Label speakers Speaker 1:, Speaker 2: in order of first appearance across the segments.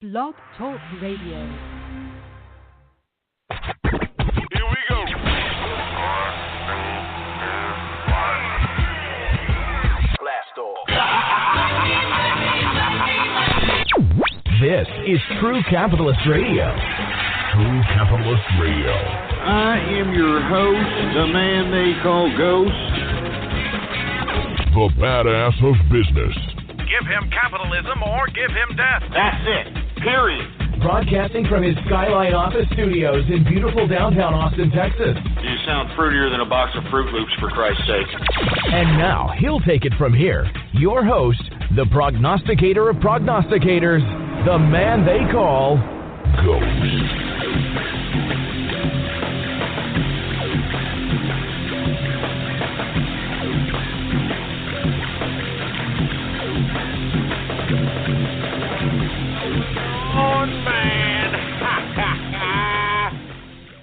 Speaker 1: Blog Talk Radio.
Speaker 2: Here we go. Blast off.
Speaker 3: This is True Capitalist Radio. True Capitalist Radio.
Speaker 4: I am your host, the man they call Ghost.
Speaker 3: The badass of business.
Speaker 2: Give him capitalism or give him death.
Speaker 4: That's it. Period.
Speaker 3: Broadcasting from his Skyline office studios in beautiful downtown Austin, Texas.
Speaker 4: You sound fruitier than a box of Fruit Loops, for Christ's sake.
Speaker 3: And now, he'll take it from here. Your host, the prognosticator of prognosticators, the man they call Ghost.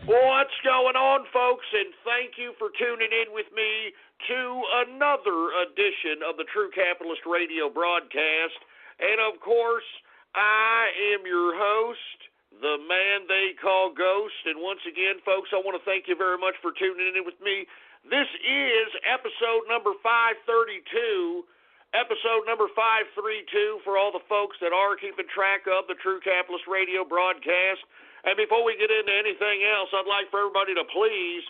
Speaker 5: What's going on, folks, and thank you for tuning in with me to another edition of the True Capitalist Radio broadcast. And, of course, I am your host, the man they call Ghost. And once again, folks, I want to thank you very much for tuning in with me. This is episode number 532. Episode number 532 for all the folks that are keeping track of the True Capitalist Radio broadcast. And before we get into anything else, I'd like for everybody to please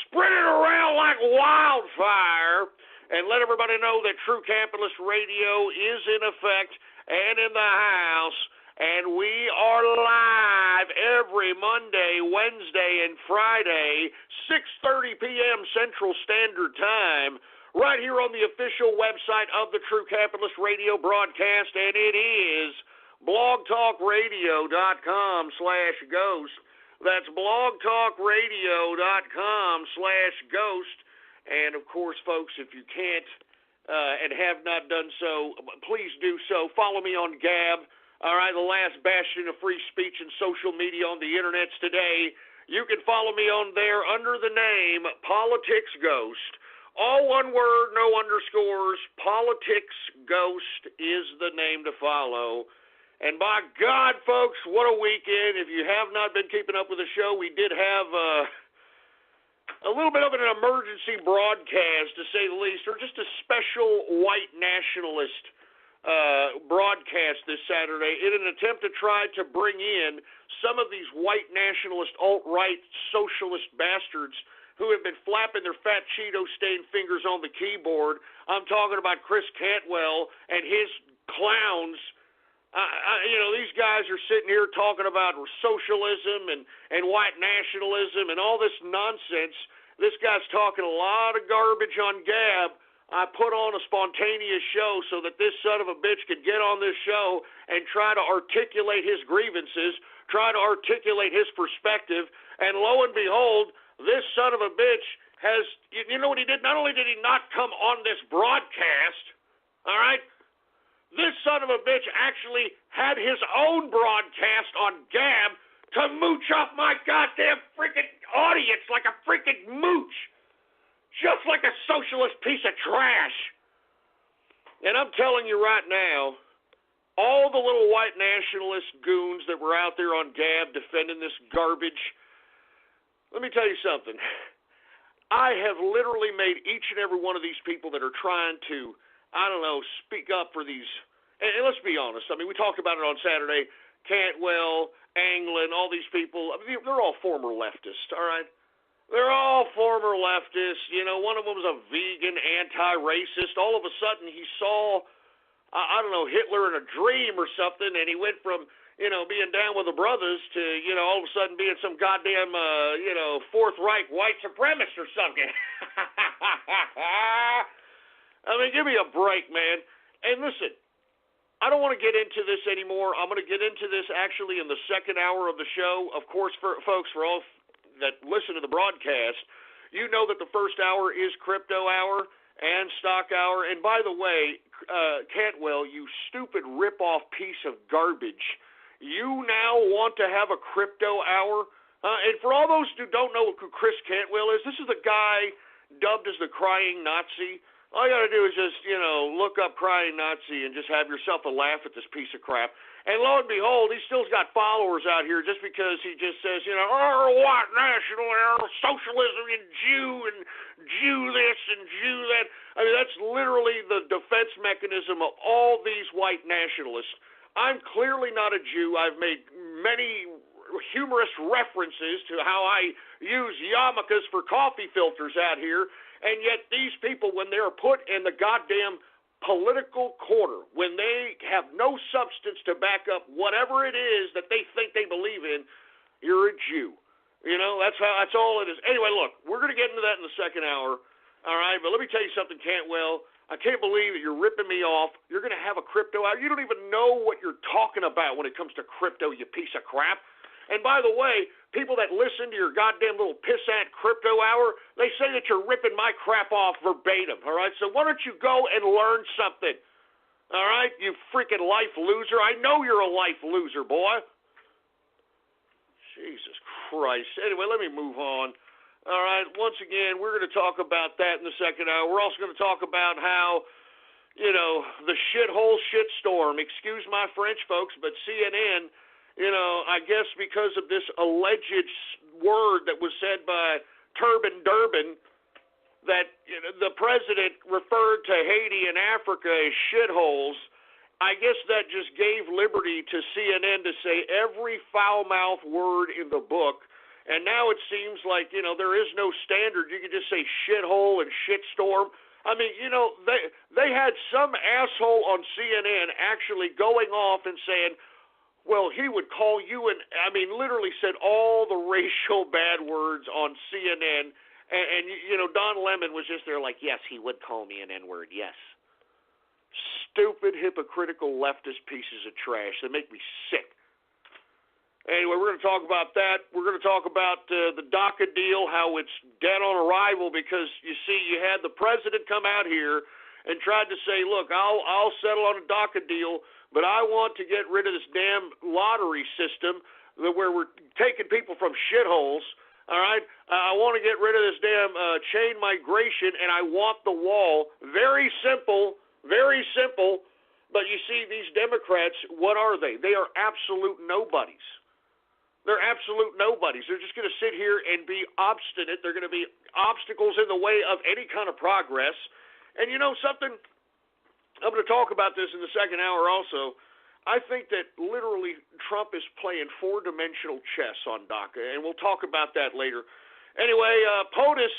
Speaker 5: spread it around like wildfire and let everybody know that True Capitalist Radio is in effect and in the house. And we are live every Monday, Wednesday, and Friday, 6:30 p.m. Central Standard Time, right here on the official website of the True Capitalist Radio broadcast, and it is blogtalkradio.com/ghost. That's blogtalkradio.com/ghost. And, of course, folks, if you can't and have not done so, please do so. Follow me on Gab, all right, the last bastion of free speech and social media on the internets today. You can follow me on there under the name Politics Ghost. All one word, no underscores. Politics Ghost is the name to follow. And by God, folks, what a weekend. If you have not been keeping up with the show, we did have a little bit of an emergency broadcast, to say the least, or just a special white nationalist broadcast this Saturday in an attempt to try to bring in some of these white nationalist, alt-right, socialist bastards who have been flapping their fat Cheeto-stained fingers on the keyboard. I'm talking about Chris Cantwell and his clowns. These guys are sitting here talking about socialism and white nationalism and all this nonsense. This guy's talking a lot of garbage on Gab. I put on a spontaneous show so that this son of a bitch could get on this show and try to articulate his grievances, try to articulate his perspective, and lo and behold, this son of a bitch has, you know what he did? Not only did he not come on this broadcast, all right, this son of a bitch actually had his own broadcast on Gab to mooch off my goddamn freaking audience like a freaking mooch. Just like a socialist piece of trash. And I'm telling you right now, all the little white nationalist goons that were out there on Gab defending this garbage, let me tell you something. I have literally made each and every one of these people that are trying to, speak up for these. And let's be honest. I mean, we talked about it on Saturday. Cantwell, Anglin, all these people, they're all former leftists, all right? They're all former leftists. You know, one of them was a vegan, anti-racist. All of a sudden, he saw, Hitler in a dream or something, and he went from, being down with the brothers to, all of a sudden being some goddamn, Fourth Reich white supremacist or something. I mean, give me a break, man. And listen, I don't want to get into this anymore. I'm going to get into this actually in the second hour of the show. Of course, for all that listen to the broadcast, you know that the first hour is crypto hour and stock hour. And by the way, Cantwell, you stupid rip-off piece of garbage, you now want to have a crypto hour? And for all those who don't know who Chris Cantwell is, this is the guy dubbed as the crying Nazi. All you got to do is just, look up crying Nazi and just have yourself a laugh at this piece of crap. And lo and behold, he still's got followers out here just because he just says, oh, white national, socialism, and Jew this and Jew that. I mean, that's literally the defense mechanism of all these white nationalists. I'm clearly not a Jew. I've made many humorous references to how I use yarmulkes for coffee filters out here, and yet these people, when they're put in the goddamn political corner, when they have no substance to back up whatever it is that they think they believe in, you're a Jew. That's all it is. Anyway, look, we're going to get into that in the second hour, all right? But let me tell you something, Cantwell. I can't believe that you're ripping me off. You're going to have a crypto hour. You don't even know what you're talking about when it comes to crypto, you piece of crap. And by the way, people that listen to your goddamn little pissant crypto hour, they say that you're ripping my crap off verbatim, all right? So why don't you go and learn something, all right, you freaking life loser? I know you're a life loser, boy. Jesus Christ. Anyway, let me move on. All right, once again, we're going to talk about that in the second hour. We're also going to talk about how, the shithole shitstorm, excuse my French, folks, but CNN, I guess because of this alleged word that was said by Turban Durbin that the president referred to Haiti and Africa as shitholes, I guess that just gave liberty to CNN to say every foul-mouthed word in the book. And now it seems like, there is no standard. You can just say shithole and shitstorm. I mean, they had some asshole on CNN actually going off and saying, well, he would call you literally said all the racial bad words on CNN. And Don Lemon was just there like, yes, he would call me an N-word, yes. Stupid, hypocritical leftist pieces of trash. They make me sick. Anyway, we're going to talk about that. We're going to talk about the DACA deal, how it's dead on arrival because, you see, you had the president come out here and tried to say, look, I'll settle on a DACA deal, but I want to get rid of this damn lottery system where we're taking people from shitholes, all right? I want to get rid of this damn chain migration, and I want the wall. Very simple, very simple. But you see, these Democrats, what are they? They are absolute nobodies. They're absolute nobodies. They're just going to sit here and be obstinate. They're going to be obstacles in the way of any kind of progress. And you know something? I'm going to talk about this in the second hour also. I think that literally Trump is playing four-dimensional chess on DACA, and we'll talk about that later. Anyway, POTUS,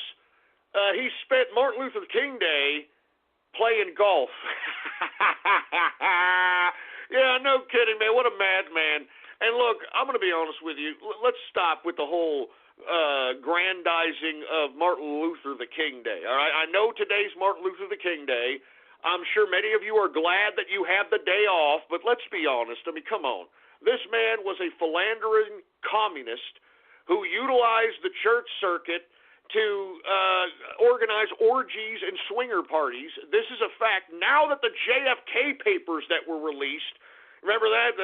Speaker 5: he spent Martin Luther King Day playing golf. Yeah, no kidding, man. What a madman. And look, I'm going to be honest with you. Let's stop with the whole grandizing of Martin Luther the King Day. All right, I know today's Martin Luther the King Day. I'm sure many of you are glad that you have the day off, but let's be honest. I mean, come on. This man was a philandering communist who utilized the church circuit to organize orgies and swinger parties. This is a fact. Now that the JFK papers that were released, remember that?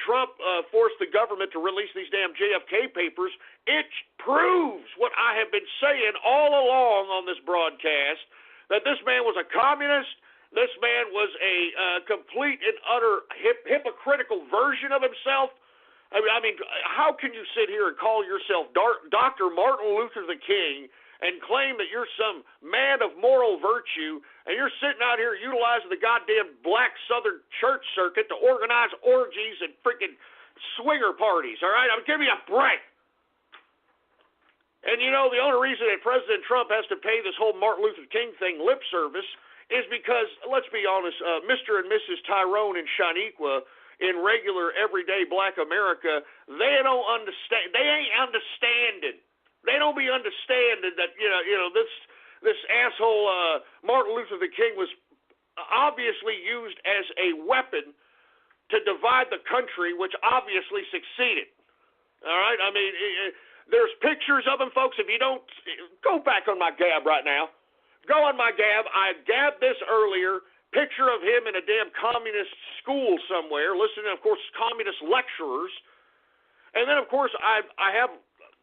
Speaker 5: Trump forced the government to release these damn JFK papers. It proves what I have been saying all along on this broadcast, that this man was a communist. This man was a complete and utter hypocritical version of himself. I mean, how can you sit here and call yourself Dr. Martin Luther the King and claim that you're some man of moral virtue, and you're sitting out here utilizing the goddamn black Southern church circuit to organize orgies and freaking swinger parties, all right? Give me a break. And, you know, the only reason that President Trump has to pay this whole Martin Luther King thing lip service is because, let's be honest, Mr. and Mrs. Tyrone and Shaniqua in regular, everyday black America, they don't understand. They ain't understanding. They don't be understanding that, you know, this asshole Martin Luther the King was obviously used as a weapon to divide the country, which obviously succeeded. All right? I mean, there's pictures of him, folks. If you don't, go back on my Gab right now. Go on my Gab. I gabbed this earlier. Picture of him in a damn communist school somewhere, listening to, of course, communist lecturers. And then, of course, I have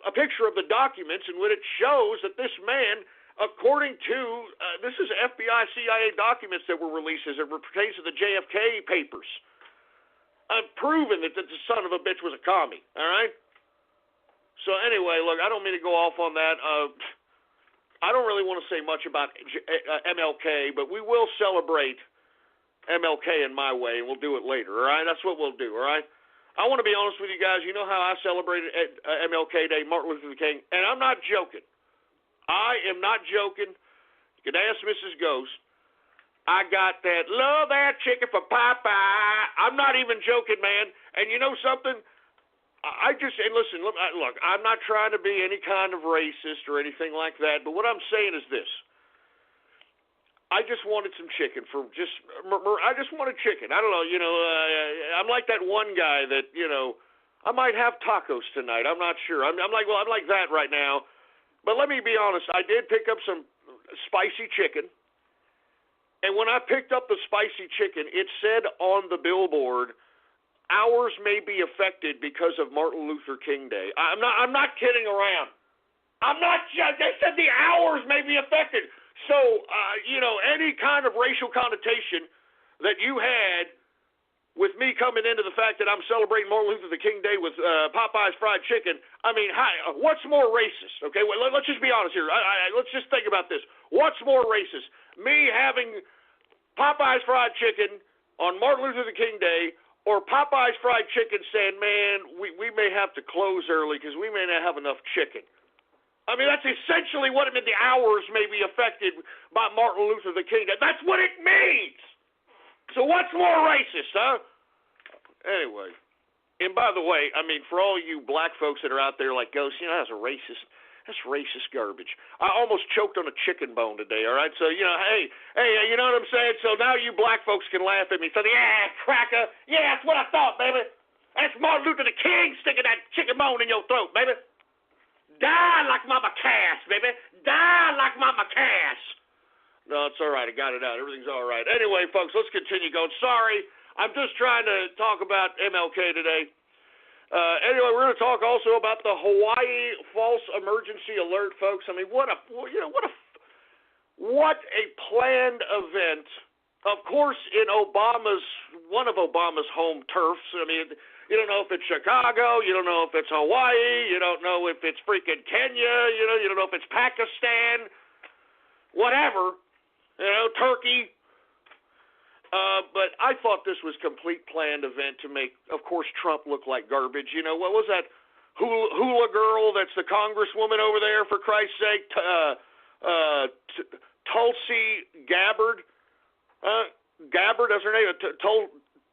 Speaker 5: a picture of the documents in which it shows that this man, according to, this is FBI, CIA documents that were released as it pertains to the JFK papers. proven that the son of a bitch was a commie, all right? So anyway, look, I don't mean to go off on that. I don't really want to say much about MLK, but we will celebrate MLK in my way, and we'll do it later, all right? That's what we'll do, all right? I want to be honest with you guys. You know how I celebrated MLK Day, Martin Luther King, and I'm not joking. I am not joking. You can ask Mrs. Ghost. I got that love that chicken for Popeye. I'm not even joking, man. And you know something? And listen, look, I'm not trying to be any kind of racist or anything like that, but what I'm saying is this. I just wanted some chicken I just wanted chicken. I don't know, I'm like that one guy that, I might have tacos tonight. I'm not sure. I'm like that right now. But let me be honest, I did pick up some spicy chicken. And when I picked up the spicy chicken, it said on the billboard, hours may be affected because of Martin Luther King Day. I'm not kidding around. They said the hours may be affected. So, any kind of racial connotation that you had with me coming into the fact that I'm celebrating Martin Luther King Day with Popeye's fried chicken, I mean, what's more racist? Okay, well, let's just be honest here. Let's just think about this. What's more racist? Me having Popeye's fried chicken on Martin Luther King Day, or Popeye's fried chicken saying, man, we may have to close early because we may not have enough chicken. I mean, that's essentially what it meant. The hours may be affected by Martin Luther King Day. That's what it means. So what's more racist, huh? Anyway, and by the way, I mean, for all you black folks that are out there like Ghost, that's racist garbage. I almost choked on a chicken bone today, all right? So, hey, you know what I'm saying? So now you black folks can laugh at me. So, yeah, cracker. Yeah, that's what I thought, baby. That's Martin Luther King sticking that chicken bone in your throat, baby. Die like Mama Cass, baby. Die like Mama Cass. No, it's all right. I got it out. Everything's all right. Anyway, folks, let's continue going. Sorry, I'm just trying to talk about MLK today. Anyway, we're going to talk also about the Hawaii false emergency alert, folks. I mean, what a planned event. Of course, in one of Obama's home turfs. I mean, you don't know if it's Chicago. You don't know if it's Hawaii. You don't know if it's freaking Kenya. You don't know if it's Pakistan. Whatever. Turkey. But I thought this was complete planned event to make, of course, Trump look like garbage. What was that hula girl that's the congresswoman over there, for Christ's sake? Tulsi Gabbard. Gabbard, that's her name.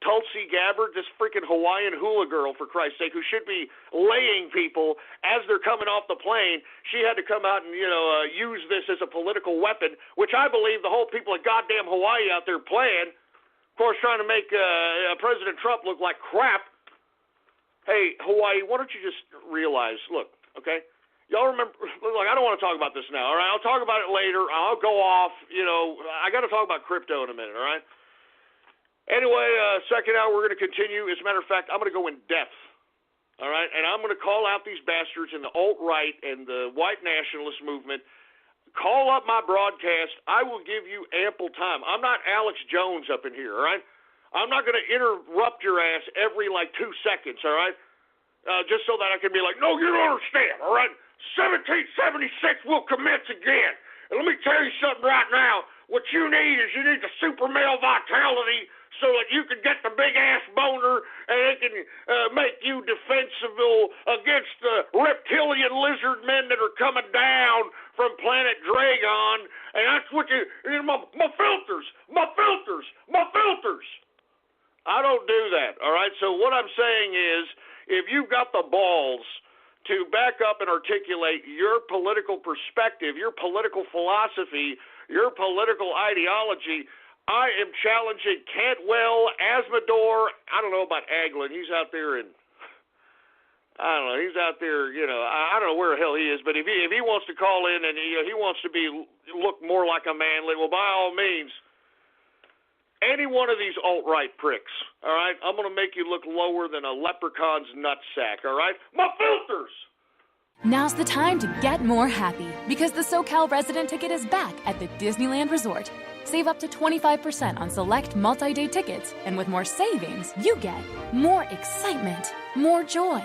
Speaker 5: Tulsi Gabbard, this freaking Hawaiian hula girl, for Christ's sake, who should be laying people as they're coming off the plane. She had to come out and, use this as a political weapon, which I believe the whole people of goddamn Hawaii out there playing. Of course, trying to make President Trump look like crap. Hey, Hawaii, why don't you just realize, look, okay? Y'all remember, look, I don't want to talk about this now, all right? I'll talk about it later. I'll go off, I got to talk about crypto in a minute, all right? Anyway, second hour, we're going to continue. As a matter of fact, I'm going to go in depth, all right? And I'm going to call out these bastards in the alt-right and the white nationalist movement. Call up my broadcast. I will give you ample time. I'm not Alex Jones up in here, all right? I'm not going to interrupt your ass every, 2 seconds, all right? Just so that I can be like, no, you don't understand, all right? 1776 will commence again. And let me tell you something right now. What you need is the super male vitality so that you can get the big-ass boner and it can make you defensible against the reptilian lizard men that are coming down from planet Dragon. And that's what my filters. I don't do that, all right? So what I'm saying is, if you've got the balls to back up and articulate your political perspective, your political philosophy, your political ideology, I am challenging Cantwell, Asmodor. I don't know about Aglin. He's out there I don't know. He's out there, I don't know where the hell he is, but if he wants to call in and he wants to look more like a manlet, well, by all means, any one of these alt-right pricks, all right, I'm going to make you look lower than a leprechaun's nutsack, all right? My filters!
Speaker 1: Now's the time to get more happy because the SoCal resident ticket is back at the Disneyland Resort. Save up to 25% on select multi-day tickets, and with more savings, you get more excitement, more joy,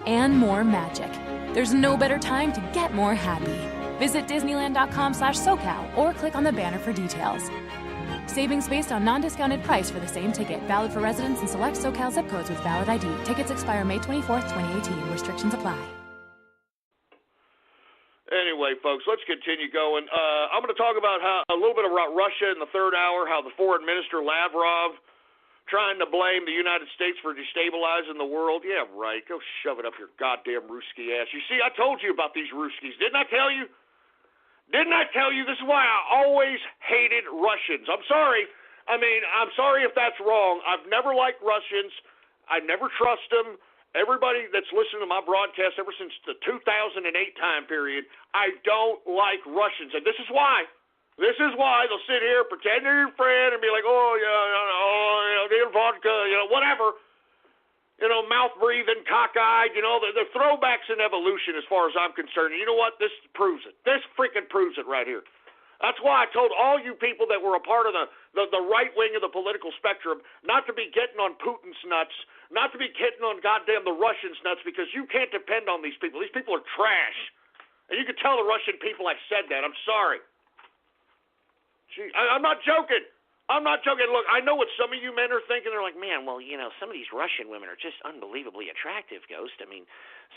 Speaker 1: and more magic. There's no better time to get more happy. Visit Disneyland.com/SoCal or click on the banner for details. Savings based on non-discounted price for the same ticket. Valid for residents in select SoCal zip codes with valid ID. Tickets expire May 24th, 2018. Restrictions apply.
Speaker 5: Anyway, folks, let's continue going. I'm going to talk about a little bit about Russia in the third hour, how the foreign minister Lavrov trying to blame the United States for destabilizing the world. Yeah, right. Go shove it up your goddamn Ruski ass. You see, I told you about these Ruskis. Didn't I tell you? Didn't I tell you? This is why I always hated Russians. I'm sorry. I'm sorry if that's wrong. I've never liked Russians. I never trust them. Everybody that's listened to my broadcast ever since the 2008 time period, I don't like Russians. And this is why. This is why they'll sit here, pretend they're your friend, and be like, dear vodka, whatever. Mouth-breathing, cockeyed, the throwbacks in evolution as far as I'm concerned. And you know what? This proves it. This freaking proves it right here. That's why I told all you people that were a part of the right wing of the political spectrum not to be getting on Putin's nuts, not to be getting on goddamn the Russians' nuts, because you can't depend on these people. These people are trash. And you can tell the Russian people I said that. I'm sorry. Gee, I'm not joking. I'm not joking. Look, I know what some of you men are thinking. They're like, man, well, some of these Russian women are just unbelievably attractive, Ghost. I mean,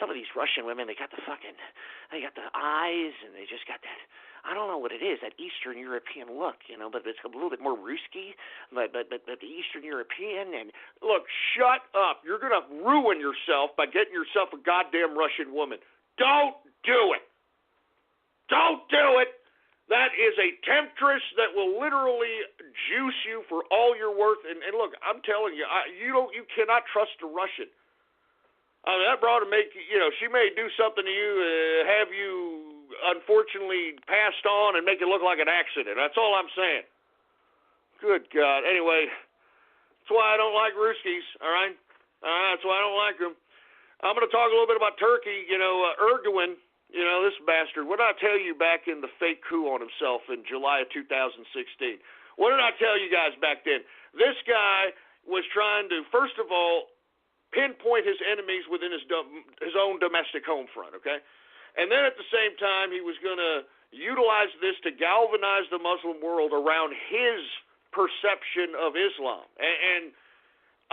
Speaker 5: some of these Russian women, they got the eyes, and they just got that, I don't know what it is, that Eastern European look, but it's a little bit more Ruski, but the Eastern European, and look, shut up. You're going to ruin yourself by getting yourself a goddamn Russian woman. Don't do it. Don't do it. That is a temptress that will literally juice you for all you're worth. And look, I'm telling you, you cannot trust a Russian. I mean, that broad to make she may do something to you, have you unfortunately passed on, and make it look like an accident. That's all I'm saying. Good God. Anyway, that's why I don't like Ruskies. All right, that's why I don't like them. I'm going to talk a little bit about Turkey. Erdogan. This bastard. What did I tell you back in the fake coup on himself in July of 2016? What did I tell you guys back then? This guy was trying to, first of all, pinpoint his enemies within his own domestic home front, okay? And then at the same time, he was going to utilize this to galvanize the Muslim world around his perception of Islam. And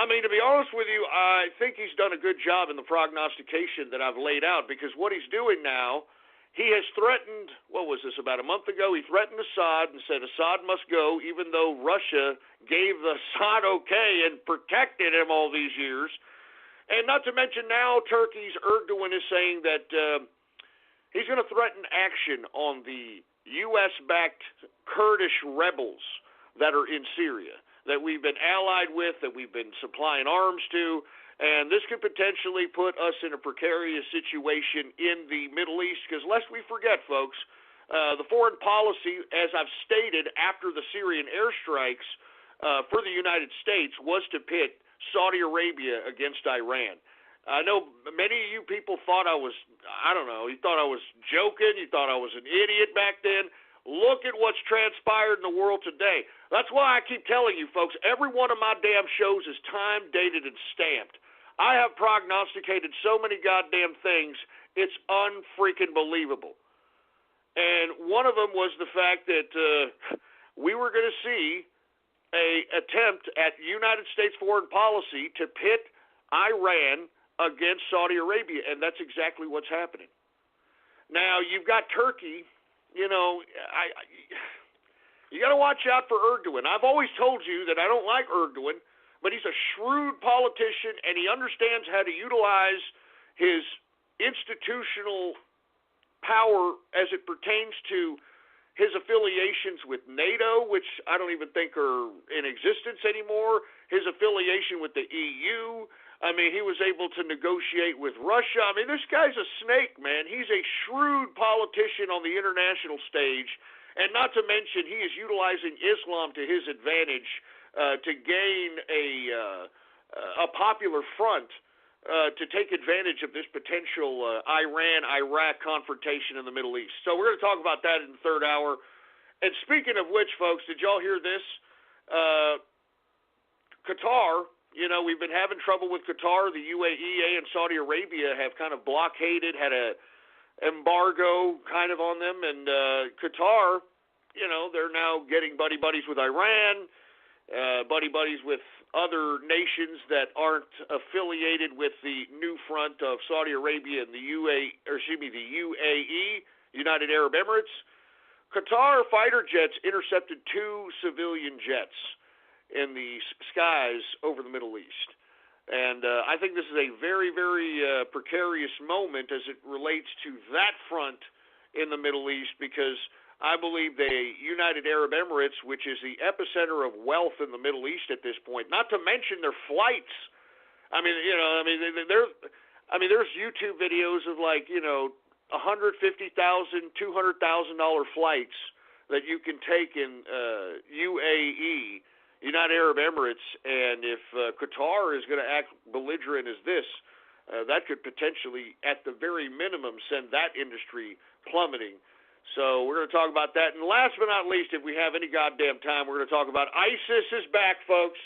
Speaker 5: I mean, to be honest with you, I think he's done a good job in the prognostication that I've laid out, because what he's doing now, he has threatened, what was this, about a month ago, he threatened Assad and said Assad must go, even though Russia gave Assad okay and protected him all these years. And not to mention now Turkey's Erdogan is saying that he's going to threaten action on the U.S.-backed Kurdish rebels that are in Syria, that we've been allied with, that we've been supplying arms to, and this could potentially put us in a precarious situation in the Middle East, because lest we forget, folks, the foreign policy, as I've stated after the Syrian airstrikes for the United States, was to pit Saudi Arabia against Iran. I know many of you people thought you thought I was joking, you thought I was an idiot back then. Look at what's transpired in the world today. That's why I keep telling you, folks, every one of my damn shows is time, dated, and stamped. I have prognosticated so many goddamn things, it's unfreaking believable. And one of them was the fact that we were going to see an attempt at United States foreign policy to pit Iran against Saudi Arabia, and that's exactly what's happening. Now, you've got Turkey. You got to watch out for Erdogan. I've always told you that I don't like Erdogan, but he's a shrewd politician, and he understands how to utilize his institutional power as it pertains to his affiliations with NATO, which I don't even think are in existence anymore, his affiliation with the EU. I mean, he was able to negotiate with Russia. I mean, this guy's a snake, man. He's a shrewd politician on the international stage, and not to mention he is utilizing Islam to his advantage to gain a popular front to take advantage of this potential Iran-Iraq confrontation in the Middle East. So we're going to talk about that in the third hour. And speaking of which, folks, did y'all hear this? Qatar, we've been having trouble with Qatar. The UAE and Saudi Arabia have kind of blockaded, had a embargo kind of on them. And Qatar, they're now getting buddies with Iran, buddies with other nations that aren't affiliated with the new front of Saudi Arabia and the UAE, United Arab Emirates. Qatar fighter jets intercepted 2 civilian jets in the skies over the Middle East. And I think this is a very, very precarious moment as it relates to that front in the Middle East, because I believe the United Arab Emirates, which is the epicenter of wealth in the Middle East at this point, not to mention their flights. There's YouTube videos of $150,000, $200,000 flights that you can take in UAE, United Arab Emirates, and if Qatar is going to act belligerent as this, that could potentially, at the very minimum, send that industry plummeting. So we're going to talk about that. And last but not least, if we have any goddamn time, we're going to talk about ISIS is back, folks.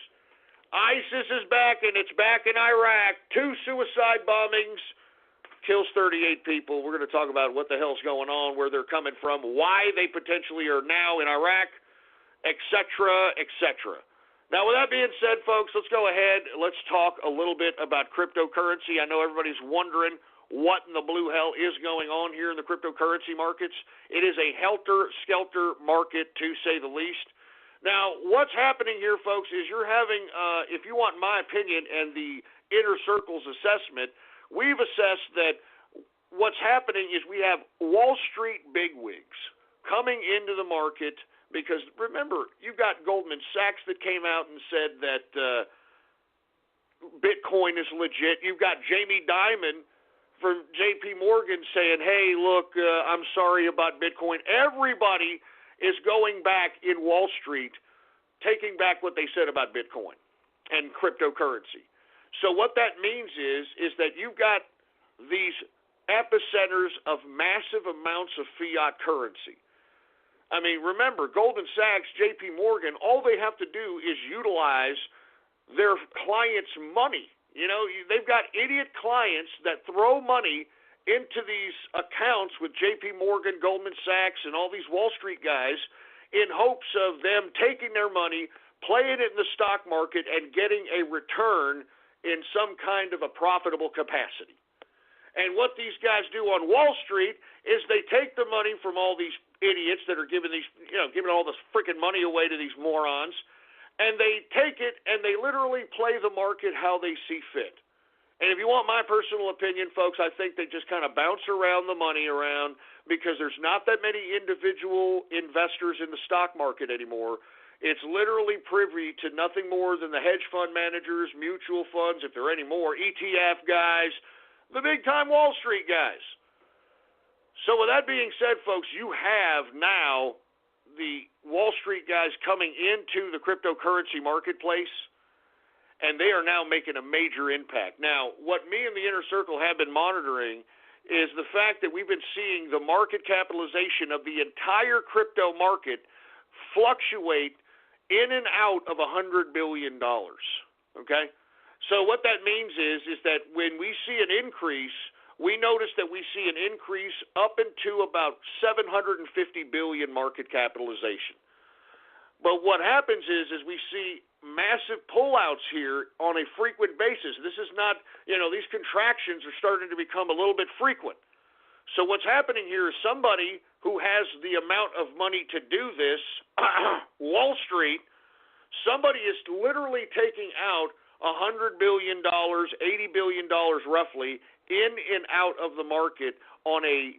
Speaker 5: ISIS is back, and it's back in Iraq. 2 suicide bombings, kills 38 people. We're going to talk about what the hell's going on, where they're coming from, why they potentially are now in Iraq, etc., etc. Now, with that being said, folks, let's go ahead. Let's talk a little bit about cryptocurrency. I know everybody's wondering what in the blue hell is going on here in the cryptocurrency markets. It is a helter-skelter market, to say the least. Now, what's happening here, folks, is you're having, if you want my opinion and the Inner Circle's assessment, we've assessed that what's happening is we have Wall Street bigwigs coming into the market because, remember, you've got Goldman Sachs that came out and said that Bitcoin is legit. You've got Jamie Dimon from J.P. Morgan saying, hey, look, I'm sorry about Bitcoin. Everybody is going back in Wall Street, taking back what they said about Bitcoin and cryptocurrency. So what that means is that you've got these epicenters of massive amounts of fiat currency. I mean, remember, Goldman Sachs, J.P. Morgan, all they have to do is utilize their clients' money. They've got idiot clients that throw money into these accounts with J.P. Morgan, Goldman Sachs, and all these Wall Street guys in hopes of them taking their money, playing it in the stock market, and getting a return in some kind of a profitable capacity. And what these guys do on Wall Street is they take the money from all these idiots that are giving all this freaking money away to these morons, and they take it and they literally play the market how they see fit. And if you want my personal opinion, folks, I think they just kind of bounce around the money around because there's not that many individual investors in the stock market anymore. It's literally privy to nothing more than the hedge fund managers, mutual funds, if there are any more, ETF guys, the big-time Wall Street guys. So with that being said, folks, you have now the Wall Street guys coming into the cryptocurrency marketplace, and they are now making a major impact. Now, what me and the Inner Circle have been monitoring is the fact that we've been seeing the market capitalization of the entire crypto market fluctuate in and out of $100 billion, okay? So what that means is that when we see an increase, we notice that we see an increase up into about $750 billion market capitalization. But what happens is we see massive pullouts here on a frequent basis. This is not, these contractions are starting to become a little bit frequent. So what's happening here is somebody who has the amount of money to do this, Wall Street, somebody is literally taking out $100 billion, $80 billion roughly, in and out of the market on a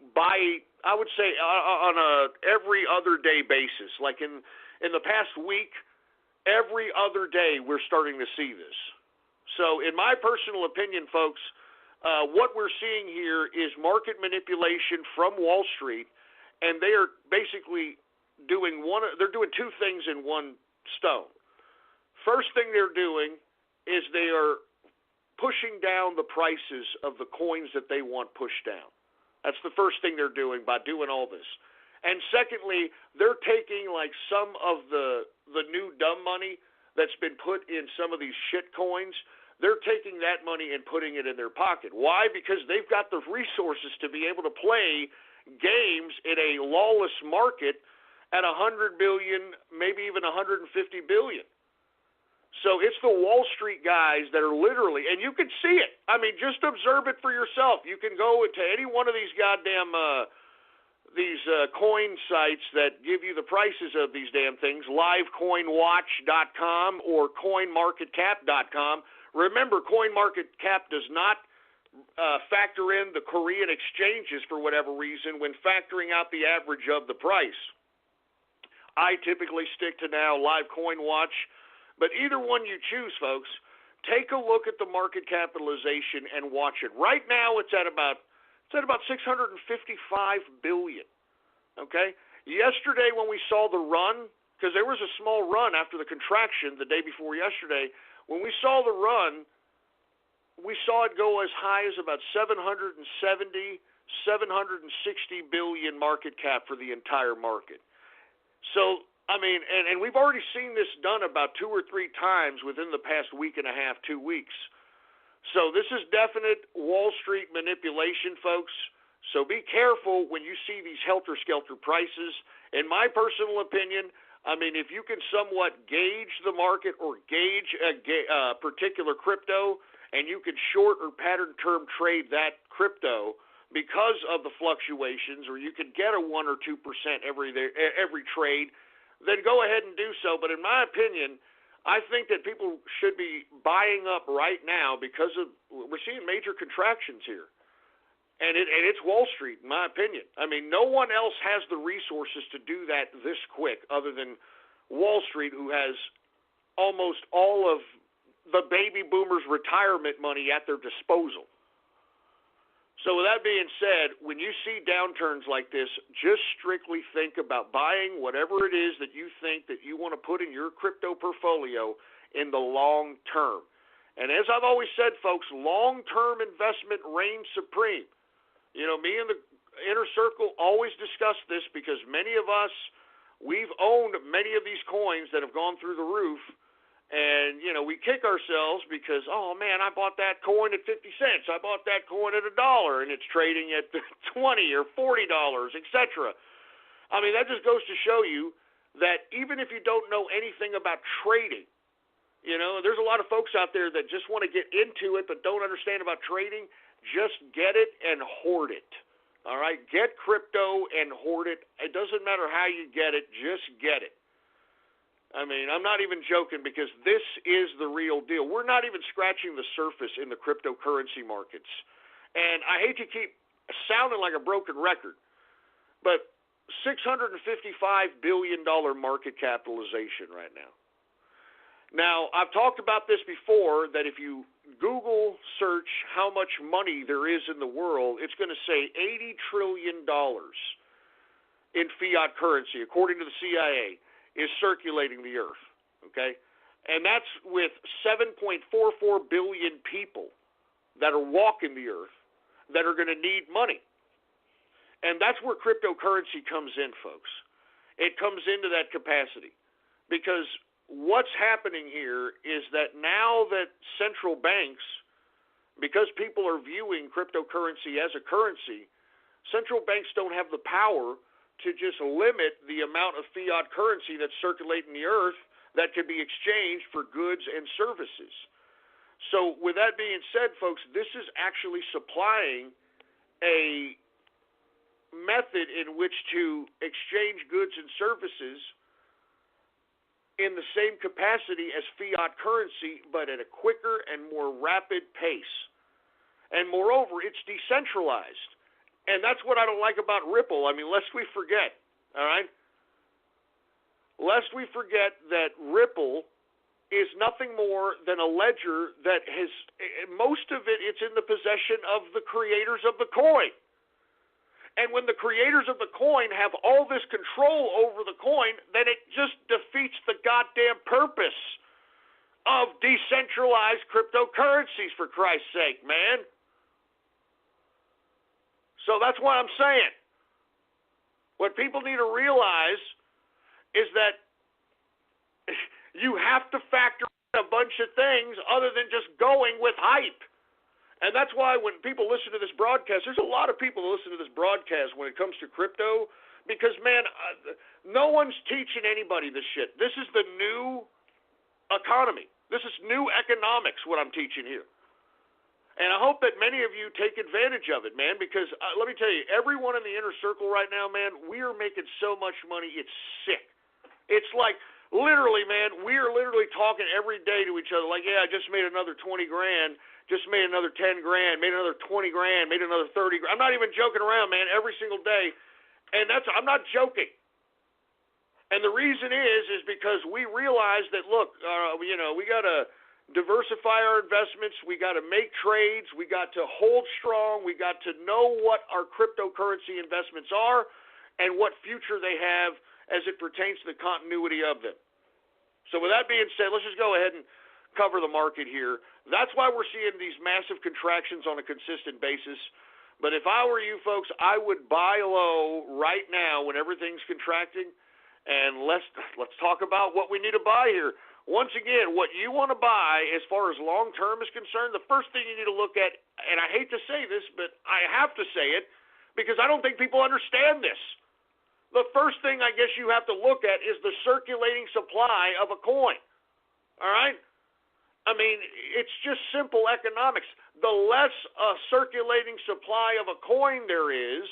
Speaker 5: every other day basis. Like in the past week, every other day we're starting to see this. So in my personal opinion, folks, what we're seeing here is market manipulation from Wall Street, and they are basically doing two things in one stone. First thing they're doing is they are pushing down the prices of the coins that they want pushed down. That's the first thing they're doing by doing all this. And secondly, they're taking like some of the new dumb money that's been put in some of these shit coins. They're taking that money and putting it in their pocket. Why? Because they've got the resources to be able to play games in a lawless market at 100 billion, maybe even 150 billion. So it's the Wall Street guys that are literally, and you can see it. I mean, just observe it for yourself. You can go to any one of these goddamn coin sites that give you the prices of these damn things, livecoinwatch.com or coinmarketcap.com. Remember, CoinMarketCap does not factor in the Korean exchanges for whatever reason when factoring out the average of the price. I typically stick to now LiveCoinWatch, but either one you choose, folks, take a look at the market capitalization and watch it. Right now, it's at about 655 billion. Okay? Yesterday when we saw the run, because there was a small run after the contraction the day before yesterday, when we saw the run, we saw it go as high as about 760 billion market cap for the entire market. So, I mean, and we've already seen this done about 2 or 3 times within the past week and a half, 2 weeks. So this is definite Wall Street manipulation, folks. So be careful when you see these helter-skelter prices. In my personal opinion, I mean, if you can somewhat gauge the market or gauge a particular crypto, and you can short or pattern term trade that crypto because of the fluctuations, or you can get a 1 or 2% every trade, then go ahead and do so. But in my opinion, I think that people should be buying up right now because we're seeing major contractions here. And it's Wall Street, in my opinion. I mean, no one else has the resources to do that this quick other than Wall Street, who has almost all of the baby boomers' retirement money at their disposal. So with that being said, when you see downturns like this, just strictly think about buying whatever it is that you think that you want to put in your crypto portfolio in the long term. And as I've always said, folks, long-term investment reigns supreme. You know, me and the Inner Circle always discuss this because many of us, we've owned many of these coins that have gone through the roof. And, you know, we kick ourselves because, oh, man, I bought that coin at 50 cents. I bought that coin at $1, and it's trading at $20 or $40, etc. I mean, that just goes to show you that even if you don't know anything about trading, you know, there's a lot of folks out there that just want to get into it but don't understand about trading. Just get it and hoard it. All right? Get crypto and hoard it. It doesn't matter how you get it. Just get it. I mean, I'm not even joking because this is the real deal. We're not even scratching the surface in the cryptocurrency markets. And I hate to keep sounding like a broken record, but $655 billion market capitalization right now. Now, I've talked about this before, that if you Google search how much money there is in the world, it's going to say $80 trillion in fiat currency, according to the CIA, is circulating the earth, okay? And that's with 7.44 billion people that are walking the earth that are going to need money. And that's where cryptocurrency comes in, folks. It comes into that capacity because what's happening here is that now that central banks, because people are viewing cryptocurrency as a currency, central banks don't have the power to just limit the amount of fiat currency that's circulating the earth that can be exchanged for goods and services. So with that being said, folks, this is actually supplying a method in which to exchange goods and services in the same capacity as fiat currency, but at a quicker and more rapid pace. And moreover, it's decentralized. And that's what I don't like about Ripple. I mean, lest we forget, all right? Lest we forget that Ripple is nothing more than a ledger that has, most of it, it's in the possession of the creators of the coin. And when the creators of the coin have all this control over the coin, then it just defeats the goddamn purpose of decentralized cryptocurrencies, for Christ's sake, man. So that's what I'm saying. What people need to realize is that you have to factor in a bunch of things other than just going with hype. And that's why when people listen to this broadcast, there's a lot of people who listen to this broadcast when it comes to crypto because, man, no one's teaching anybody this shit. This is the new economy. This is new economics, what I'm teaching here. And I hope that many of you take advantage of it, man, because let me tell you, everyone in the inner circle right now, man, we are making so much money, it's sick. It's like, literally, man, we are literally talking every day to each other like, yeah, I just made another 20 grand, just made another 10 grand, made another 20 grand, made another 30 grand. I'm not even joking around, man, every single day. And I'm not joking. And the reason is because we realize that, look, we got to diversify our investments. We got to make trades. We got to hold strong. We got to know what our cryptocurrency investments are and what future they have as it pertains to the continuity of them. So with that being said, let's just go ahead and cover the market here. That's why we're seeing these massive contractions on a consistent basis. But if I were you folks, I would buy low right now when everything's contracting. And let's talk about what we need to buy here. Once again, what you want to buy as far as long-term is concerned, the first thing you need to look at, and I hate to say this, but I have to say it because I don't think people understand this. The first thing I guess you have to look at is the circulating supply of a coin. All right? I mean, it's just simple economics. The less a circulating supply of a coin there is,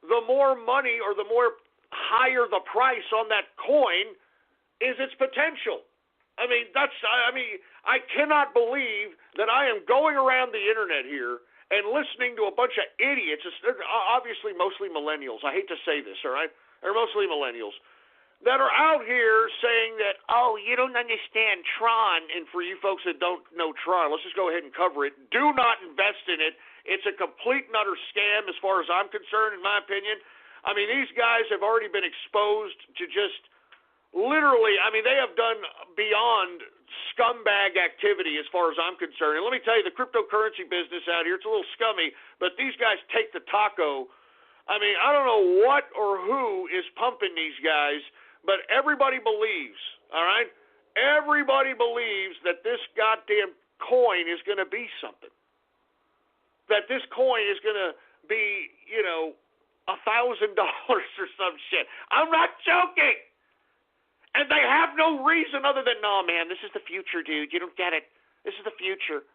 Speaker 5: the more money or the more higher the price on that coin is its potential. I cannot believe that I am going around the internet here and listening to a bunch of idiots, obviously mostly millennials. I hate to say this, all right? They're mostly millennials that are out here saying that, oh, you don't understand Tron. And for you folks that don't know Tron, let's just go ahead and cover it. Do not invest in it. It's a complete and utter scam as far as I'm concerned, in my opinion. I mean, these guys have already been exposed to just literally, I mean, they have done beyond scumbag activity as far as I'm concerned. And let me tell you, the cryptocurrency business out here, it's a little scummy, but these guys take the taco. I mean, I don't know what or who is pumping these guys, but everybody believes, all right? Everybody believes that this goddamn coin is going to be something. That this coin is going to be, $1,000 or some shit. I'm not joking. And they have no reason other than, no, man, this is the future, dude. You don't get it. This is the future.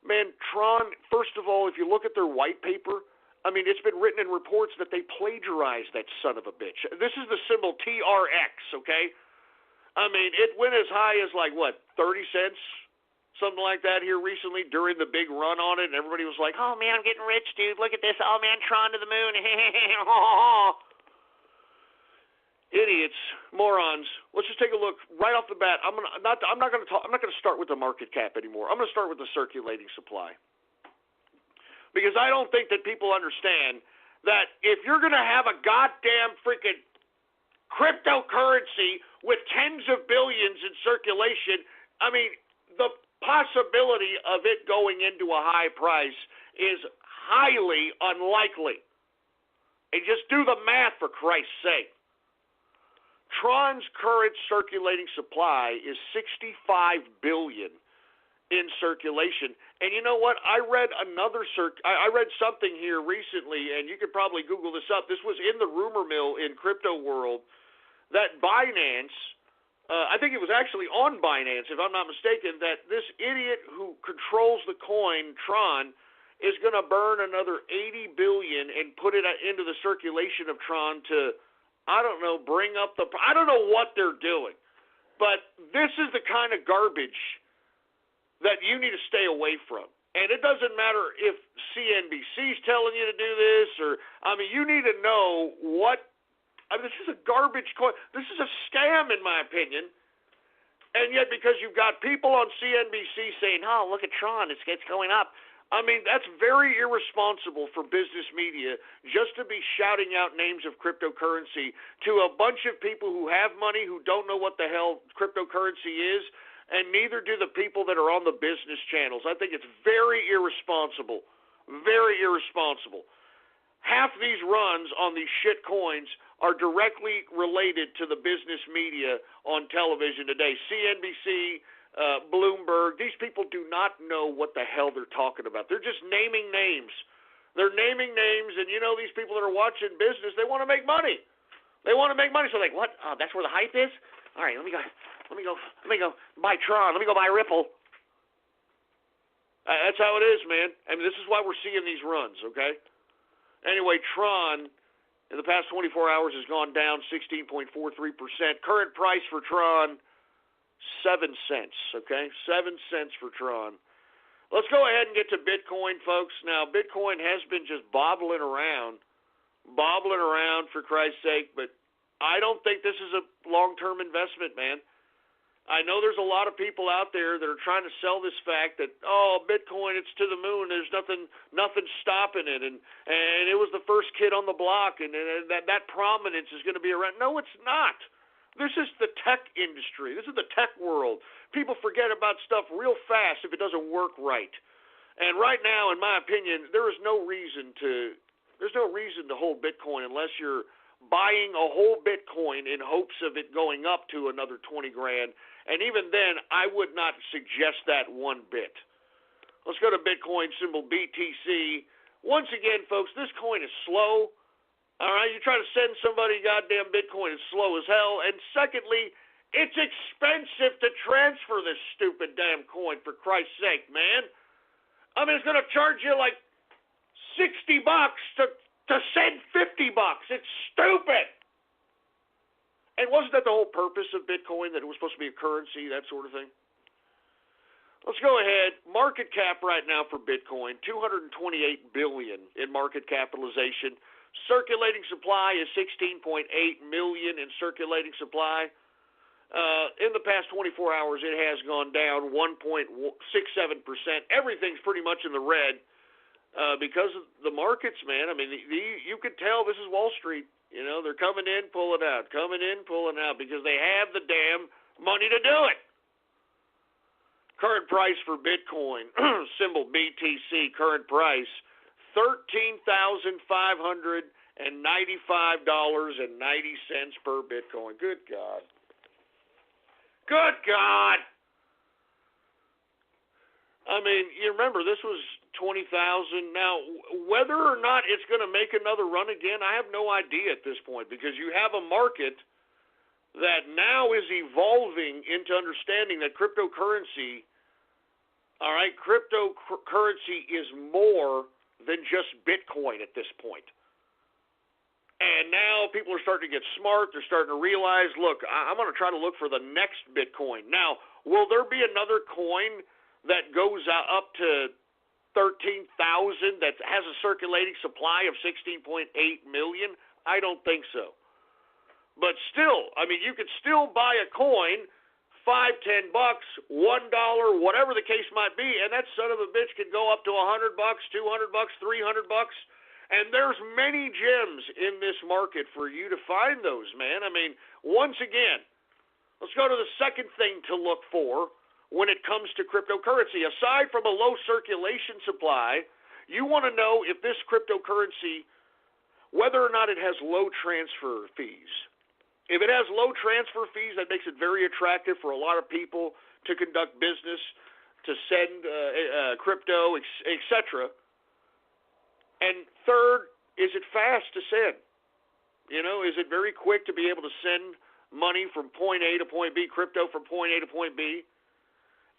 Speaker 5: Man, Tron, first of all, if you look at their white paper, I mean, it's been written in reports that they plagiarized that son of a bitch. This is the symbol TRX, okay? I mean, it went as high as, 30 cents? Something like that here recently during the big run on it, and everybody was like, oh, man, I'm getting rich, dude. Look at this. Oh, man, Tron to the moon. Idiots, morons. Let's just take a look right off the bat. I'm not going to start with the market cap anymore. I'm going to start with the circulating supply. Because I don't think that people understand that if you're going to have a goddamn freaking cryptocurrency with tens of billions in circulation, I mean, the possibility of it going into a high price is highly unlikely. And just do the math, for Christ's sake. Tron's current circulating supply is 65 billion in circulation. And you know what? I read I read something here recently, and you could probably Google this up. This was in the rumor mill in crypto world that Binance, I think it was actually on Binance, if I'm not mistaken, that this idiot who controls the coin, Tron, is going to burn another 80 billion and put it into the circulation of Tron to, I don't know, bring up the, I don't know what they're doing. But this is the kind of garbage that you need to stay away from. And it doesn't matter if CNBC's telling you to do this or, I mean, you need to know what, I mean, this is a garbage coin. This is a scam, in my opinion. And yet, because you've got people on CNBC saying, oh, look at Tron, it's going up. I mean, that's very irresponsible for business media just to be shouting out names of cryptocurrency to a bunch of people who have money who don't know what the hell cryptocurrency is, and neither do the people that are on the business channels. I think it's very irresponsible. Very irresponsible. half these runs on these shit coins are directly related to the business media on television today. CNBC, Bloomberg, these people do not know what the hell they're talking about. They're just naming names. They're naming names, and these people that are watching business, they want to make money. They want to make money, so they're like, what? That's where the hype is? All right, let me go buy Tron. Let me go buy Ripple. That's how it is, man. I mean, this is why we're seeing these runs, okay? Anyway, Tron in the past 24 hours has gone down 16.43%. Current price for Tron, 7 cents, okay? 7 cents for Tron. Let's go ahead and get to Bitcoin, folks. Now, Bitcoin has been just bobbling around for Christ's sake, but I don't think this is a long-term investment, man. I know there's a lot of people out there that are trying to sell this fact that, Bitcoin, it's to the moon. There's nothing stopping it, and it was the first kid on the block, and that prominence is going to be around. No, it's not. This is the tech industry. This is the tech world. People forget about stuff real fast if it doesn't work right. And right now, in my opinion, there is no reason to hold Bitcoin unless you're buying a whole Bitcoin in hopes of it going up to another 20 grand. And even then, I would not suggest that one bit. Let's go to Bitcoin, symbol BTC. Once again, folks, this coin is slow. All right, you try to send somebody goddamn Bitcoin, it's slow as hell. And secondly, it's expensive to transfer this stupid damn coin, for Christ's sake, man. I mean, it's going to charge you like $60 to send $50. It's stupid. And wasn't that the whole purpose of Bitcoin, that it was supposed to be a currency, that sort of thing? Let's go ahead. Market cap right now for Bitcoin, $228 billion in market capitalization. Circulating supply is 16.8 million in circulating supply. In the past 24 hours, it has gone down 1.67%. Everything's pretty much in the red because of the markets, man. I mean, you could tell this is Wall Street. They're coming in, pulling out, because they have the damn money to do it. Current price for Bitcoin, symbol BTC, current price, $13,595.90 per Bitcoin. Good God. Good God. I mean, you remember, this was 20,000. Now, whether or not it's going to make another run again, I have no idea at this point, because you have a market that now is evolving into understanding that cryptocurrency is more than just Bitcoin at this point. And now people are starting to get smart. They're starting to realize, look, I'm going to try to look for the next Bitcoin. Now, will there be another coin that goes up to 13,000 that has a circulating supply of 16.8 million? I don't think so. But still, I mean, you could still buy a coin, $5, $10, $1, whatever the case might be, and that son of a bitch could go up to $100, $200, $300, and there's many gems in this market for you to find those, man. I mean, once again, let's go to the second thing to look for when it comes to cryptocurrency. Aside from a low circulation supply, you want to know if this cryptocurrency, whether or not it has low transfer fees. If it has low transfer fees, that makes it very attractive for a lot of people to conduct business, to send crypto, etc. And third, is it fast to send? Is it very quick to be able to send money from point A to point B, crypto from point A to point B?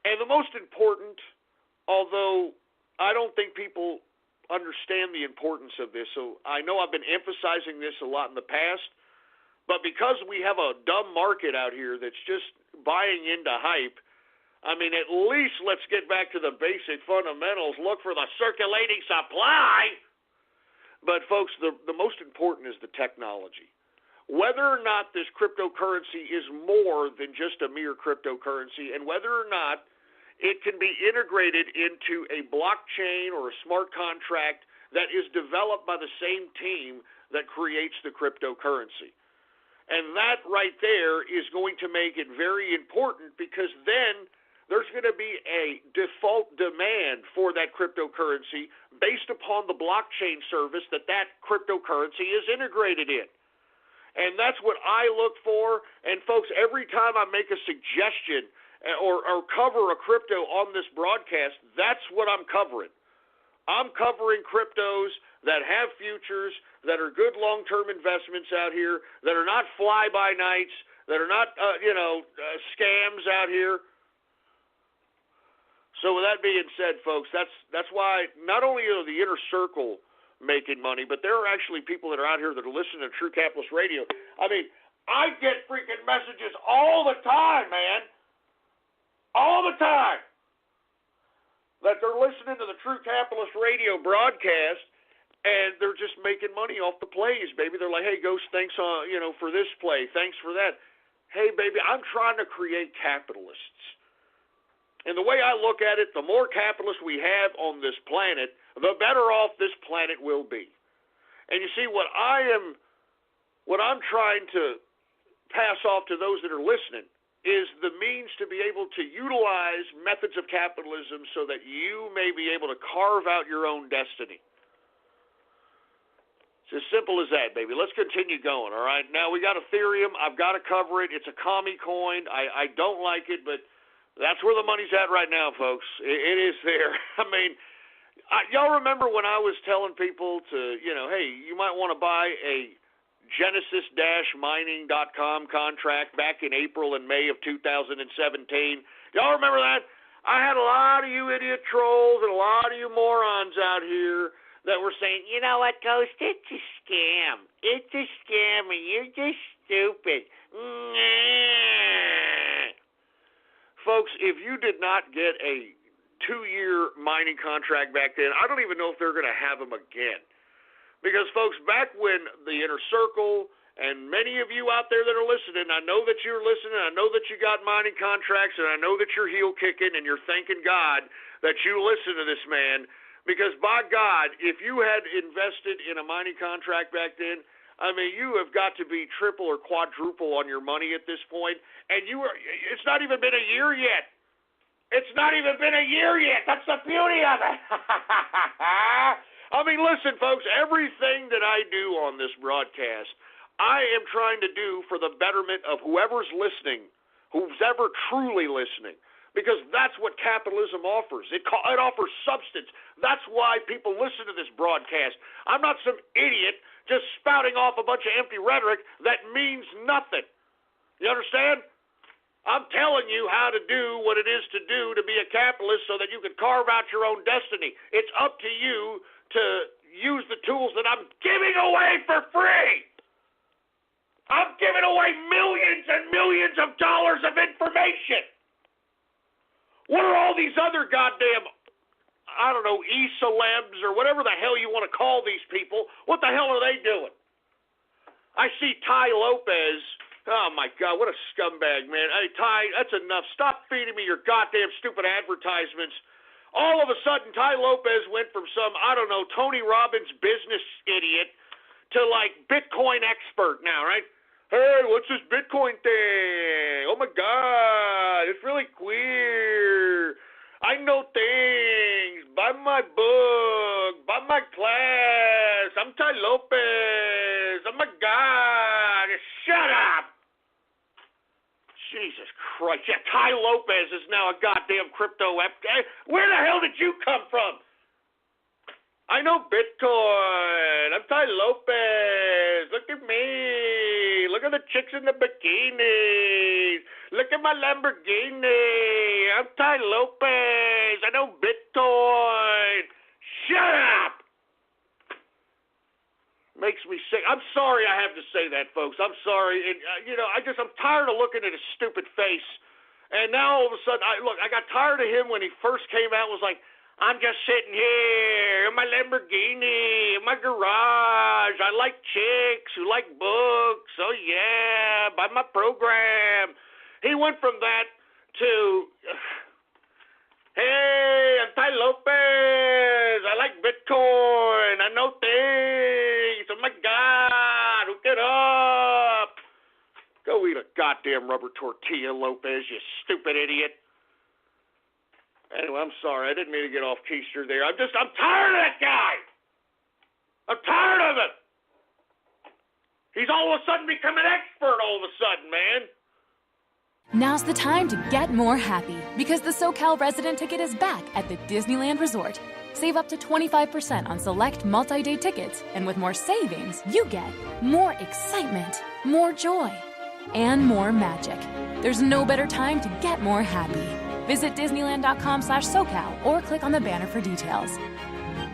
Speaker 5: And the most important, although I don't think people understand the importance of this, so I know I've been emphasizing this a lot in the past, but because we have a dumb market out here that's just buying into hype, I mean, at least let's get back to the basic fundamentals. Look for the circulating supply. But, folks, the most important is the technology. Whether or not this cryptocurrency is more than just a mere cryptocurrency, and whether or not it can be integrated into a blockchain or a smart contract that is developed by the same team that creates the cryptocurrency. And that right there is going to make it very important, because then there's going to be a default demand for that cryptocurrency based upon the blockchain service that cryptocurrency is integrated in. And that's what I look for. And, folks, every time I make a suggestion or cover a crypto on this broadcast, that's what I'm covering. I'm covering cryptos that have futures, that are good long-term investments out here, that are not fly-by-nights, that are not, scams out here. So with that being said, folks, that's why not only are the inner circle making money, but there are actually people that are out here that are listening to True Capitalist Radio. I mean, I get freaking messages all the time, man. All the time. That they're listening to the True Capitalist Radio broadcast, and they're just making money off the plays, baby. They're like, hey, Ghost, thanks for this play. Thanks for that. Hey, baby, I'm trying to create capitalists. And the way I look at it, the more capitalists we have on this planet, the better off this planet will be. And you see, what I'm trying to pass off to those that are listening is the means to be able to utilize methods of capitalism so that you may be able to carve out your own destiny. It's as simple as that, baby. Let's continue going, all right? Now, we got Ethereum. I've got to cover it. It's a commie coin. I don't like it, but that's where the money's at right now, folks. It is there. I mean, y'all remember when I was telling people to, hey, you might want to buy a Genesis-mining.com contract back in April and May of 2017. Y'all remember that? I had a lot of you idiot trolls and a lot of you morons out here that were saying, you know what, Ghost, it's a scam. It's a scam and you're just stupid. Folks, if you did not get a 2-year mining contract back then, I don't even know if they're going to have them again. Because, folks, back when the Inner Circle and many of you out there that are listening, I know that you're listening, I know that you got mining contracts, and I know that you're heel kicking and you're thanking God that you listen to this man. Because, by God, if you had invested in a mining contract back then, I mean, you have got to be triple or quadruple on your money at this point, and it's not even been a year yet. It's not even been a year yet. That's the beauty of it. I mean, listen, folks, everything that I do on this broadcast, I am trying to do for the betterment of whoever's listening, who's ever truly listening, because that's what capitalism offers. It offers substance. That's why people listen to this broadcast. I'm not some idiot just spouting off a bunch of empty rhetoric that means nothing. You understand? I'm telling you how to do what it is to do to be a capitalist so that you can carve out your own destiny. It's up to you to use the tools that I'm giving away for free. I'm giving away millions and millions of dollars of information. What are all these other goddamn, I don't know, e-celebs or whatever the hell you want to call these people? What the hell are they doing? I see Ty Lopez. Oh, my God, what a scumbag, man. Hey, Ty, that's enough. Stop feeding me your goddamn stupid advertisements. All of a sudden, Ty Lopez went from some, I don't know, Tony Robbins business idiot to, like, Bitcoin expert now, right? Hey, what's this Bitcoin thing? Oh, my God, it's really queer. I know things. Buy my book. Buy my class. I'm Ty Lopez. Oh, my God. Shut up. Jesus Christ. Yeah, Ty Lopez is now a goddamn crypto. Where the hell did you come from? I know Bitcoin. I'm Ty Lopez. Look at me. Look at the chicks in the bikinis. Look at my Lamborghini. I'm Ty Lopez. I know Bitcoin. Shut up. Makes me sick. I'm sorry I have to say that, folks. I'm sorry. And, I'm tired of looking at his stupid face. And now all of a sudden, I got tired of him when he first came out. Was like, I'm just sitting here in my Lamborghini, in my garage. I like chicks who like books. Oh, yeah, buy my program. He went from that to, hey, I'm Ty Lopez. I like Bitcoin. I know things. Oh, my God. Hook it up. Go eat a goddamn rubber tortilla, Lopez, you stupid idiot. Anyway, I'm sorry. I didn't mean to get off keister there. I'm tired of that guy. I'm tired of it. He's all of a sudden become an expert all of a sudden, man.
Speaker 1: Now's the time to get more happy because the SoCal resident ticket is back at the Disneyland Resort. Save up to 25% on select multi-day tickets, and with more savings, you get more excitement, more joy, and more magic. There's no better time to get more happy. Visit Disneyland.com/SoCal or click on the banner for details.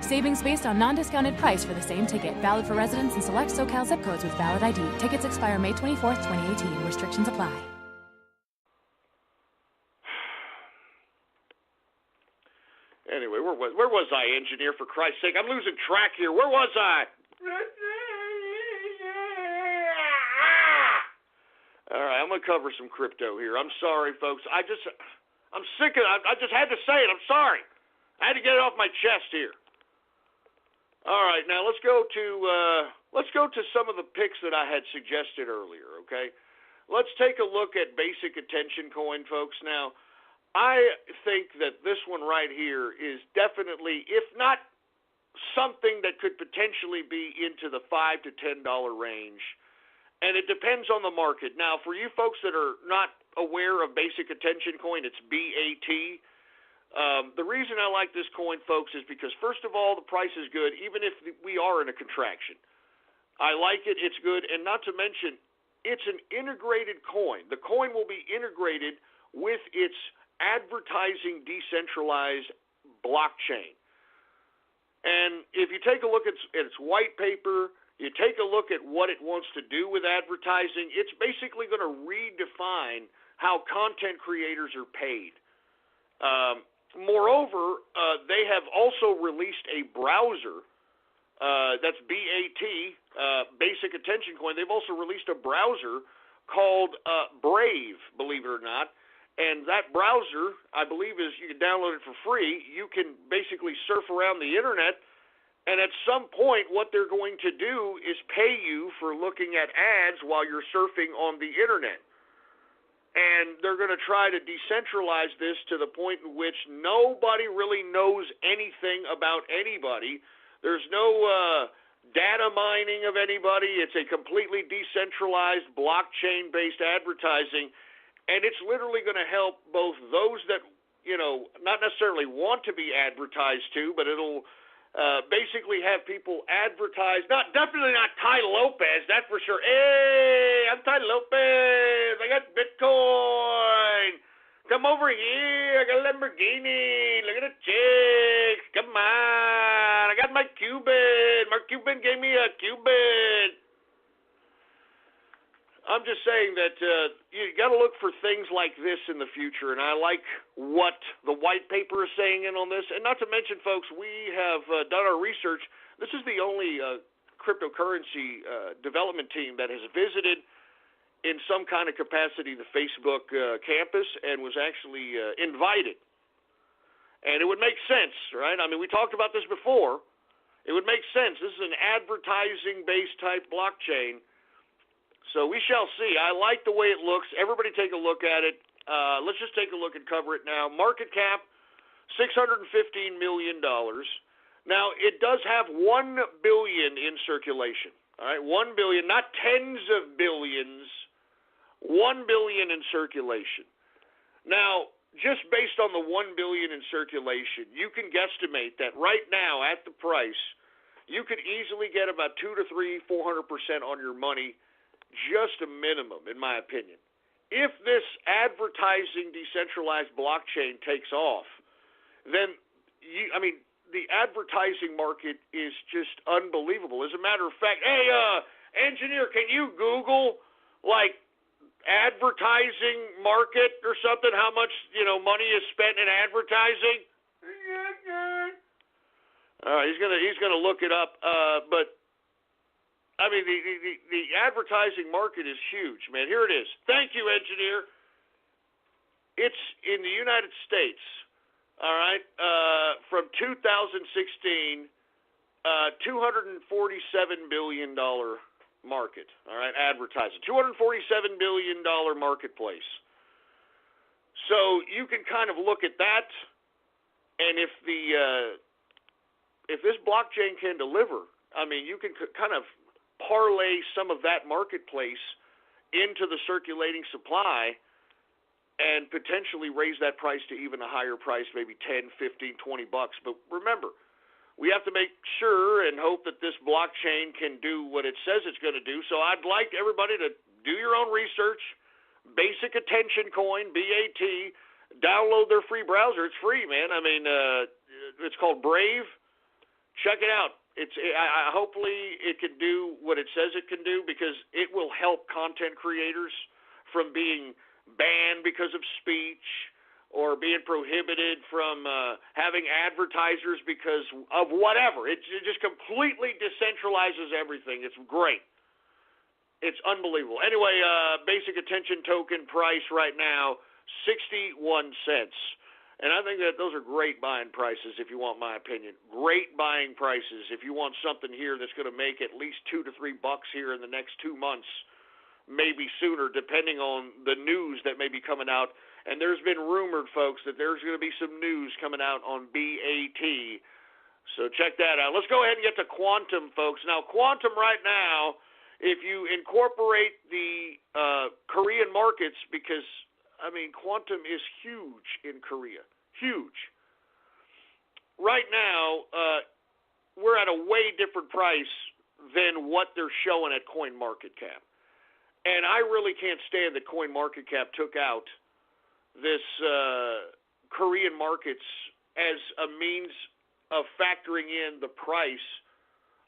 Speaker 1: Savings based on non-discounted price for the same ticket. Valid for residents in select SoCal zip codes with valid ID. Tickets expire May 24th, 2018. Restrictions apply.
Speaker 5: Anyway, where was I, engineer, for Christ's sake? I'm losing track here. Where was I? All right, I'm going to cover some crypto here. I'm sorry, folks. I'm sick of it. I just had to say it. I'm sorry. I had to get it off my chest here. All right, now let's go to some of the picks that I had suggested earlier, okay? Let's take a look at basic attention coin, folks. Now, I think that this one right here is definitely, if not something that could potentially be into the $5 to $10 range, and it depends on the market. Now, for you folks that are not aware of basic attention coin, it's BAT. The reason I like this coin, folks, is because, first of all, the price is good, even if we are in a contraction. I like it. It's good. And not to mention, it's an integrated coin. The coin will be integrated with its advertising decentralized blockchain. And if you take a look at its white paper, you take a look at what it wants to do with advertising, it's basically going to redefine how content creators are paid. Moreover, they have also released a browser, that's BAT, Basic Attention Coin. They've also released a browser called Brave, believe it or not. And that browser, I believe, you can download it for free. You can basically surf around the internet, and at some point what they're going to do is pay you for looking at ads while you're surfing on the internet. And they're going to try to decentralize this to the point in which nobody really knows anything about anybody. There's no data mining of anybody. It's a completely decentralized blockchain-based advertising. And it's literally going to help both those that, not necessarily want to be advertised to, but it'll basically have people advertise, definitely not Ty Lopez, that's for sure. Hey, I'm Ty Lopez. I got Bitcoin. Come over here. I got a Lamborghini. Look at the chicks. Come on. I got my Cuban. Mark Cuban gave me a Cuban. I'm just saying that you got to look for things like this in the future, and I like what the white paper is saying in on this. And not to mention, folks, we have done our research. This is the only cryptocurrency development team that has visited in some kind of capacity the Facebook campus and was actually invited. And it would make sense, right? I mean, we talked about this before. It would make sense. This is an advertising-based type blockchain. So we shall see. I like the way it looks. Everybody take a look at it. Let's just take a look and cover it now. Market cap, $615 million. Now, it does have $1 billion in circulation. All right, $1 billion, not tens of billions, $1 billion in circulation. Now, just based on the $1 billion in circulation, you can guesstimate that right now at the price, you could easily get about 200 to 400% on your money. Just a minimum, in my opinion. If this advertising decentralized blockchain takes off, then, the advertising market is just unbelievable. As a matter of fact, hey, engineer, can you Google, advertising market or something, how much, money is spent in advertising? All right, he's gonna look it up, but the advertising market is huge, man. Here it is. Thank you, engineer. It's in the United States, all right, from 2016, $247 billion market, all right, advertising. $247 billion marketplace. So you can kind of look at that And if this blockchain can deliver, I mean, you can kind of parlay some of that marketplace into the circulating supply and potentially raise that price to even a higher price, maybe 10, 15, 20 bucks. But remember, we have to make sure and hope that this blockchain can do what it says it's going to do. So I'd like everybody to do your own research. Basic Attention Coin, BAT. Download their free browser. It's free, man. I mean, it's called Brave. Check it out. Hopefully it can do what it says it can do, because it will help content creators from being banned because of speech or being prohibited from having advertisers because of whatever. It just completely decentralizes everything. It's great. It's unbelievable. Anyway, basic attention token price right now, 61 cents. And I think that those are great buying prices, if you want my opinion. Great buying prices if you want something here that's going to make at least $2 to $3 here in the next 2 months, maybe sooner, depending on the news that may be coming out. And there's been rumored, folks, that there's going to be some news coming out on BAT. So check that out. Let's go ahead and get to Quantum, folks. Now, Quantum right now, if you incorporate the Korean markets, because I mean, Quantum is huge in Korea. Huge. Right now, we're at a way different price than what they're showing at CoinMarketCap. And I really can't stand that CoinMarketCap took out this Korean markets as a means of factoring in the price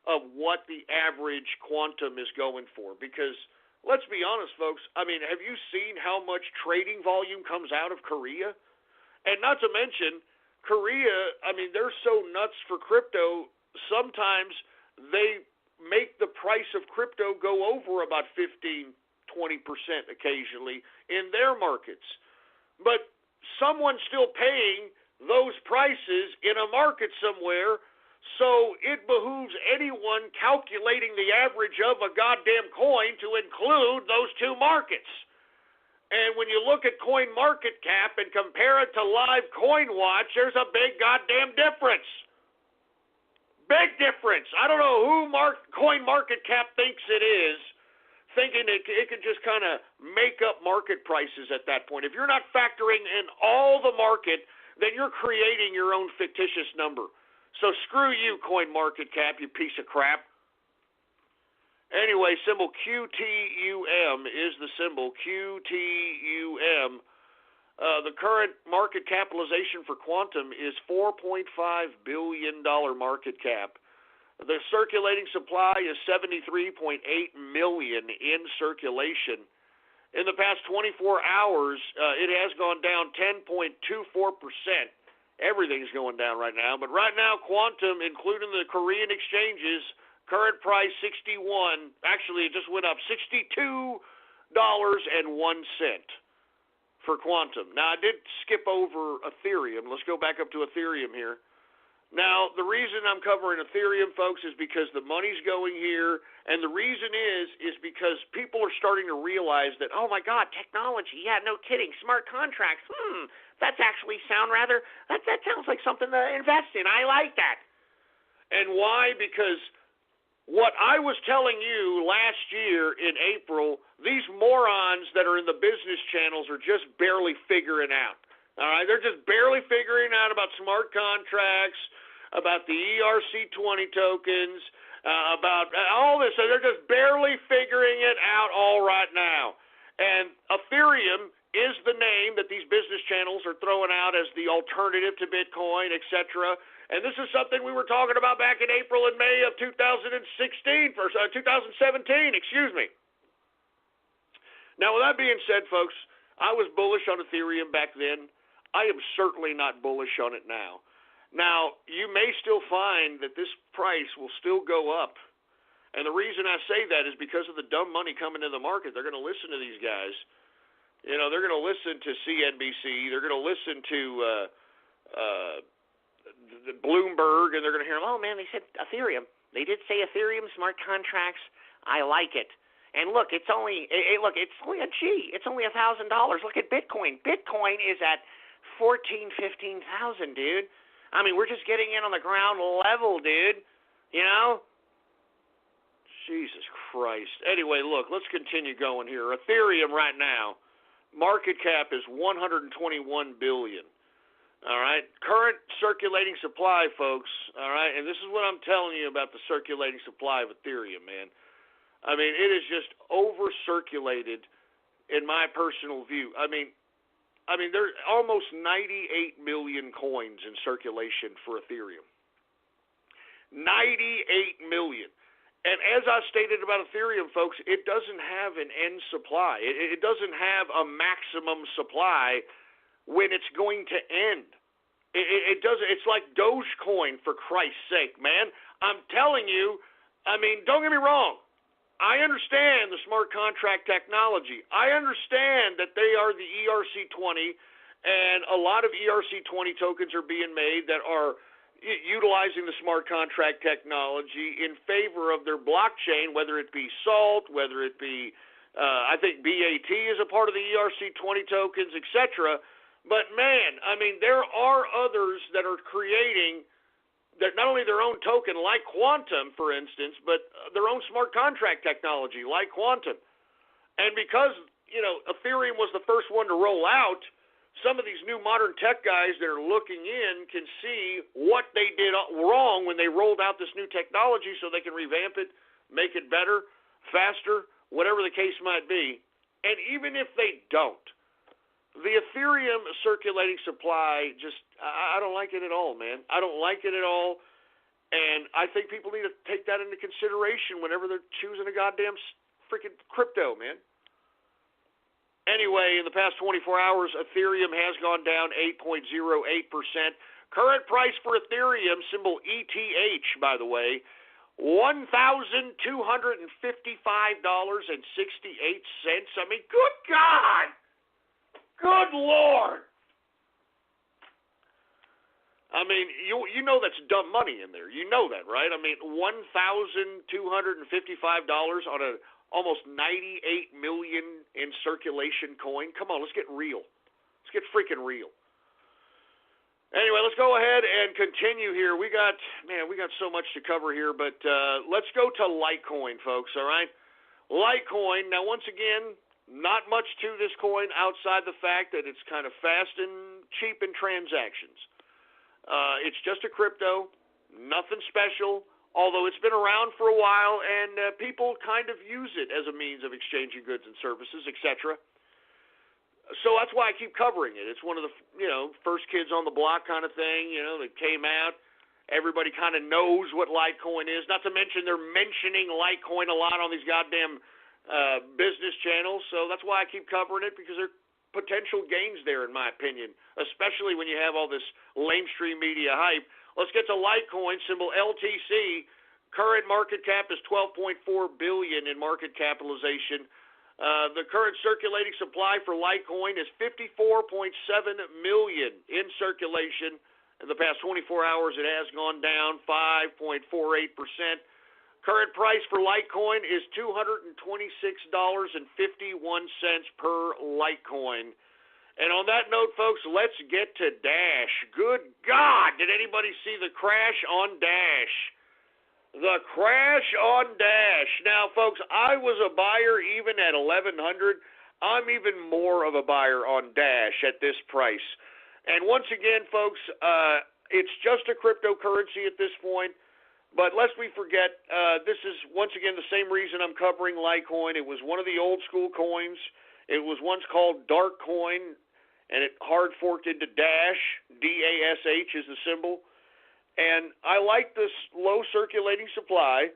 Speaker 5: of what the average Quantum is going for. Because let's be honest, folks. I mean, have you seen how much trading volume comes out of Korea? And not to mention, Korea, I mean, they're so nuts for crypto, sometimes they make the price of crypto go over about 15, 20% occasionally in their markets. But someone's still paying those prices in a market somewhere, so it behooves anyone calculating the average of a goddamn coin to include those two markets. And when you look at CoinMarketCap and compare it to Live Coin Watch, there's a big goddamn difference. Big difference. I don't know who CoinMarketCap thinks it is, thinking it can just kind of make up market prices at that point. If you're not factoring in all the market, then you're creating your own fictitious number. So screw you, CoinMarketCap, you piece of crap. Anyway, symbol QTUM is the symbol, QTUM. The current market capitalization for Quantum is $4.5 billion market cap. The circulating supply is 73.8 million in circulation. In the past 24 hours, it has gone down 10.24%. Everything's going down right now. But right now, Quantum, including the Korean exchanges, current price 61. Actually, it just went up $62.01 for Quantum. Now, I did skip over Ethereum. Let's go back up to Ethereum here. Now, the reason I'm covering Ethereum, folks, is because the money's going here, and the reason is because people are starting to realize that, oh, my God, technology, yeah, no kidding, smart contracts, that's actually that sounds like something to invest in. I like that. And why? Because what I was telling you last year in April, these morons that are in the business channels are just barely figuring out. All right, they're just barely figuring out about smart contracts, about the ERC20 tokens, about all this. So they're just barely figuring it out all right now. And Ethereum is the name that these business channels are throwing out as the alternative to Bitcoin, etc. And this is something we were talking about back in April and May of 2017, excuse me. Now, with that being said, folks, I was bullish on Ethereum back then. I am certainly not bullish on it now. Now, you may still find that this price will still go up. And the reason I say that is because of the dumb money coming into the market. They're going to listen to these guys. You know, they're going to listen to CNBC. They're going to listen to Bloomberg, and they're going to hear, oh, man, they said Ethereum. They did say Ethereum smart contracts. I like it. And look, it's only a G. It's only $1,000. Look at Bitcoin. Bitcoin is at 14,000, 15,000, dude. I mean, we're just getting in on the ground level, dude. You know? Jesus Christ. Anyway, look, let's continue going here. Ethereum right now, market cap is $121 billion. All right? Current circulating supply, folks, all right? And this is what I'm telling you about the circulating supply of Ethereum, man. I mean, it is just over-circulated in my personal view. I mean, there are almost 98 million coins in circulation for Ethereum. 98 million. And as I stated about Ethereum, folks, it doesn't have an end supply. It doesn't have a maximum supply when it's going to end. It doesn't. It's like Dogecoin, for Christ's sake, man. I'm telling you, I mean, don't get me wrong. I understand the smart contract technology. I understand that they are the ERC-20, and a lot of ERC-20 tokens are being made that are utilizing the smart contract technology in favor of their blockchain, whether it be SALT, whether it be, I think BAT is a part of the ERC-20 tokens, etc. But, man, I mean, there are others that are creating that not only their own token, like Quantum, for instance, but their own smart contract technology, like Quantum. And because, you know, Ethereum was the first one to roll out, some of these new modern tech guys that are looking in can see what they did wrong when they rolled out this new technology so they can revamp it, make it better, faster, whatever the case might be. And even if they don't, the Ethereum circulating supply just, I don't like it at all, man. I don't like it at all. And I think people need to take that into consideration whenever they're choosing a goddamn freaking crypto, man. Anyway, in the past 24 hours, Ethereum has gone down 8.08%. Current price for Ethereum, symbol ETH, by the way, $1,255.68. I mean, good God! Good Lord! I mean, you know that's dumb money in there. You know that, right? I mean, $1,255 on a almost 98 million in circulation coin. Come on, let's get real. Let's get freaking real. Anyway, let's go ahead and continue here. We got so much to cover here, but let's go to Litecoin, folks, all right? Litecoin, now once again, not much to this coin outside the fact that it's kind of fast and cheap in transactions. It's just a crypto, nothing special. Although it's been around for a while, and people kind of use it as a means of exchanging goods and services, etc. So that's why I keep covering it. It's one of the, first kids on the block kind of thing, that came out. Everybody kind of knows what Litecoin is. Not to mention they're mentioning Litecoin a lot on these goddamn business channels. So that's why I keep covering it, because there are potential gains there, in my opinion, especially when you have all this lamestream media hype. Let's get to Litecoin, symbol LTC. Current market cap is $12.4 billion in market capitalization. The current circulating supply for Litecoin is 54.7 million in circulation. In the past 24 hours, it has gone down 5.48%. Current price for Litecoin is $226.51 per Litecoin. And on that note, folks, let's get to Dash. Good God, did anybody see the crash on Dash? The crash on Dash. Now, folks, I was a buyer even at $1,100. I'm even more of a buyer on Dash at this price. And once again, folks, it's just a cryptocurrency at this point. But lest we forget, this is, once again, the same reason I'm covering Litecoin. It was one of the old school coins. It was once called Dark Coin, and it hard forked into Dash. DASH is the symbol. And I like this low circulating supply,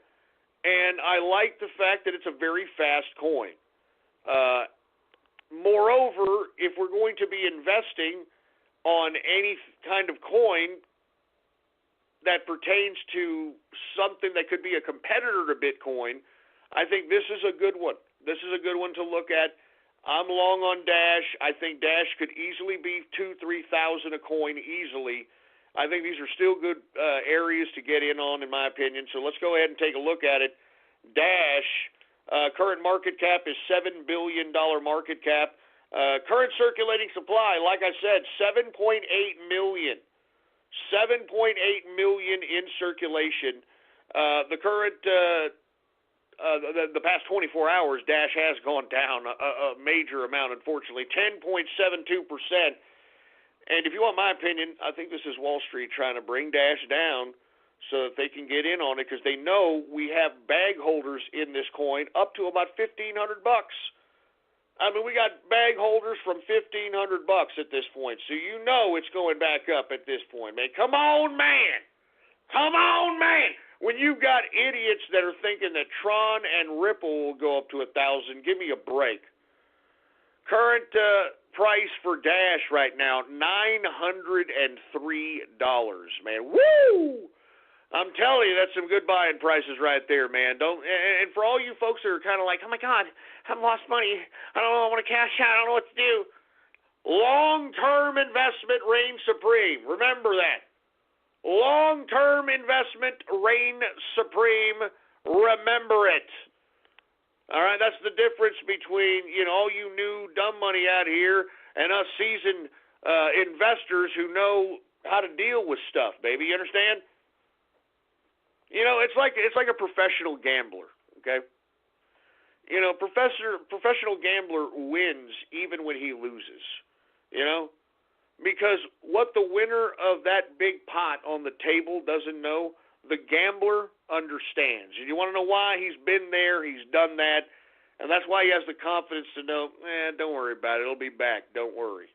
Speaker 5: and I like the fact that it's a very fast coin. Moreover, if we're going to be investing on any kind of coin that pertains to something that could be a competitor to Bitcoin, I think this is a good one. This is a good one to look at. I'm long on Dash. I think Dash could easily be $2,000-$3,000 a coin easily. I think these are still good areas to get in on, in my opinion. So let's go ahead and take a look at it. Dash, current market cap is $7 billion market cap. Current circulating supply, like I said, 7.8 million. 7.8 million in circulation. The current, the past 24 hours, Dash has gone down a major amount, unfortunately, 10.72%. And if you want my opinion, I think this is Wall Street trying to bring Dash down so that they can get in on it, because they know we have bag holders in this coin up to about $1,500. I mean, we got bag holders from $1,500 at this point, so you know it's going back up at this point, man. Come on, man. Come on, man. When you've got idiots that are thinking that Tron and Ripple will go up to 1,000, give me a break. Current price for Dash right now, $903, man. Woo! I'm telling you, that's some good buying prices right there, man. And for all you folks that are kind of like, oh my God, I've lost money. I don't know, I want to cash out. I don't know what to do. Long-term investment reigns supreme. Remember that. Long-term investment reigns supreme. Remember it. All right, that's the difference between, all you new dumb money out here and us seasoned investors who know how to deal with stuff, baby. You understand? It's like a professional gambler, okay? Professional gambler wins even when he loses, because what the winner of that big pot on the table doesn't know, the gambler understands. And you want to know why? He's been there, he's done that, and that's why he has the confidence to know, don't worry about it, it'll be back, don't worry.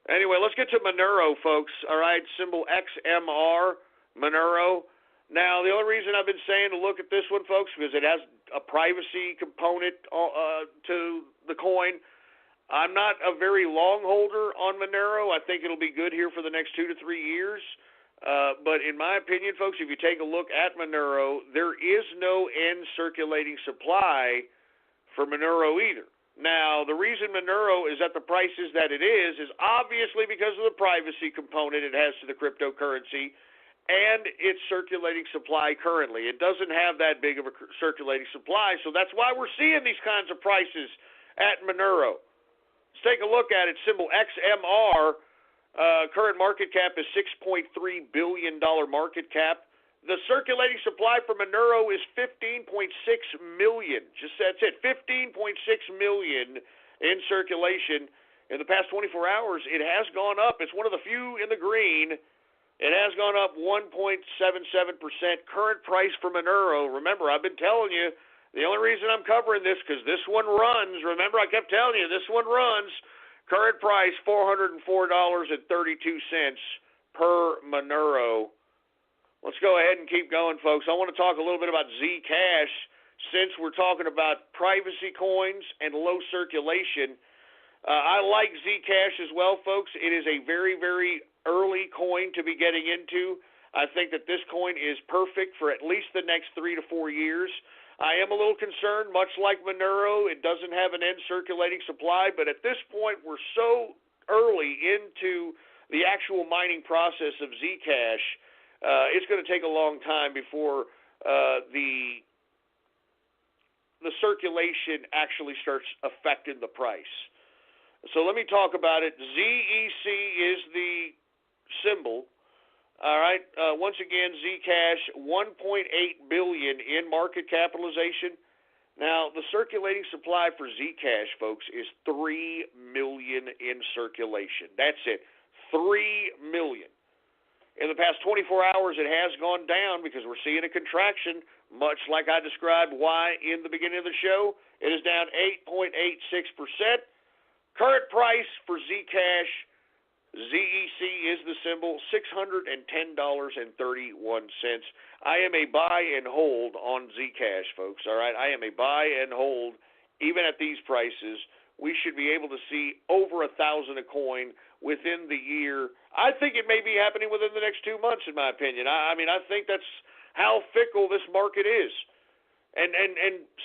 Speaker 5: Anyway, let's get to Monero, folks, all right? Symbol XMR, Monero. Now, the only reason I've been saying to look at this one, folks, because it has a privacy component to the coin. I'm not a very long holder on Monero. I think it'll be good here for the next 2 to 3 years. But in my opinion, folks, if you take a look at Monero, there is no end circulating supply for Monero either. Now, the reason Monero is at the prices that it is obviously because of the privacy component it has to the cryptocurrency and its circulating supply currently. It doesn't have that big of a circulating supply, so that's why we're seeing these kinds of prices at Monero. Let's take a look at it. Symbol XMR. Current market cap is $6.3 billion market cap. The circulating supply for Monero is 15.6 million. That's it, 15.6 million in circulation. In the past 24 hours, it has gone up. It's one of the few in the green. It has gone up 1.77%. Current price for Monero. Remember, I've been telling you, the only reason I'm covering this because this one runs. Remember, I kept telling you, this one runs. Current price, $404.32 per Monero. Let's go ahead and keep going, folks. I want to talk a little bit about Zcash since we're talking about privacy coins and low circulation. I like Zcash as well, folks. It is a very, very early coin to be getting into. I think that this coin is perfect for at least the next 3 to 4 years. I am a little concerned, much like Monero, it doesn't have an end circulating supply, but at this point we're so early into the actual mining process of Zcash, it's going to take a long time before the circulation actually starts affecting the price. So let me talk about it. ZEC is the symbol. All right. Once again, Zcash, $1.8 billion in market capitalization. Now, the circulating supply for Zcash, folks, is 3 million in circulation. That's it, 3 million. In the past 24 hours, it has gone down because we're seeing a contraction, much like I described why in the beginning of the show. It is down 8.86%. Current price for Zcash, ZEC is the symbol, $610.31. I am a buy and hold on Zcash, folks, all right? I am a buy and hold. Even at these prices, we should be able to see over 1,000 a coin within the year. I think it may be happening within the next 2 months, in my opinion. I mean, I think that's how fickle this market is. And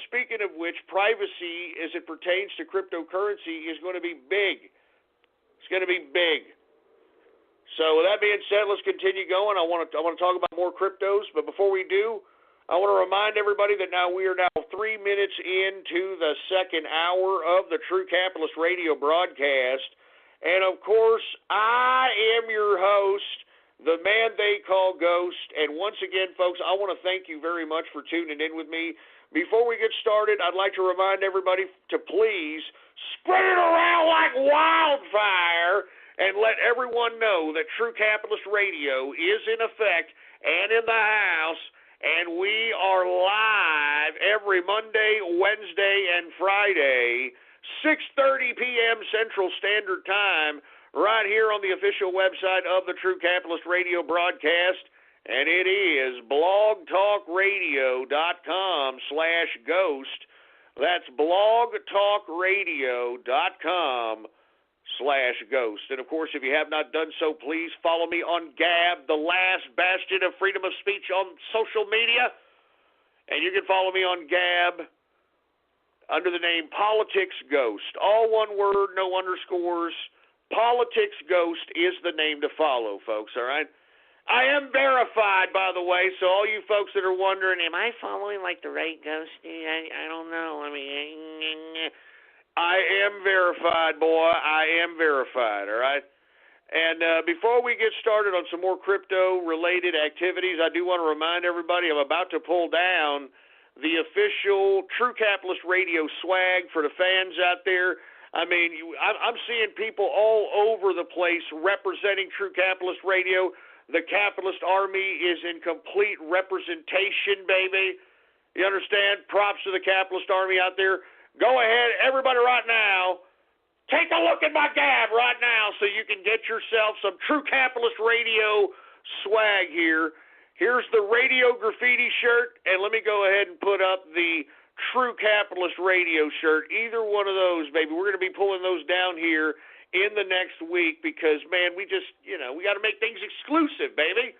Speaker 5: speaking of which, privacy as it pertains to cryptocurrency is going to be big. It's going to be big. So with that being said, let's continue going. I want to talk about more cryptos, but before we do, I want to remind everybody that we are now 3 minutes into the second hour of the True Capitalist Radio broadcast. And of course, I am your host, the man they call Ghost. And once again, folks, I want to thank you very much for tuning in with me. Before we get started, I'd like to remind everybody to please spread it around like wildfire and let everyone know that True Capitalist Radio is in effect and in the house, and we are live every Monday, Wednesday, and Friday, 6:30 p.m. Central Standard Time, right here on the official website of the True Capitalist Radio broadcast, and it is blogtalkradio.com/ghost. That's blogtalkradio.com/ghost. And, of course, if you have not done so, please follow me on Gab, the last bastion of freedom of speech on social media. And you can follow me on Gab under the name Politics Ghost. All one word, no underscores. Politics Ghost is the name to follow, folks, all right? I am verified, by the way, so all you folks that are wondering, am I following like the right ghost? I don't know. I mean, I am verified, boy. I am verified, all right? And before we get started on some more crypto-related activities, I do want to remind everybody I'm about to pull down the official True Capitalist Radio swag for the fans out there. I mean, I'm seeing people all over the place representing True Capitalist Radio. The Capitalist Army is in complete representation, baby. You understand? Props to the Capitalist Army out there. Go ahead, everybody right now, take a look at my Gab right now so you can get yourself some True Capitalist Radio swag here. Here's the Radio Graffiti shirt, and let me go ahead and put up the True Capitalist Radio shirt. Either one of those, baby. We're going to be pulling those down here in the next week because, man, we just, we got to make things exclusive, baby.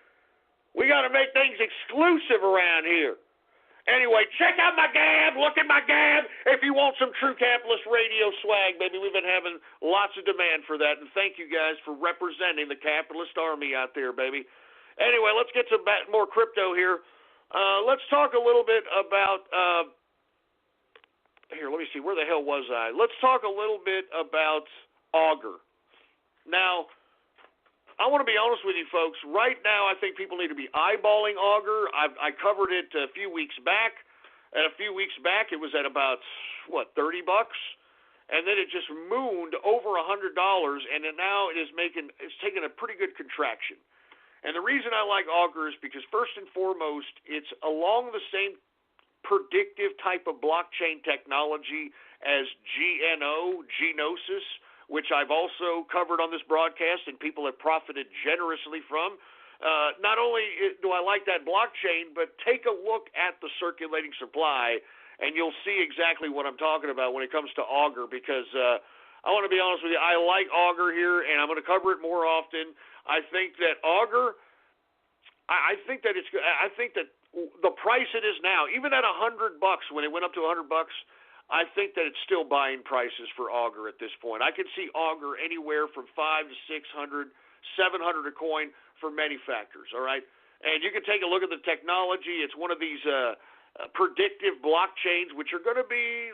Speaker 5: We got to make things exclusive around here. Anyway, check out my Gab. Look at my Gab if you want some True Capitalist Radio swag, baby. We've been having lots of demand for that, and thank you guys for representing the Capitalist Army out there, baby. Anyway, let's get some more crypto here. Let's talk a little bit about here, let me see. Where the hell was I? Let's talk a little bit about Augur. Now, I want to be honest with you folks. Right now, I think people need to be eyeballing Augur. I covered it a few weeks back. And a few weeks back, it was at about, $30? And then it just mooned over $100, and then now it's taking a pretty good contraction. And the reason I like Augur is because, first and foremost, it's along the same predictive type of blockchain technology as Gnosis, which I've also covered on this broadcast and people have profited generously from. Not only do I like that blockchain, but take a look at the circulating supply, and you'll see exactly what I'm talking about when it comes to Augur, because I want to be honest with you, I like Augur here, and I'm going to cover it more often. I think that Augur, I think that the price it is now, even at $100, when it went up to $100, I think that it's still buying prices for Augur at this point. I can see Augur anywhere from $500 to $600, $700 a coin for many factors, all right? And you can take a look at the technology. It's one of these predictive blockchains, which are going to be,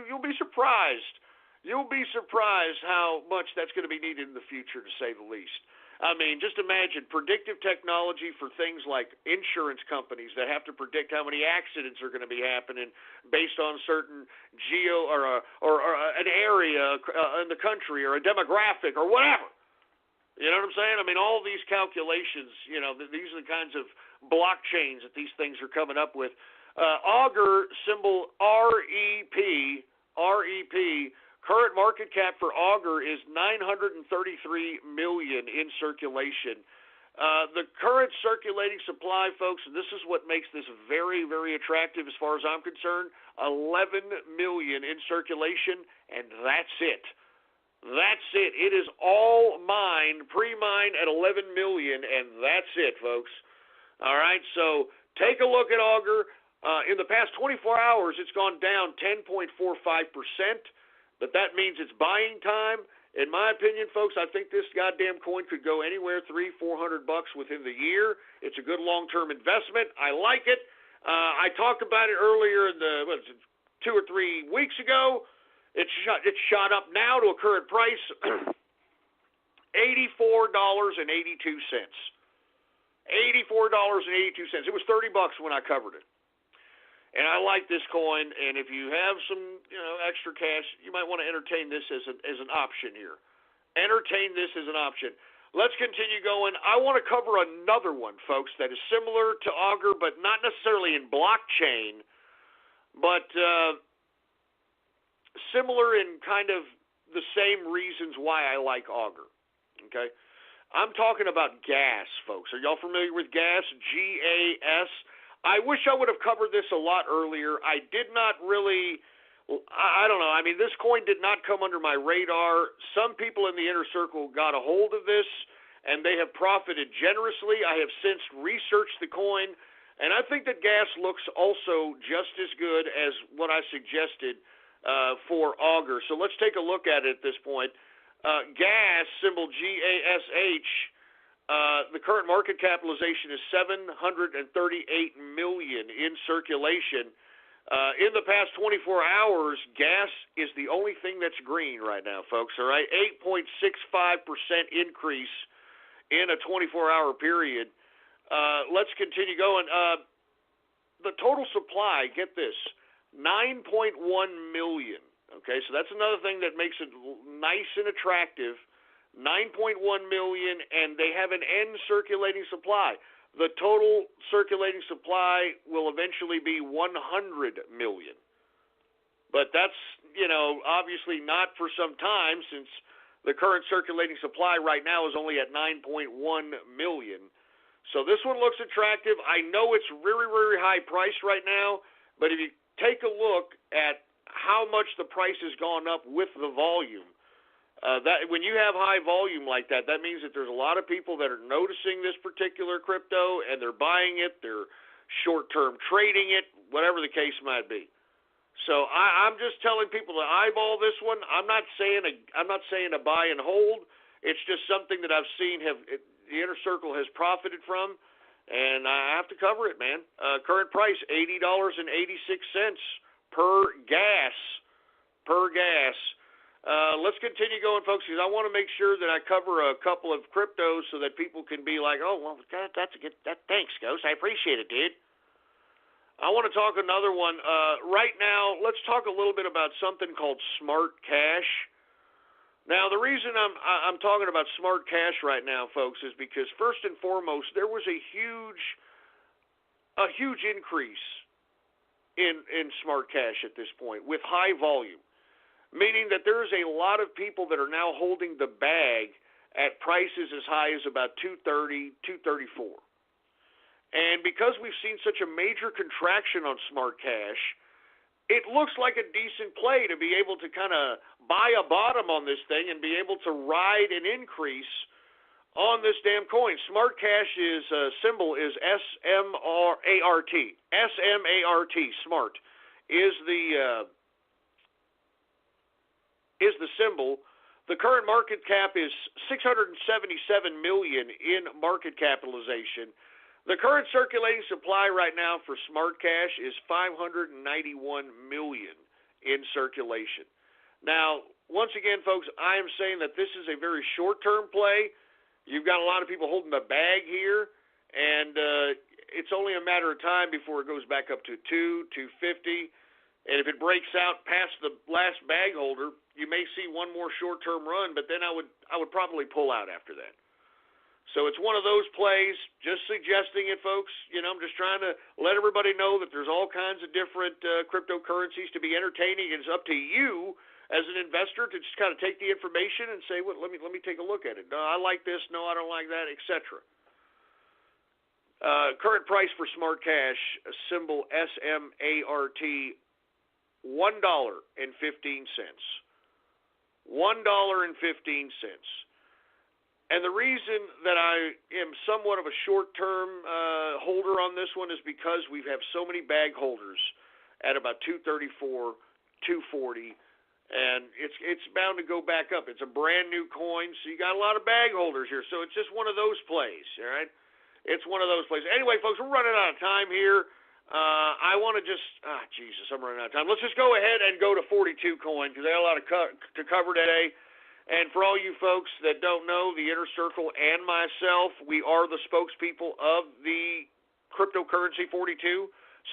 Speaker 5: you'll be surprised. You'll be surprised how much that's going to be needed in the future, to say the least. I mean, just imagine predictive technology for things like insurance companies that have to predict how many accidents are going to be happening based on certain or an area in the country or a demographic or whatever. You know what I'm saying? I mean, all these calculations, these are the kinds of blockchains that these things are coming up with. Augur, symbol REP, current market cap for Augur is $933 million in circulation. The current circulating supply, folks, and this is what makes this very, very attractive as far as I'm concerned, 11 million in circulation, and that's it. That's it. It is all mined, pre-mined at 11 million, and that's it, folks. All right, so take a look at Augur. In the past 24 hours, it's gone down 10.45%, but that means it's buying time. In my opinion, folks, I think this goddamn coin could go anywhere $300-400 within the year. It's a good long-term investment. I like it. I talked about it earlier in 2 or 3 weeks ago. It's shot up now to a current price. $84.82. $84.82. It was $30 when I covered it. And I like this coin, and if you have some, extra cash, you might want to entertain this as an option here. Entertain this as an option. Let's continue going. I want to cover another one, folks, that is similar to Augur, but not necessarily in blockchain, but similar in kind of the same reasons why I like Augur. Okay? I'm talking about gas, folks. Are y'all familiar with gas? G-A-S. I wish I would have covered this a lot earlier. I did not really, I don't know. I mean, this coin did not come under my radar. Some people in the inner circle got a hold of this, and they have profited generously. I have since researched the coin, and I think that gas looks also just as good as what I suggested for Augur. So let's take a look at it at this point. Gas, symbol G-A-S-H, the current market capitalization is $738 million in circulation. In the past 24 hours, gas is the only thing that's green right now, folks. All right, 8.65% increase in a 24-hour period. Let's continue going. The total supply, get this, 9.1 million. Okay, so that's another thing that makes it nice and attractive. 9.1 million, and they have an end circulating supply. The total circulating supply will eventually be 100 million. But that's, obviously not for some time, since the current circulating supply right now is only at 9.1 million. So this one looks attractive. I know it's very, very high priced right now, but if you take a look at how much the price has gone up with the volume, that when you have high volume like that, that means that there's a lot of people that are noticing this particular crypto, and they're buying it, they're short-term trading it, whatever the case might be. So I'm just telling people to eyeball this one. I'm not saying a buy and hold. It's just something that I've seen the inner circle has profited from, and I have to cover it, man. Current price $80.86 per gas. Let's continue going, folks, because I want to make sure that I cover a couple of cryptos so that people can be like, oh, well, that's a good, thanks, Ghost. I appreciate it, dude. I want to talk another one. Right now, let's talk a little bit about something called Smart Cash. Now, the reason I'm talking about Smart Cash right now, folks, is because first and foremost, there was a huge increase in Smart Cash at this point with high volume. Meaning that there's a lot of people that are now holding the bag at prices as high as about $230, $234. And because we've seen such a major contraction on Smart Cash, it looks like a decent play to be able to kind of buy a bottom on this thing and be able to ride an increase on this damn coin. Smart Cash symbol is S-M-A-R-T. S-M-A-R-T, Smart, is the symbol. The current market cap is $677 million in market capitalization. The current circulating supply right now for Smart Cash is $591 million in circulation. Now, once again, folks, I am saying that this is a very short-term play. You've got a lot of people holding the bag here, and it's only a matter of time before it goes back up to $250. And if it breaks out past the last bag holder, you may see one more short-term run, but then I would probably pull out after that. So it's one of those plays, just suggesting it, folks. I'm just trying to let everybody know that there's all kinds of different cryptocurrencies to be entertaining. It's up to you as an investor to just kind of take the information and say, well, let me take a look at it. No, I like this. No, I don't like that, etc. Current price for Smart Cash, symbol SMART, $1.15. $1.15. And the reason that I am somewhat of a short-term holder on this one is because we have so many bag holders at about $234, $240, and it's bound to go back up. It's a brand-new coin, so you got a lot of bag holders here. So it's just one of those plays, all right? It's one of those plays. Anyway, folks, we're running out of time here. I want to just, I'm running out of time. Let's just go ahead and go to 42 coin because I got a lot to cover today. And for all you folks that don't know, the Inner Circle and myself, we are the spokespeople of the cryptocurrency 42,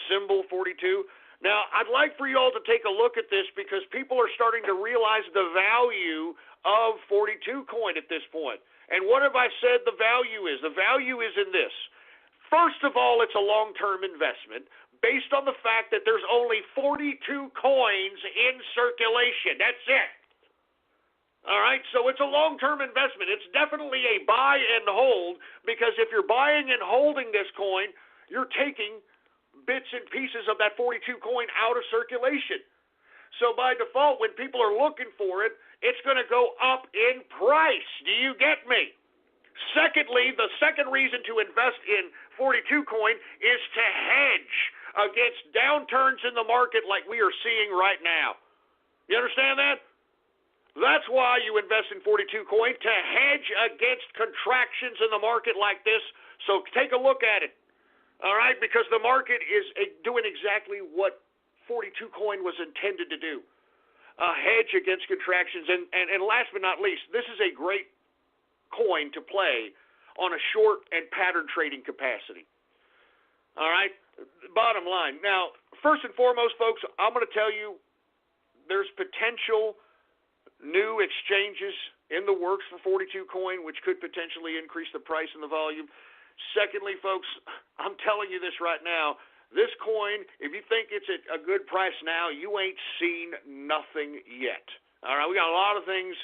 Speaker 5: symbol 42. Now, I'd like for you all to take a look at this because people are starting to realize the value of 42 coin at this point. And what have I said the value is? The value is in this. First of all, it's a long-term investment based on the fact that there's only 42 coins in circulation. That's it. All right, so it's a long-term investment. It's definitely a buy and hold because if you're buying and holding this coin, you're taking bits and pieces of that 42 coin out of circulation. So by default, when people are looking for it, it's going to go up in price. Do you get me? Secondly, the second reason to invest in 42 coin is to hedge against downturns in the market like we are seeing right now. You understand that? That's why you invest in 42 coin, to hedge against contractions in the market like this. So take a look at it. All right, because the market is doing exactly what 42 coin was intended to do, a hedge against contractions. And last but not least, this is a great coin to play on a short and pattern trading capacity. All right, bottom line. Now, first and foremost, folks, I'm going to tell you there's potential new exchanges in the works for 42 coin, which could potentially increase the price and the volume. Secondly, folks, I'm telling you this right now, this coin, if you think it's at a good price now, you ain't seen nothing yet. All right, we got a lot of things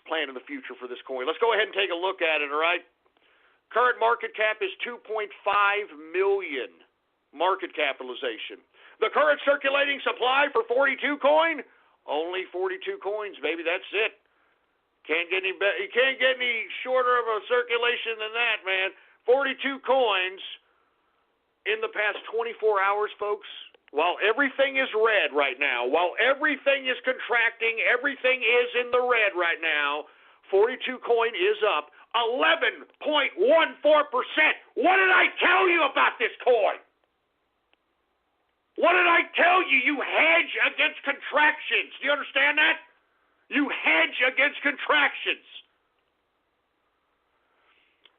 Speaker 5: planned in the future for this coin. Let's go ahead and take a look at it, all right? Current market cap is $2.5 million market capitalization. The current circulating supply for 42 coin, only 42 coins, baby, that's it. You can't get any shorter of a circulation than that, man. 42 coins in the past 24 hours, folks. While everything is red right now, while everything is contracting, everything is in the red right now, 42 coin is up 11.14%. What did I tell you about this coin? What did I tell you? You hedge against contractions. Do you understand that? You hedge against contractions.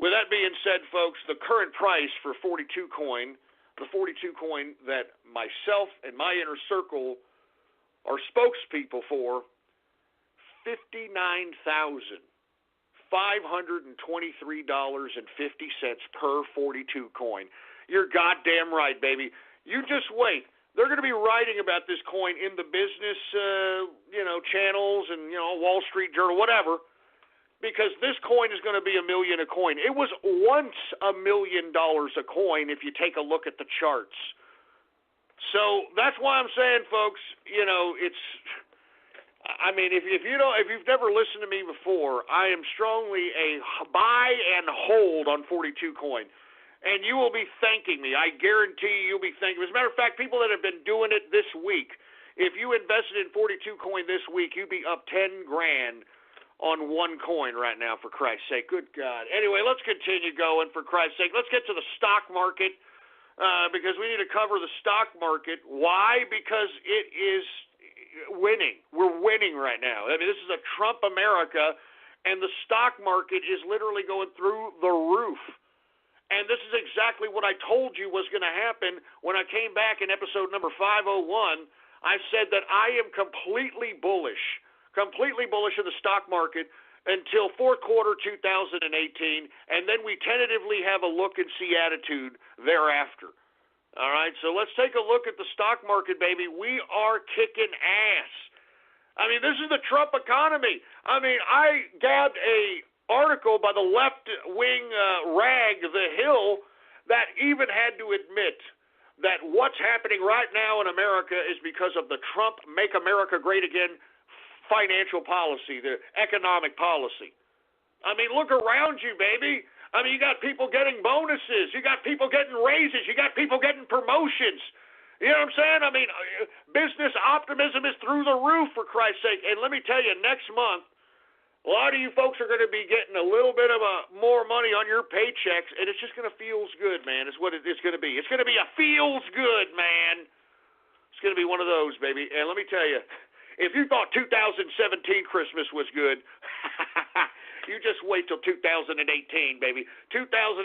Speaker 5: With that being said, folks, the current price for 42 coin, the 42 coin that myself and my Inner Circle are spokespeople for, $59,523.50 per 42 coin. You're goddamn right, baby. You just wait. They're going to be writing about this coin in the business, channels and, Wall Street Journal, whatever, because this coin is going to be $1 million a coin. It was once $1 million a coin if you take a look at the charts. So that's why I'm saying, folks, if you've never listened to me before, I am strongly a buy and hold on 42 coin. And you will be thanking me. I guarantee you'll be thanking me. As a matter of fact, people that have been doing it this week, if you invested in 42 coin this week, you'd be up $10,000 on one coin right now, for Christ's sake. Good God. Anyway, let's continue going, for Christ's sake. Let's get to the stock market because we need to cover the stock market. Why? Because it is winning. We're winning right now. I mean, this is a Trump America, and the stock market is literally going through the roof. And this is exactly what I told you was going to happen when I came back in episode number 501. I said that I am completely bullish of the stock market until fourth quarter 2018, and then we tentatively have a look and see attitude thereafter. All right, so let's take a look at the stock market, baby. We are kicking ass. I mean, this is the Trump economy. I mean, I grabbed a article by the left-wing rag, The Hill, that even had to admit that what's happening right now in America is because of the Trump Make America Great Again financial policy, the economic policy. I mean, look around you, baby. I mean, you got people getting bonuses. You got people getting raises. You got people getting promotions. You know what I'm saying? I mean, business optimism is through the roof, for Christ's sake. And let me tell you, next month, a lot of you folks are going to be getting a little bit of more money on your paychecks, and it's just going to feels good, man, is what it's going to be. It's going to be a feels good, man. It's going to be one of those, baby. And let me tell you, If you thought 2017 Christmas was good, you just wait till 2018, baby. 2018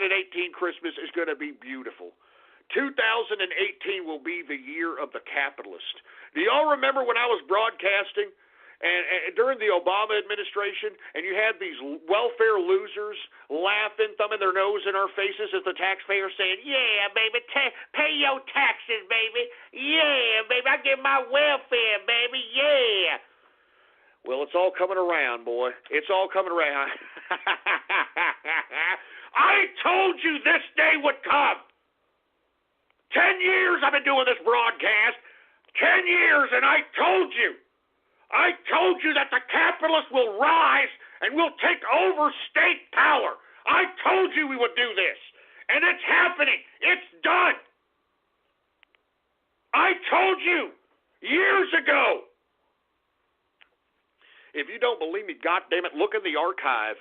Speaker 5: Christmas is going to be beautiful. 2018 will be the year of the capitalist. Do y'all remember when I was broadcasting and during the Obama administration, and you had these welfare losers laughing, thumbing their nose in our faces as the taxpayer saying, yeah, baby, pay your taxes, baby. Yeah, baby, I get my welfare, baby, yeah. Well, it's all coming around, boy. It's all coming around. I told you this day would come. 10 years I've been doing this broadcast. 10 years, and I told you that the capitalists will rise and will take over state power. I told you we would do this, and it's happening. It's done. I told you years ago. If you don't believe me, goddammit, look in the archive,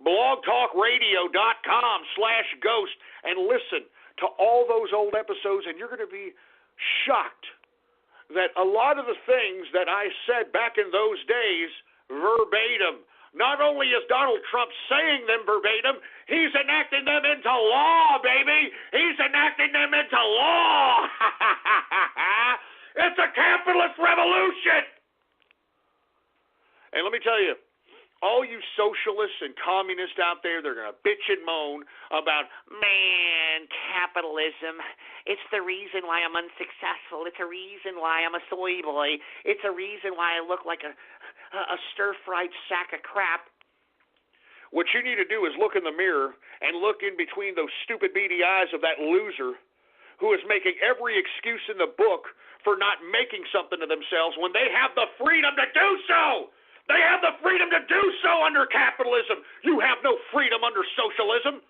Speaker 5: blogtalkradio.com/ghost, and listen to all those old episodes, and you're going to be shocked that a lot of the things that I said back in those days, verbatim, not only is Donald Trump saying them verbatim, he's enacting them into law, baby. He's enacting them into law. It's a capitalist revolution. And let me tell you, all you socialists and communists out there, they're going to bitch and moan about, man, capitalism. It's the reason why I'm unsuccessful. It's a reason why I'm a soy boy. It's a reason why I look like a stir-fried sack of crap. What you need to do is look in the mirror and look in between those stupid beady eyes of that loser who is making every excuse in the book for not making something of themselves when they have the freedom to do so. They have the freedom to do so under capitalism. You have no freedom under socialism.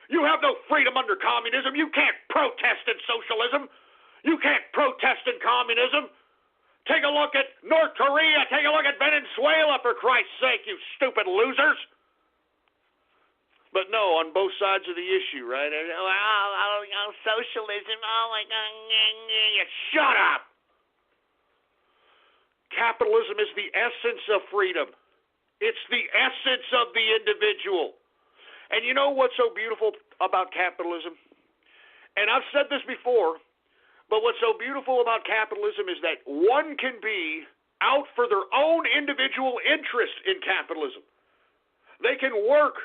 Speaker 5: You have no freedom under communism. You can't protest in socialism. You can't protest in communism. Take a look at North Korea. Take a look at Venezuela, for Christ's sake, you stupid losers. But no, on both sides of the issue, right? Socialism, oh my God. Shut up. Capitalism is the essence of freedom. It's the essence of the individual. And you know what's so beautiful about capitalism? And I've said this before, but what's so beautiful about capitalism is that one can be out for their own individual interest in capitalism. They can work.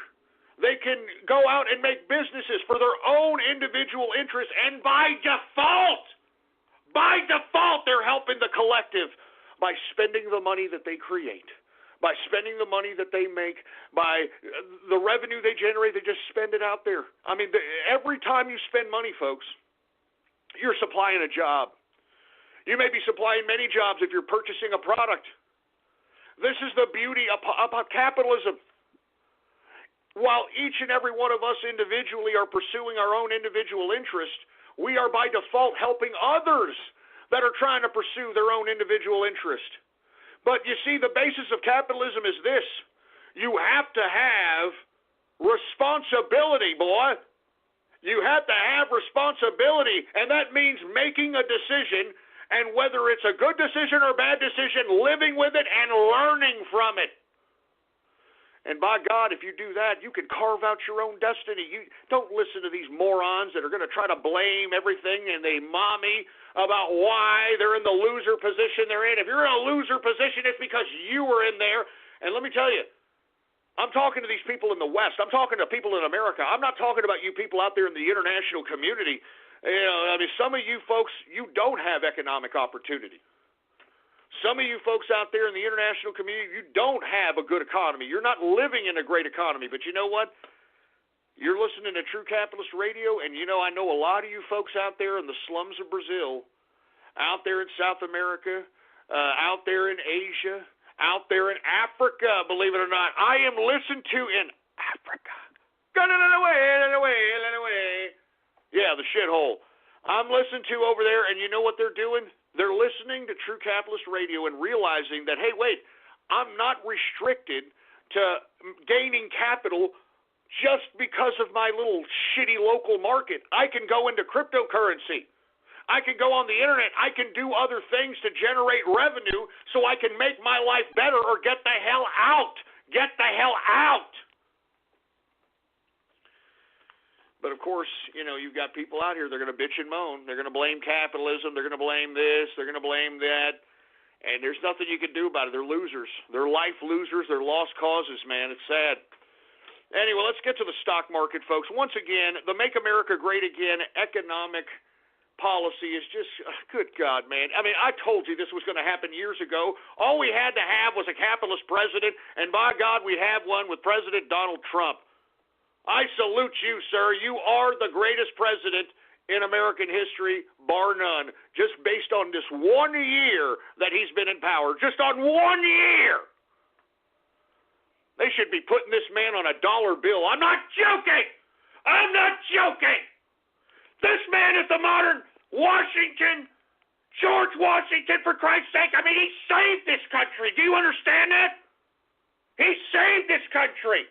Speaker 5: They can go out and make businesses for their own individual interest, and by default, they're helping the collective by spending the money that they create, by spending the money that they make, by the revenue they generate, they just spend it out there. I mean, every time you spend money, folks, you're supplying a job. You may be supplying many jobs if you're purchasing a product. This is the beauty about capitalism. While each and every one of us individually are pursuing our own individual interest, we are by default helping others that are trying to pursue their own individual interest. But you see, the basis of capitalism is this. You have to have responsibility, boy. You have to have responsibility, and that means making a decision, and whether it's a good decision or a bad decision, living with it and learning from it. And by God, if you do that, you can carve out your own destiny. You don't listen to these morons that are going to try to blame everything and they mommy about why they're in the loser position they're in. If you're in a loser position, it's because you were in there. And let me tell you, I'm talking to these people in the West. I'm talking to people in America. I'm not talking about you people out there in the international community. You know, I mean, some of you folks, you don't have economic opportunity. Some of you folks out there in the international community, you don't have a good economy. You're not living in a great economy. But you know what? You're listening to True Capitalist Radio, and you know, I know a lot of you folks out there in the slums of Brazil, out there in South America, out there in Asia, out there in Africa, believe it or not. I am listened to in Africa. Get it away. Yeah, the shithole. I'm listened to over there, and you know what they're doing? They're listening to True Capitalist Radio and realizing that, hey, wait, I'm not restricted to gaining capital just because of my little shitty local market. I can go into cryptocurrency. I can go on the internet. I can do other things to generate revenue so I can make my life better or get the hell out. Get the hell out. But, of course, you've got people out here, they're going to bitch and moan. They're going to blame capitalism. They're going to blame this. They're going to blame that. And there's nothing you can do about it. They're losers. They're life losers. They're lost causes, man. It's sad. Anyway, let's get to the stock market, folks. Once again, the Make America Great Again economic policy is just, good God, man. I mean, I told you this was going to happen years ago. All we had to have was a capitalist president, and by God, we have one with President Donald Trump. I salute you, sir. You are the greatest president in American history, bar none, just based on this 1 year that he's been in power. Just on 1 year. They should be putting this man on a dollar bill. I'm not joking. I'm not joking. This man is the modern Washington, George Washington, for Christ's sake. I mean, he saved this country. Do you understand that? He saved this country.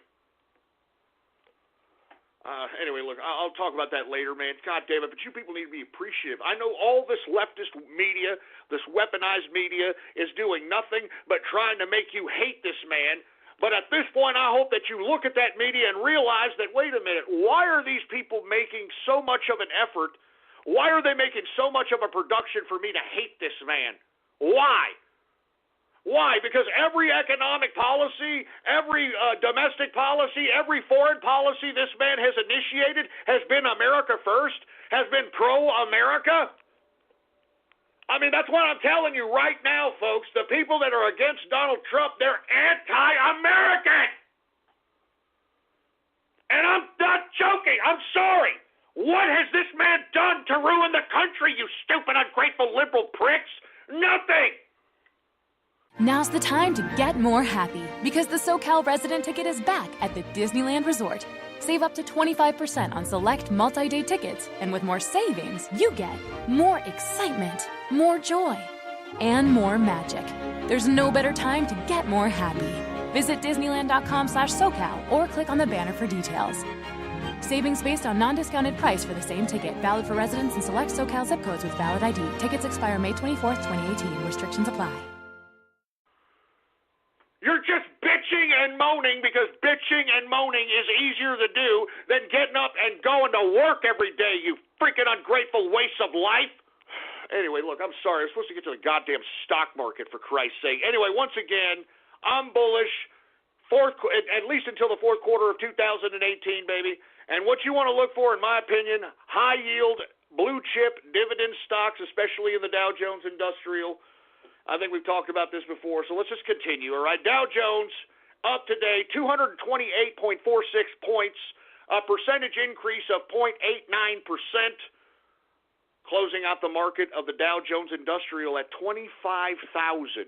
Speaker 5: Anyway, look, I'll talk about that later, man. God damn it, but you people need to be appreciative. I know all this leftist media, this weaponized media, is doing nothing but trying to make you hate this man. But at this point, I hope that you look at that media and realize that, wait a minute, why are these people making so much of an effort? Why are they making so much of a production for me to hate this man? Why? Why? Because every economic policy, every domestic policy, every foreign policy this man has initiated has been America first, has been pro-America. I mean, that's what I'm telling you right now, folks. The people that are against Donald Trump, they're anti-American. And I'm not joking. I'm sorry. What has this man done to ruin the country, you stupid, ungrateful, liberal pricks? Nothing.
Speaker 1: Now's the time to get more happy because the SoCal resident ticket is back at the Disneyland Resort. Save up to 25% on select multi-day tickets, and with more savings, you get more excitement, more joy, and more magic. There's no better time to get more happy. Visit Disneyland.com/SoCal or click on the banner for details. Savings based on non-discounted price for the same ticket. Valid for residents in select SoCal zip codes with valid ID. Tickets expire May 24th, 2018. Restrictions apply.
Speaker 5: You're just bitching and moaning because bitching and moaning is easier to do than getting up and going to work every day, you freaking ungrateful waste of life. Anyway, look, I'm sorry. I'm supposed to get to the goddamn stock market, for Christ's sake. Anyway, once again, I'm bullish, at least until the fourth quarter of 2018, baby. And what you want to look for, in my opinion, high-yield, blue-chip dividend stocks, especially in the Dow Jones Industrial. I think we've talked about this before, so let's just continue, all right? Dow Jones up today, 228.46 points, a percentage increase of 0.89%, closing out the market of the Dow Jones Industrial at 25,803.19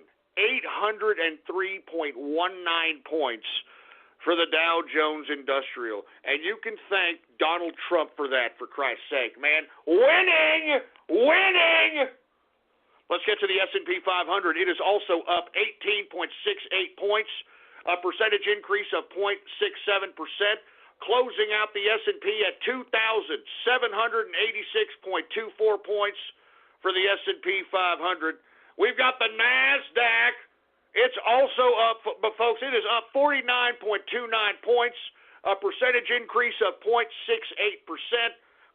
Speaker 5: points for the Dow Jones Industrial. And you can thank Donald Trump for that, for Christ's sake, man. Winning! Winning! Let's get to the S&P 500. It is also up 18.68 points, a percentage increase of 0.67%, closing out the S&P at 2,786.24 points for the S&P 500. We've got the NASDAQ. It's also up, but folks, it is up 49.29 points, a percentage increase of 0.68%.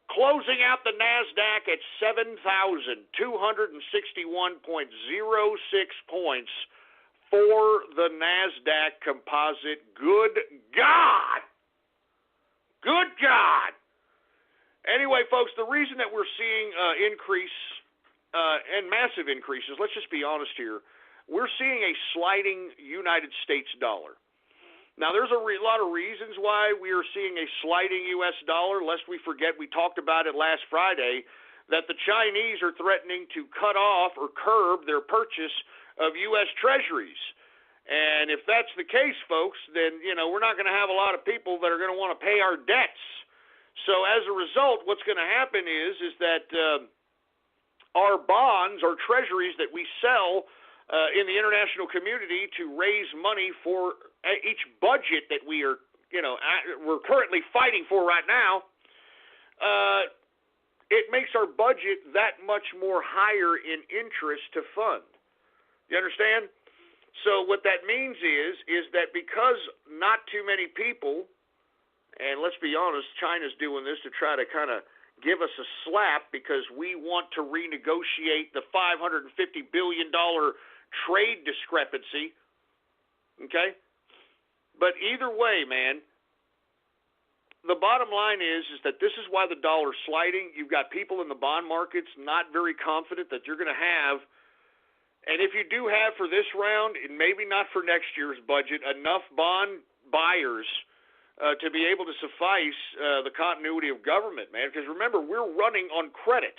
Speaker 5: Closing out the NASDAQ at 7,261.06 points for the NASDAQ composite. Good God! Good God! Anyway, folks, the reason that we're seeing increase and massive increases, let's just be honest here, we're seeing a sliding United States dollar. Now, there's a lot of reasons why we are seeing a sliding U.S. dollar. Lest we forget, we talked about it last Friday, that the Chinese are threatening to cut off or curb their purchase of U.S. treasuries. And if that's the case, folks, then, we're not going to have a lot of people that are going to want to pay our debts. So as a result, what's going to happen is that our bonds, our treasuries that we sell in the international community to raise money for each budget that we are, we're currently fighting for right now, it makes our budget that much more higher in interest to fund. You understand? So what that means is that because not too many people, and let's be honest, China's doing this to try to kind of give us a slap because we want to renegotiate the $550 billion trade discrepancy, okay? But either way, man, the bottom line is that this is why the dollar's sliding. You've got people in the bond markets not very confident that you're going to have, and if you do have for this round, and maybe not for next year's budget, enough bond buyers to be able to suffice the continuity of government, man. Because remember, we're running on credit.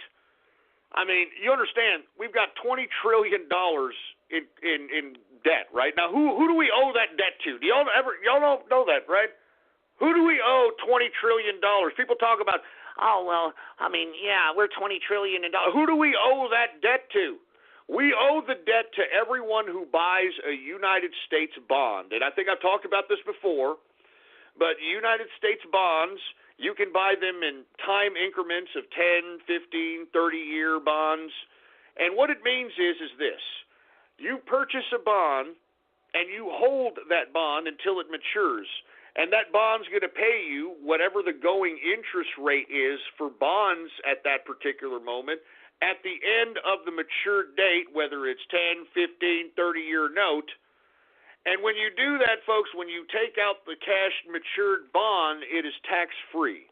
Speaker 5: I mean, you understand, we've got $20 trillion in debt right now. Who do we owe that debt to? Do y'all don't know that, right? Who do we owe $20 trillion? People talk about, oh, well, I mean, yeah, we're $20 trillion. Who do we owe that debt to? We owe the debt to everyone who buys a United States bond. And I think I've talked about this before, but United States bonds, you can buy them in time increments of 10, 15, 30-year bonds. And what it means is this. You purchase a bond, and you hold that bond until it matures. And that bond's going to pay you whatever the going interest rate is for bonds at that particular moment at the end of the matured date, whether it's 10, 15, 30-year note. And when you do that, folks, when you take out the cash matured bond, it is tax-free.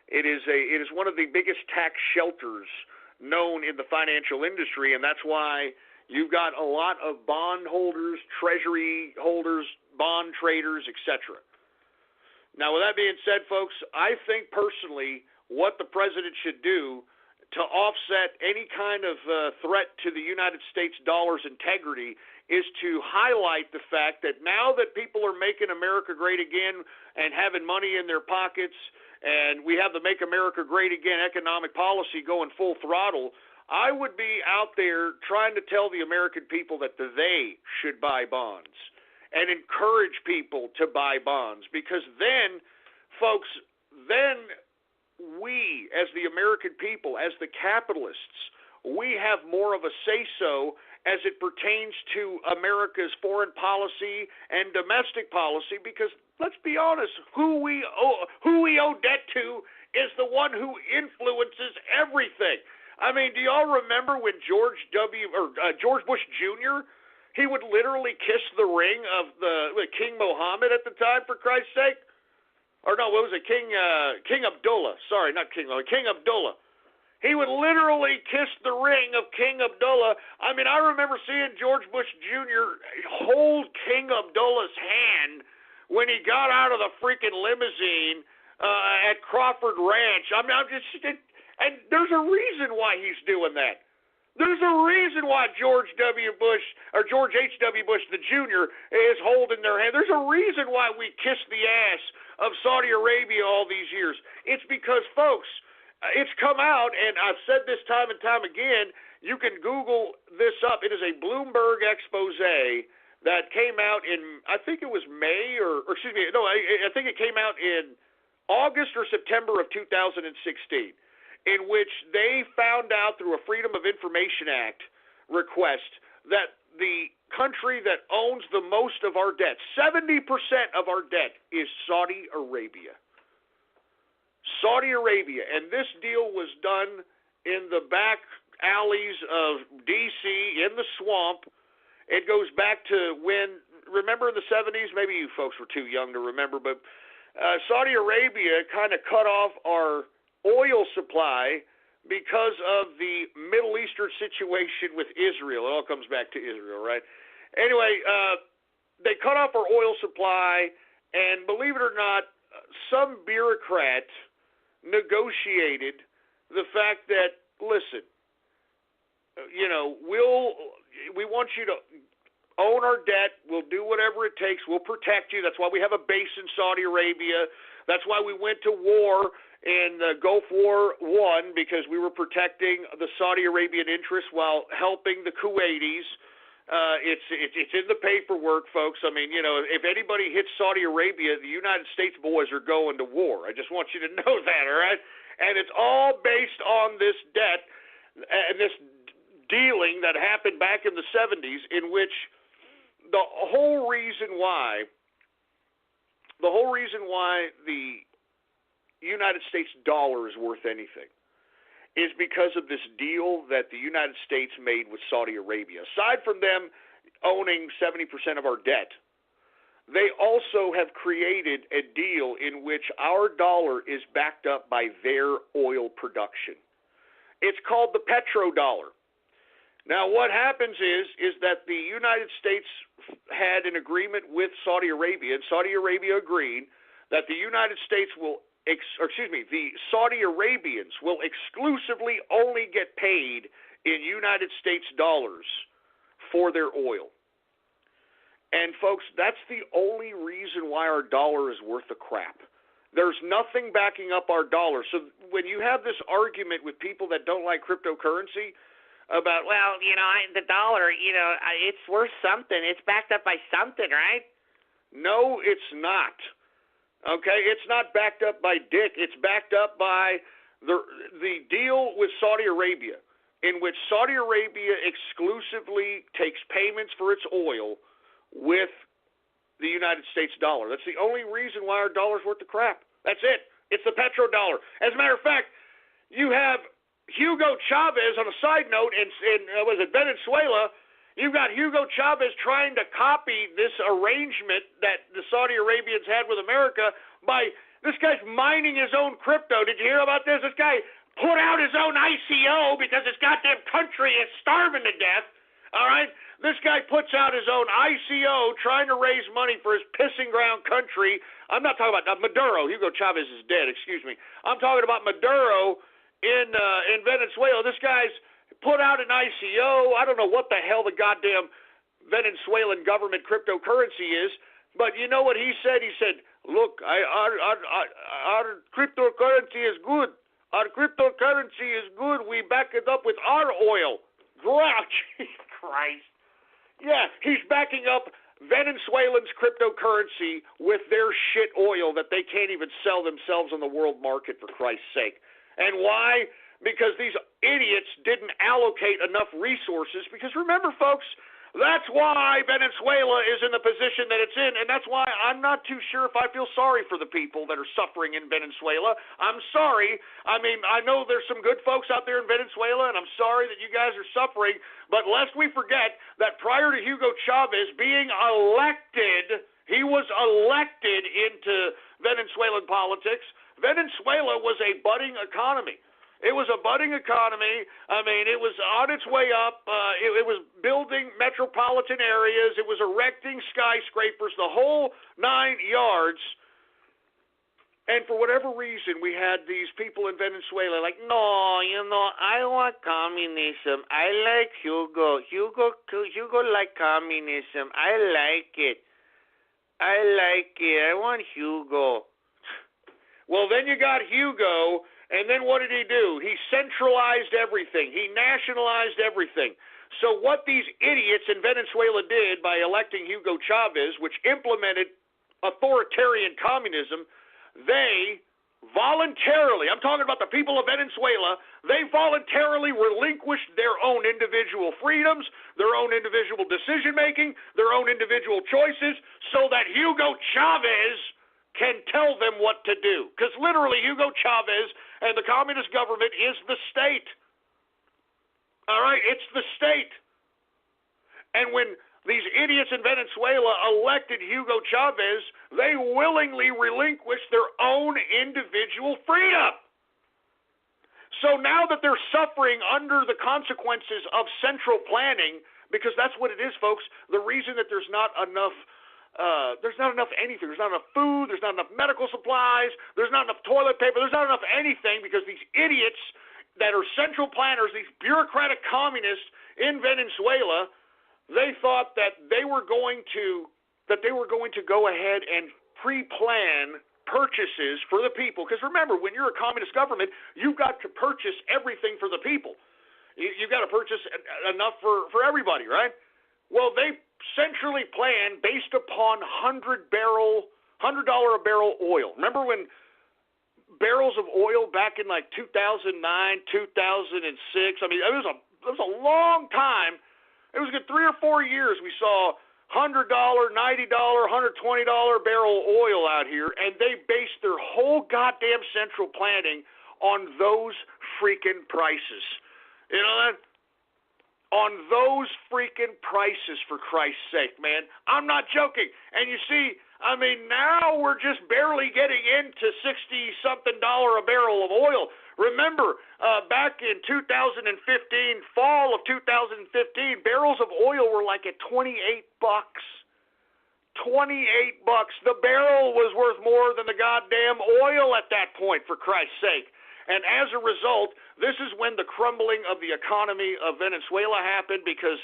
Speaker 5: It is one of the biggest tax shelters known in the financial industry, and that's why you've got a lot of bond holders, treasury holders, bond traders, etc. Now, with that being said, folks, I think personally what the president should do to offset any kind of threat to the United States dollar's integrity is to highlight the fact that now that people are making America great again and having money in their pockets, and we have the Make America Great Again economic policy going full throttle, I would be out there trying to tell the American people that they should buy bonds and encourage people to buy bonds, because then, folks, then we, as the American people, as the capitalists, we have more of a say-so as it pertains to America's foreign policy and domestic policy, because let's be honest, who we owe debt to is the one who influences everything. I mean, do y'all remember when George Bush Jr., he would literally kiss the ring of King Mohammed at the time, for Christ's sake? Or no, what was it? King Abdullah. Sorry, not King Mohammed. King Abdullah. He would literally kiss the ring of King Abdullah. I mean, I remember seeing George Bush Jr. hold King Abdullah's hand when he got out of the freaking limousine at Crawford Ranch. I mean, and there's a reason why he's doing that. There's a reason why George H.W. Bush the Jr. is holding their hand. There's a reason why we kissed the ass of Saudi Arabia all these years. It's because, folks, it's come out, and I've said this time and time again, you can Google this up. It is a Bloomberg expose that came out in, I think it was May I think it came out in August or September of 2016, in which they found out through a Freedom of Information Act request that the country that owns the most of our debt, 70% of our debt, is Saudi Arabia. Saudi Arabia. And this deal was done in the back alleys of D.C., in the swamp. It goes back to when, remember in the 70s? Maybe you folks were too young to remember, but Saudi Arabia kind of cut off our oil supply because of the Middle Eastern situation with Israel. It all comes back to Israel, right? Anyway, they cut off our oil supply, and believe it or not, some bureaucrat negotiated the fact that, listen, we want you to own our debt. We'll do whatever it takes. We'll protect you. That's why we have a base in Saudi Arabia. That's why we went to war in Gulf War I, because we were protecting the Saudi Arabian interests while helping the Kuwaitis. It's in the paperwork, folks. I mean, if anybody hits Saudi Arabia, the United States boys are going to war. I just want you to know that, all right? And it's all based on this debt and this dealing that happened back in the 70s, in which the whole reason why the United States dollar is worth anything is because of this deal that the United States made with Saudi Arabia. Aside from them owning 70% of our debt, they also have created a deal in which our dollar is backed up by their oil production. It's called the petrodollar. Now, what happens is that the United States had an agreement with Saudi Arabia, and Saudi Arabia agreed that the United States the Saudi Arabians will exclusively only get paid in United States dollars for their oil. And folks, that's the only reason why our dollar is worth a crap. There's nothing backing up our dollar. So when you have this argument with people that don't like cryptocurrency about, well, the dollar, it's worth something. It's backed up by something, right? No, it's not. Okay, it's not backed up by dick. It's backed up by the deal with Saudi Arabia, in which Saudi Arabia exclusively takes payments for its oil with the United States dollar. That's the only reason why our dollar's worth the crap. That's it. It's the petrodollar. As a matter of fact, you have Hugo Chavez, on a side note, in Venezuela. You've got Hugo Chavez trying to copy this arrangement that the Saudi Arabians had with America by this guy's mining his own crypto. Did you hear about this? This guy put out his own ICO because his goddamn country is starving to death. All right? This guy puts out his own ICO trying to raise money for his pissing ground country. I'm not talking about Maduro. Hugo Chavez is dead, excuse me. I'm talking about Maduro in Venezuela. This guy's put out an ICO. I don't know what the hell the goddamn Venezuelan government cryptocurrency is, but you know what he said? He said, look, our cryptocurrency is good. Our cryptocurrency is good. We back it up with our oil. Jesus Christ. Yeah, he's backing up Venezuelans' cryptocurrency with their shit oil that they can't even sell themselves on the world market, for Christ's sake. And why? Because these idiots didn't allocate enough resources. Because remember, folks, that's why Venezuela is in the position that it's in, and that's why I'm not too sure if I feel sorry for the people that are suffering in Venezuela. I'm sorry. I mean, I know there's some good folks out there in Venezuela, and I'm sorry that you guys are suffering, but lest we forget that prior to Hugo Chavez being elected, he was elected into Venezuelan politics. Venezuela was a budding economy. It was a budding economy. I mean, it was on its way up. It was building metropolitan areas. It was erecting skyscrapers, the whole 9 yards. And for whatever reason, we had these people in Venezuela like, no, I want communism. I like Hugo. Hugo like communism. I like it. I want Hugo. Well, then you got Hugo. And then what did he do? He centralized everything. He nationalized everything. So what these idiots in Venezuela did by electing Hugo Chavez, which implemented authoritarian communism, they voluntarily, I'm talking about the people of Venezuela, they voluntarily relinquished their own individual freedoms, their own individual decision-making, their own individual choices, so that Hugo Chavez can tell them what to do. Because literally Hugo Chavez and the communist government is the state. All right? It's the state. And when these idiots in Venezuela elected Hugo Chavez, they willingly relinquished their own individual freedom. So now that they're suffering under the consequences of central planning, because that's what it is, folks, the reason that there's not enough anything. There's not enough food. There's not enough medical supplies. There's not enough toilet paper. There's not enough anything because these idiots that are central planners, these bureaucratic communists in Venezuela, they thought that they were going to go ahead and pre-plan purchases for the people. Because remember, when you're a communist government, you've got to purchase everything for the people. You've got to purchase enough for everybody, right? Well, they centrally planned based upon $100 a barrel oil. Remember when barrels of oil back in like 2009, 2006. I mean, it was a long time. It was a good 3 or 4 years we saw $100, $90, $120 barrel oil out here, and they based their whole goddamn central planning on those freaking prices. You know that? On those freaking prices, for Christ's sake, man. I'm not joking. And you see, I mean, now we're just barely getting into $60-something a barrel of oil. Remember, back in 2015, fall of 2015, barrels of oil were like at $28. $28. The barrel was worth more than the goddamn oil at that point, for Christ's sake. And as a result, this is when the crumbling of the economy of Venezuela happened because,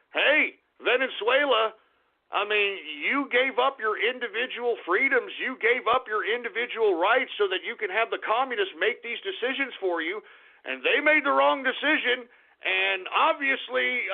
Speaker 5: hey, Venezuela, I mean, you gave up your individual freedoms. You gave up your individual rights so that you can have the communists make these decisions for you. And they made the wrong decision. And obviously,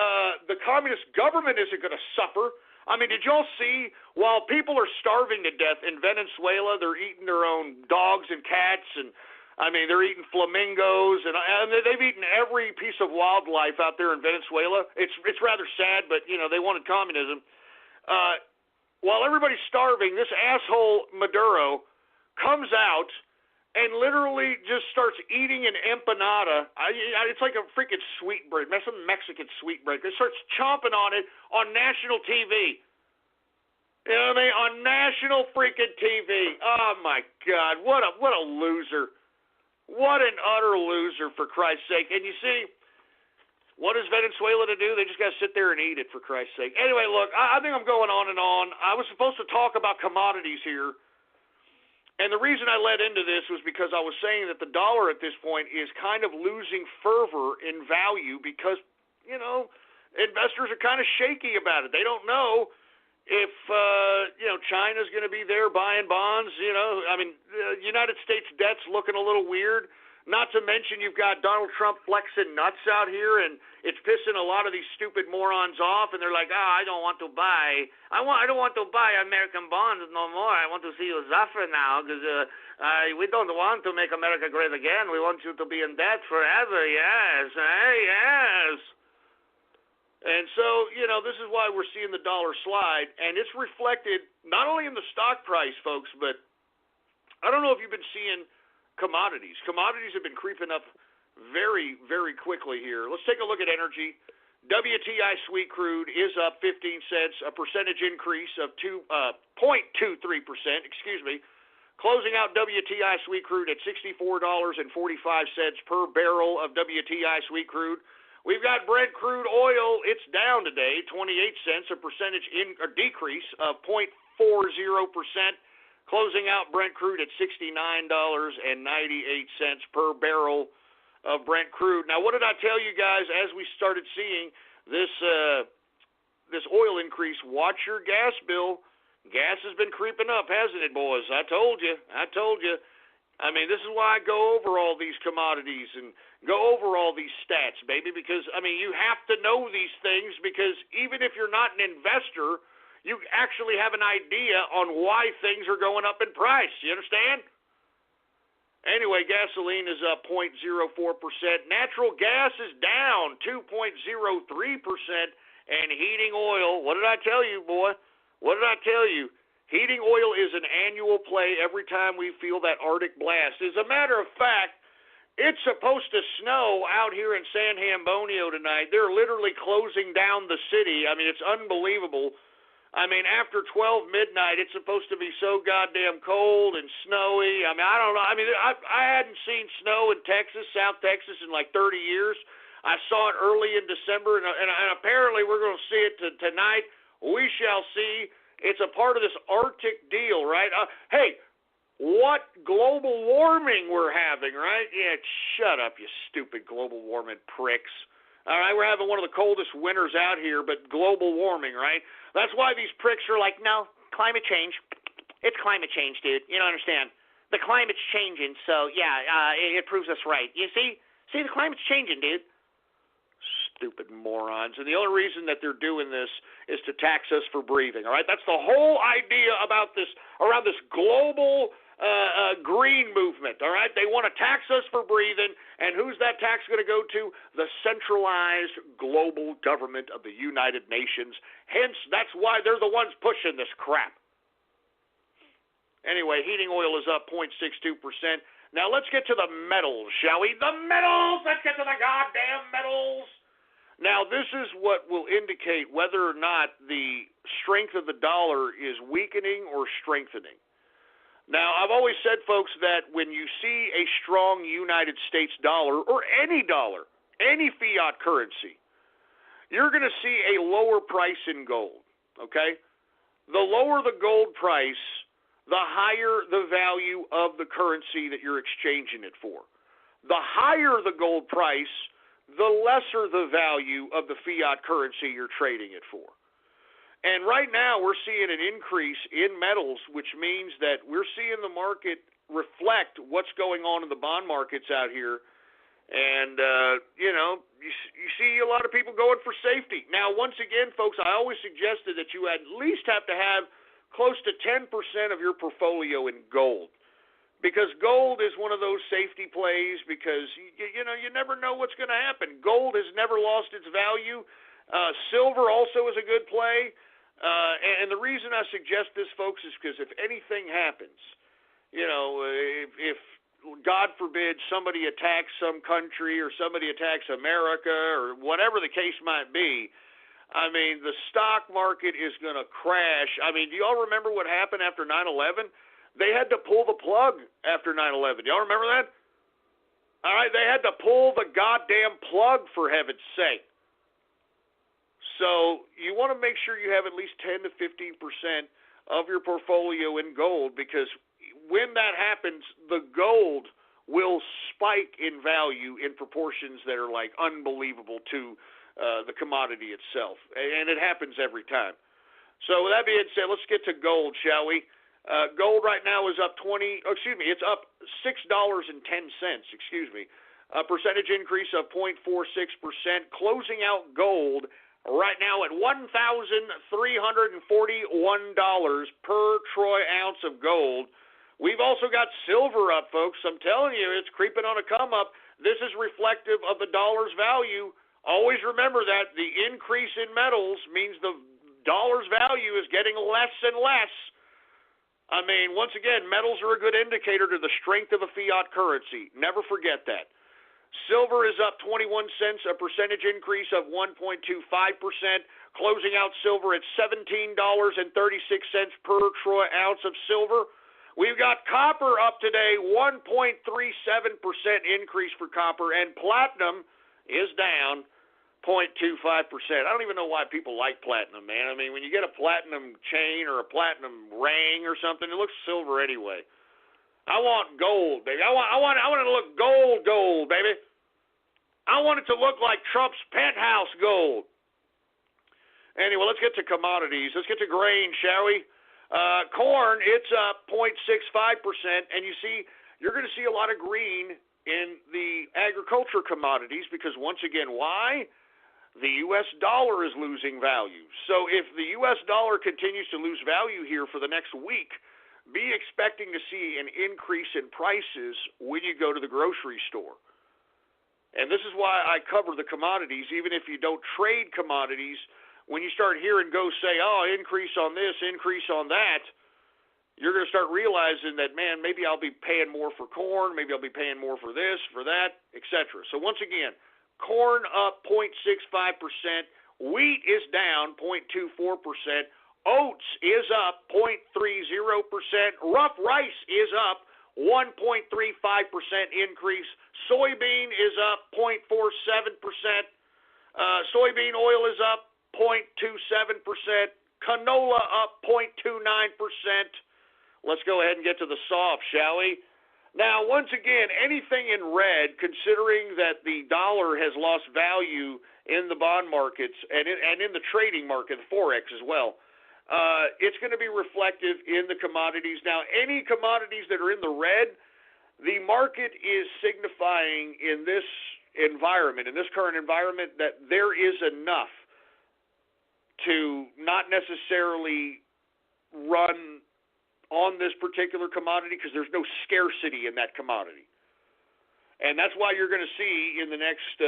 Speaker 5: the communist government isn't going to suffer. I mean, did y'all see, while people are starving to death in Venezuela, they're eating their own dogs and cats, and I mean, they're eating flamingos, and they've eaten every piece of wildlife out there in Venezuela. It's rather sad, but, you know, they wanted communism. While everybody's starving, this asshole Maduro comes out and literally just starts eating an empanada. It's like a freaking sweetbread, some Mexican sweetbread. He starts chomping on it on national TV. You know what I mean? On national freaking TV. Oh, my God. What a loser. What an utter loser, for Christ's sake. And you see, what is Venezuela to do? They just got to sit there and eat it, for Christ's sake. Anyway, look, I think I'm going on and on. I was supposed to talk about commodities here. And the reason I led into this was because I was saying that the dollar at this point is kind of losing fervor in value because, you know, investors are kind of shaky about it. They don't know if, you know, China's going to be there buying bonds. You know, I mean, United States debt's looking a little weird. Not to mention you've got Donald Trump flexing nuts out here, and it's pissing a lot of these stupid morons off, and they're like, I don't want to buy. I don't want to buy American bonds no more. I want to see you suffer now because we don't want to make America great again. We want you to be in debt forever. Yes, yes. And so, you know, this is why we're seeing the dollar slide, and it's reflected not only in the stock price, folks, but I don't know if you've been seeing commodities. Commodities have been creeping up very, very quickly here. Let's take a look at energy. WTI sweet crude is up 15 cents, a percentage increase of 0.23%, closing out WTI sweet crude at $64.45 per barrel of WTI sweet crude. We've got Brent crude oil. It's down today, 28 cents, a percentage decrease of 0.40%, closing out Brent crude at $69.98 per barrel of Brent crude. Now, what did I tell you guys as we started seeing this oil increase? Watch your gas bill. Gas has been creeping up, hasn't it, boys? I told you. I mean, this is why I go over all these commodities and go over all these stats, baby, because, I mean, you have to know these things because even if you're not an investor, you actually have an idea on why things are going up in price. You understand? Anyway, gasoline is up 0.04%. Natural gas is down 2.03%. And heating oil, what did I tell you, boy? What did I tell you? Heating oil is an annual play every time we feel that Arctic blast. As a matter of fact, it's supposed to snow out here in San Antonio tonight. They're literally closing down the city. I mean, it's unbelievable. I mean, after 12 midnight, it's supposed to be so goddamn cold and snowy. I mean, I don't know. I mean, I hadn't seen snow in Texas, South Texas, in like 30 years. I saw it early in December, and apparently we're going to see it tonight. We shall see. It's a part of this Arctic deal, right? Hey, what global warming we're having, right? Yeah, shut up, you stupid global warming pricks. All right, we're having one of the coldest winters out here, but global warming, right? That's why these pricks are like, no, climate change. It's climate change, dude. You don't understand. The climate's changing, so, yeah, it proves us right. You see? See, the climate's changing, dude. Stupid morons. And the only reason that they're doing this is to tax us for breathing, all right? That's the whole idea about this, around this global green movement, all right? They want to tax us for breathing, and who's that tax going to go to? The centralized global government of the United Nations. Hence, that's why they're the ones pushing this crap. Anyway, heating oil is up 0.62%. Now, let's get to the metals, shall we? The metals! Let's get to the goddamn metals! Now, this is what will indicate whether or not the strength of the dollar is weakening or strengthening. Now, I've always said, folks, that when you see a strong United States dollar, or any dollar, any fiat currency, you're going to see a lower price in gold, okay? The lower the gold price, the higher the value of the currency that you're exchanging it for. The higher the gold price, the lesser the value of the fiat currency you're trading it for. And right now we're seeing an increase in metals, which means that we're seeing the market reflect what's going on in the bond markets out here. And, you see a lot of people going for safety. Now, once again, folks, I always suggested that you at least have to have close to 10% of your portfolio in gold. Because gold is one of those safety plays because, you never know what's going to happen. Gold has never lost its value. Silver also is a good play. And the reason I suggest this, folks, is because if anything happens, if God forbid somebody attacks some country or somebody attacks America or whatever the case might be, I mean, the stock market is going to crash. I mean, do y'all remember what happened after 9/11? They had to pull the plug after 9/11. Do y'all remember that? All right, they had to pull the goddamn plug, for heaven's sake. So you want to make sure you have at least 10 to 15% of your portfolio in gold, because when that happens, the gold will spike in value in proportions that are like unbelievable to the commodity itself. And it happens every time. So with that being said, let's get to gold, shall we? Gold right now is up it's up $6.10, a percentage increase of 0.46%, closing out gold right now at $1,341 per troy ounce of gold. We've also got silver up, folks. I'm telling you, it's creeping on a come up. This is reflective of the dollar's value. Always remember that the increase in metals means the dollar's value is getting less and less. I mean, once again, metals are a good indicator to the strength of a fiat currency. Never forget that. Silver is up 21 cents, a percentage increase of 1.25%, closing out silver at $17.36 per troy ounce of silver. We've got copper up today, 1.37% increase for copper, and platinum is down 0.25%. I don't even know why people like platinum, man. I mean, when you get a platinum chain or a platinum ring or something, it looks silver anyway. I want gold, baby. I want it to look gold, baby. I want it to look like Trump's penthouse gold. Anyway, let's get to commodities. Let's get to grain, shall we? Corn, it's up 0.65%, and you're going to see a lot of green in the agriculture commodities because, once again, why? The U.S. dollar is losing value. So if the U.S. dollar continues to lose value here for the next week, be expecting to see an increase in prices when you go to the grocery store. And this is why I cover the commodities. Even if you don't trade commodities, when you start hearing go say, oh, increase on this, increase on that, you're going to start realizing that, man, maybe I'll be paying more for corn, maybe I'll be paying more for this, for that, etc. So once again, corn up 0.65%, wheat is down 0.24%, oats is up 0.30%, rough rice is up 1.35% increase, soybean is up 0.47%, soybean oil is up 0.27%, canola up 0.29%. Let's go ahead and get to the soft, shall we? Now, once again, anything in red, considering that the dollar has lost value in the bond markets and in the trading market, the Forex as well, it's going to be reflective in the commodities. Now, any commodities that are in the red, the market is signifying in this environment, in this current environment, that there is enough to not necessarily run on this particular commodity because there's no scarcity in that commodity. And that's why you're going to see in the next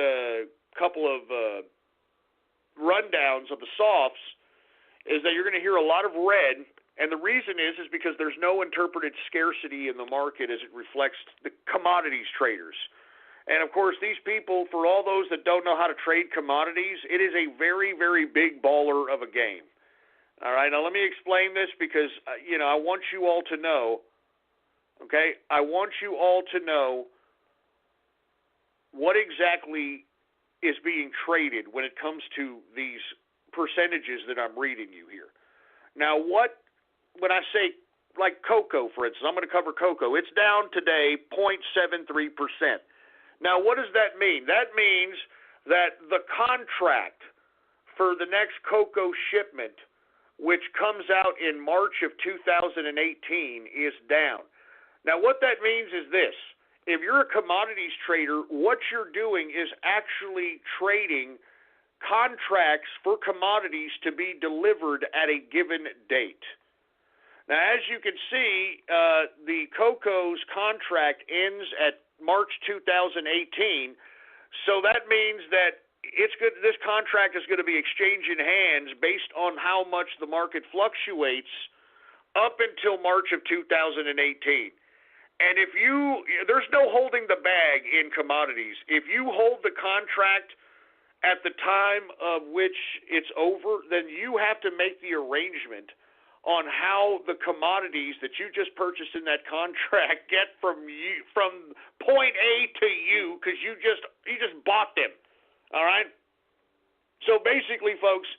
Speaker 5: couple of rundowns of the softs is that you're going to hear a lot of red. And the reason is because there's no interpreted scarcity in the market as it reflects the commodities traders. And, of course, these people, for all those that don't know how to trade commodities, it is a very, very big baller of a game. All right, now let me explain this because, I want you all to know, okay, I want you all to know what exactly is being traded when it comes to these percentages that I'm reading you here. Now, when I say, like cocoa, for instance, I'm going to cover cocoa. It's down today 0.73%. Now, what does that mean? That means that the contract for the next cocoa shipment, which comes out in March of 2018, is down. Now, what that means is this. If you're a commodities trader, what you're doing is actually trading contracts for commodities to be delivered at a given date. Now, as you can see, the cocoa's contract ends at March 2018, so that means that this contract is going to be exchanging hands based on how much the market fluctuates up until March of 2018. And there's no holding the bag in commodities. If you hold the contract at the time of which it's over, then you have to make the arrangement on how the commodities that you just purchased in that contract get from point A to you, because you just bought them. All right? So basically, folks,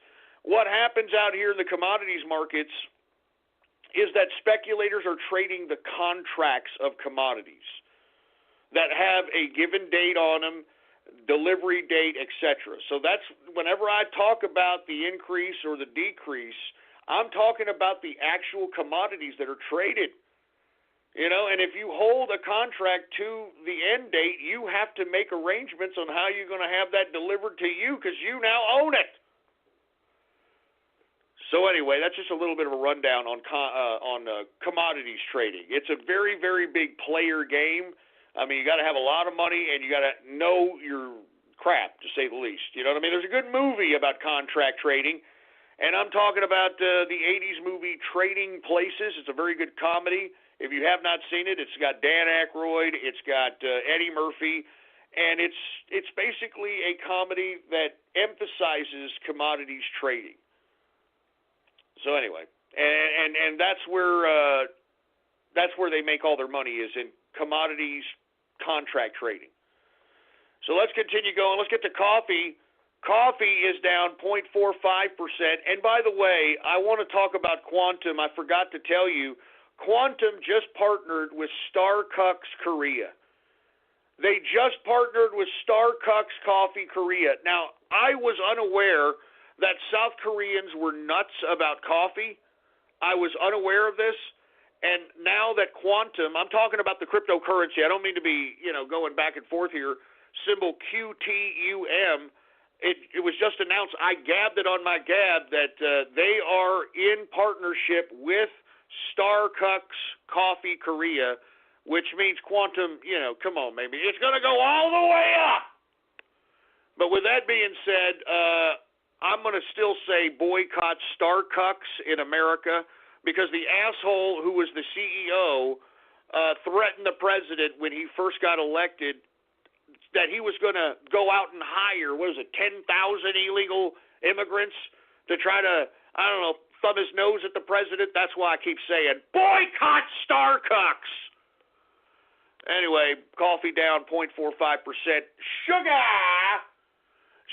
Speaker 5: what happens out here in the commodities markets is that speculators are trading the contracts of commodities that have a given date on them, delivery date, etc. So that's whenever I talk about the increase or the decrease, I'm talking about the actual commodities that are traded. And if you hold a contract to the end date, you have to make arrangements on how you're going to have that delivered to you because you now own it. So anyway, that's just a little bit of a rundown on commodities trading. It's a very, very big player game. I mean, you got to have a lot of money and you got to know your crap, to say the least. You know what I mean? There's a good movie about contract trading, and I'm talking about the 80s movie Trading Places. It's a very good comedy. If you have not seen it, it's got Dan Aykroyd, it's got Eddie Murphy, and it's basically a comedy that emphasizes commodities trading. So anyway, and that's where they make all their money, is in commodities contract trading. So let's continue going. Let's get to coffee. Coffee is down 0.45%. And by the way, I want to talk about Quantum. I forgot to tell you, Quantum just partnered with Starbucks Korea. They just partnered with Starbucks Coffee Korea. Now, I was unaware that South Koreans were nuts about coffee. I was unaware of this. And now that Quantum, I'm talking about the cryptocurrency. I don't mean to be, going back and forth here. Symbol QTUM. It was just announced. I gabbed it on my gab that they are in partnership with Starbucks Coffee Korea, which means Quantum, come on, maybe. It's going to go all the way up. But with that being said, I'm going to still say boycott Starbucks in America, because the asshole who was the CEO threatened the president when he first got elected that he was going to go out and hire, 10,000 illegal immigrants to try to, thumb his nose at the president. That's why I keep saying, boycott Starbucks. Anyway, coffee down 0.45%.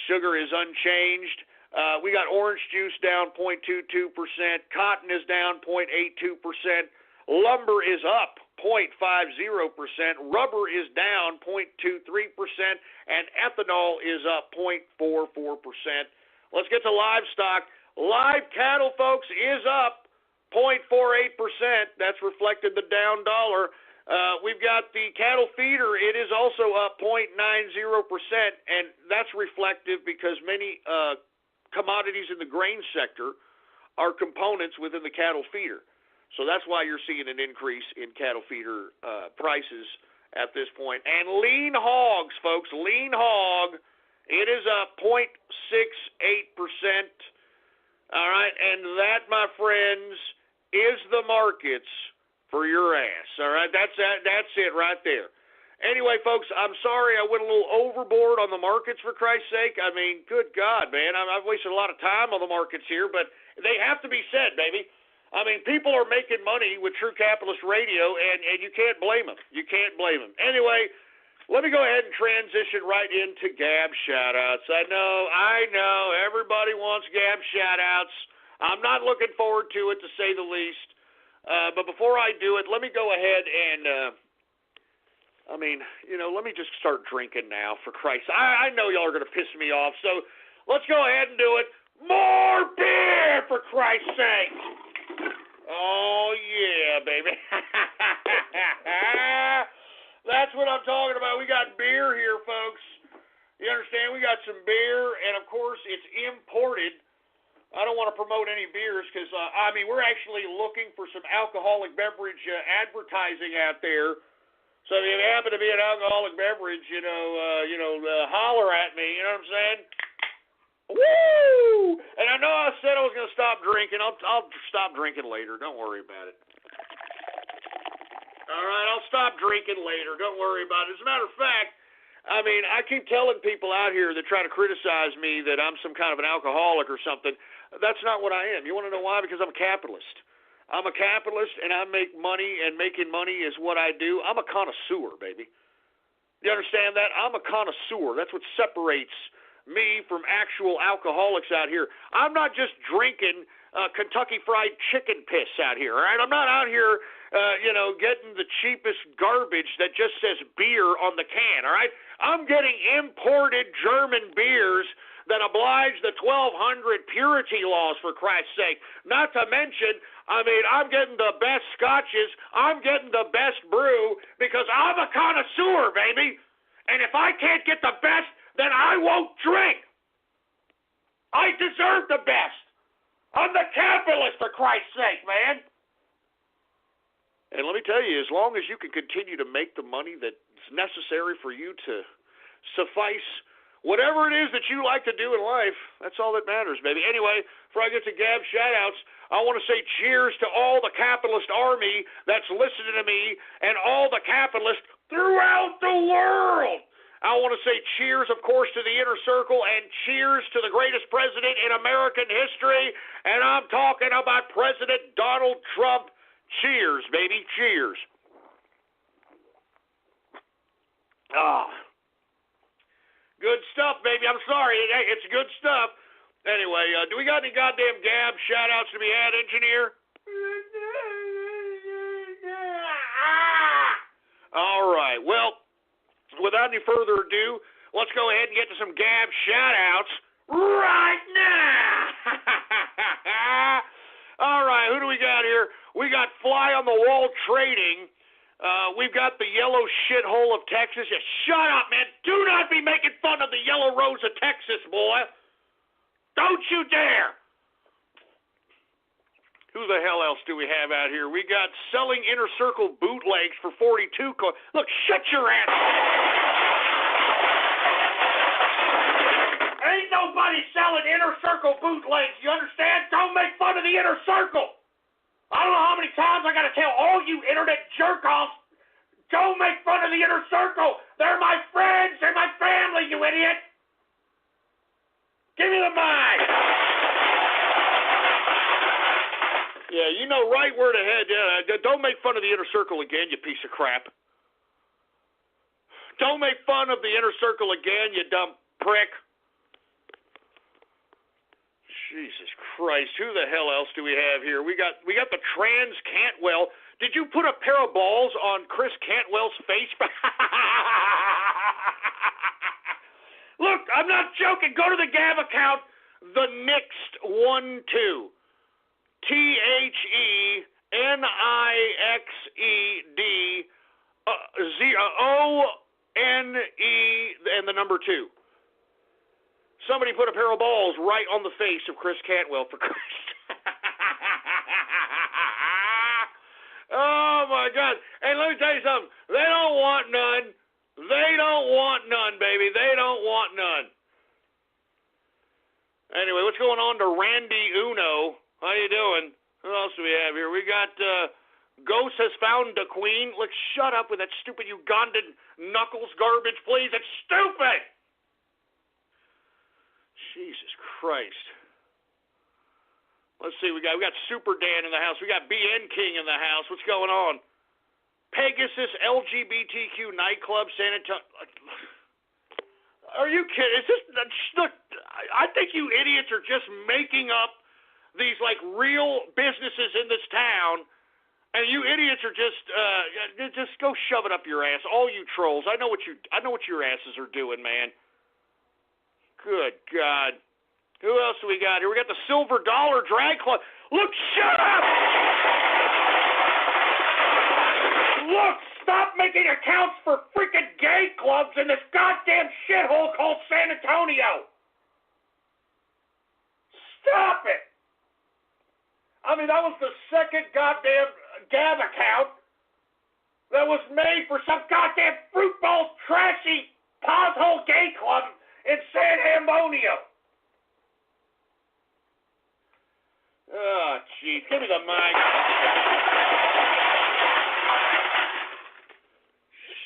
Speaker 5: Sugar is unchanged. We got orange juice down 0.22%. Cotton is down 0.82%. Lumber is up 0.50%. Rubber is down 0.23%. And ethanol is up 0.44%. Let's get to livestock. Live cattle, folks, is up 0.48%. That's reflected the down dollar. We've got the cattle feeder. It is also up 0.90%, and that's reflective because many commodities in the grain sector are components within the cattle feeder. So that's why you're seeing an increase in cattle feeder prices at this point. And lean hogs, folks, lean hog, it is up 0.68%. All right, and that, my friends, is the markets for your ass. All right, that's it right there. Anyway, folks, I'm sorry I went a little overboard on the markets, for Christ's sake. I mean, good God, man, I've wasted a lot of time on the markets here, but they have to be said, baby. I mean, people are making money with True Capitalist Radio, and you can't blame them. You can't blame them. Anyway, let me go ahead and transition right into Gab shout-outs. I know, everybody wants Gab shout-outs. I'm not looking forward to it, to say the least. But before I do it, let me go ahead and, let me just start drinking now, for Christ. I know y'all are going to piss me off, so let's go ahead and do it. More beer, for Christ's sake. Oh, yeah, baby. That's what I'm talking about. We got beer here, folks. You understand? We got some beer, and, of course, it's imported. I don't want to promote any beers because, we're actually looking for some alcoholic beverage advertising out there. So if you happen to be an alcoholic beverage, holler at me. You know what I'm saying? Woo! And I know I said I was going to stop drinking. I'll stop drinking later. Don't worry about it. All right, I'll stop drinking later. Don't worry about it. As a matter of fact, I keep telling people out here that try to criticize me that I'm some kind of an alcoholic or something. That's not what I am. You want to know why? Because I'm a capitalist. I'm a capitalist, and I make money, and making money is what I do. I'm a connoisseur, baby. You understand that? I'm a connoisseur. That's what separates me from actual alcoholics out here. I'm not just drinking Kentucky Fried Chicken piss out here, all right? I'm not out here, getting the cheapest garbage that just says beer on the can, all right? I'm getting imported German beers that oblige the 1200 purity laws, for Christ's sake. Not to mention, I'm getting the best scotches. I'm getting the best brew because I'm a connoisseur, baby. And if I can't get the best, then I won't drink. I deserve the best. I'm the capitalist, for Christ's sake, man. And let me tell you, as long as you can continue to make the money that's necessary for you to suffice whatever it is that you like to do in life, that's all that matters, baby. Anyway, before I get to Gab shout-outs, I want to say cheers to all the capitalist army that's listening to me and all the capitalists throughout the world. I want to say cheers, of course, to the Inner Circle and cheers to the greatest president in American history, and I'm talking about President Donald Trump. Cheers, baby, cheers. Good stuff, baby. I'm sorry. It's good stuff. Anyway, do we got any goddamn Gab shout-outs to be had, engineer? All right. Well, without any further ado, let's go ahead and get to some Gab shout-outs right now. All right. Who do we got here? We got Fly on the Wall Trading. We've got the yellow shithole of Texas. Yeah, shut up, man. Do not be making fun of the yellow rose of Texas, boy. Don't you dare. Who the hell else do we have out here? We got selling Inner Circle bootlegs for 42 coins. Look, shut your ass. Ain't nobody selling Inner Circle bootlegs, you understand? Don't make fun of the Inner Circle. I don't know how many times I got to tell all you internet jerk-offs, don't make fun of the Inner Circle. They're my friends. They're my family, you idiot. Give me the mic. Yeah, you know right where to head. Don't make fun of the Inner Circle again, you piece of crap. Don't make fun of the Inner Circle again, you dumb prick. Jesus Christ, who the hell else do we have here? We got the trans Cantwell. Did you put a pair of balls on Chris Cantwell's face? Look, I'm not joking. Go to the Gav account, the Next 12. THENIXED ONE and the number 2. Somebody put a pair of balls right on the face of Chris Cantwell, for Christ. my God. And let me tell you something. They don't want none. They don't want none, baby. They don't want none. Anyway, what's going on to Randy Uno? How you doing? Who else do we have here? We got Ghost has found a queen. Look, shut up with that stupid Ugandan knuckles garbage, please. It's stupid. Jesus Christ. Let's see. We got Super Dan in the house. We got BN King in the house. What's going on? Pegasus LGBTQ nightclub San Antonio. Are you kidding? Is this? Look, I think you idiots are just making up these like real businesses in this town, and you idiots are just go shove it up your ass. All you trolls, I know what your asses are doing, man. Good God. Who else do we got here? We got the Silver Dollar Drag Club. Look, shut up! Look, stop making accounts for freaking gay clubs in this goddamn shithole called San Antonio. Stop it! I mean, that was the second goddamn Gab account that was made for some goddamn fruitball, trashy, pothole gay club in San Antonio. Oh, jeez. Give me the mic.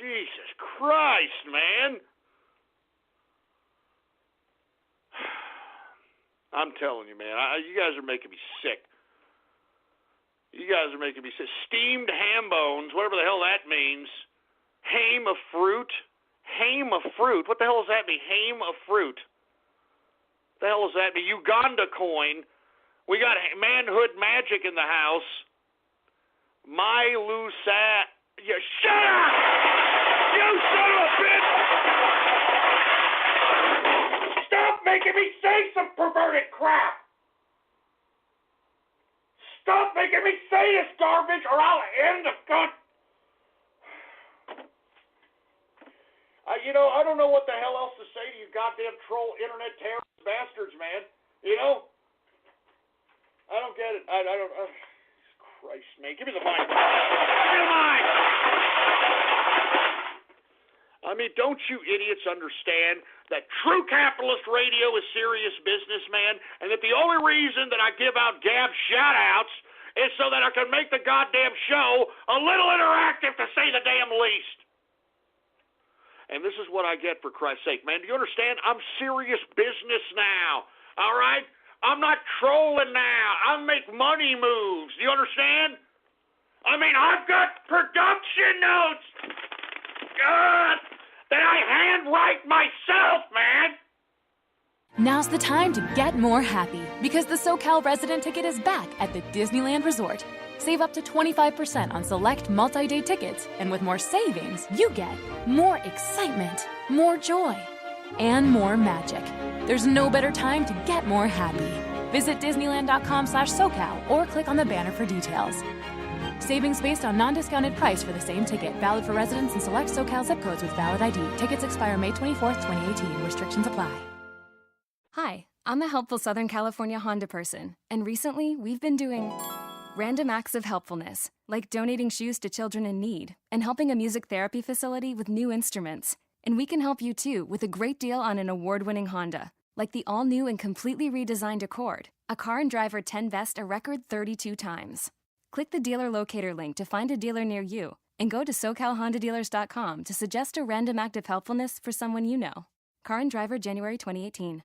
Speaker 5: Jesus Christ, man. I'm telling you, man. You guys are making me sick. You guys are making me sick. Steamed ham bones, whatever the hell that means. Hame of fruit. Hame of fruit. What the hell does that mean? Hame of fruit. What the hell does that mean? Uganda coin. We got Manhood Magic in the house. My Lusa. Yeah, shut up! You son of a bitch! Stop making me say some perverted crap! Stop making me say this garbage or I'll end the gun. I don't know what the hell else to say to you goddamn troll internet terrorist bastards, man. You know? I don't get it. I don't. Christ, man. Give me the mic. Give me the mic! I mean, don't you idiots understand that true capitalist radio is serious business, man, and that the only reason that I give out Gab shout-outs is so that I can make the goddamn show a little interactive, to say the damn least. And this is what I get, for Christ's sake, man. Do you understand? I'm serious business now, all right? I'm not trolling now. I make money moves. Do you understand? I mean, I've got production notes that I handwrite myself, man.
Speaker 1: Now's the time to get more happy, because the SoCal resident ticket is back at the Disneyland Resort. Save up to 25% on select multi-day tickets, and with more savings, you get more excitement, more joy, and more magic. There's no better time to get more happy. Visit Disneyland.com/SoCal or click on the banner for details. Savings based on non-discounted price for the same ticket. Valid for residents in select SoCal zip codes with valid ID. Tickets expire May 24th, 2018. Restrictions apply.
Speaker 6: Hi, I'm a helpful Southern California Honda person, and recently we've been doing random acts of helpfulness, like donating shoes to children in need and helping a music therapy facility with new instruments. And we can help you too with a great deal on an award-winning Honda, like the all-new and completely redesigned Accord, a Car and Driver 10 Best a record 32 times. Click the dealer locator link to find a dealer near you and go to SoCalHondaDealers.com to suggest a random act of helpfulness for someone you know. Car and Driver, January 2018.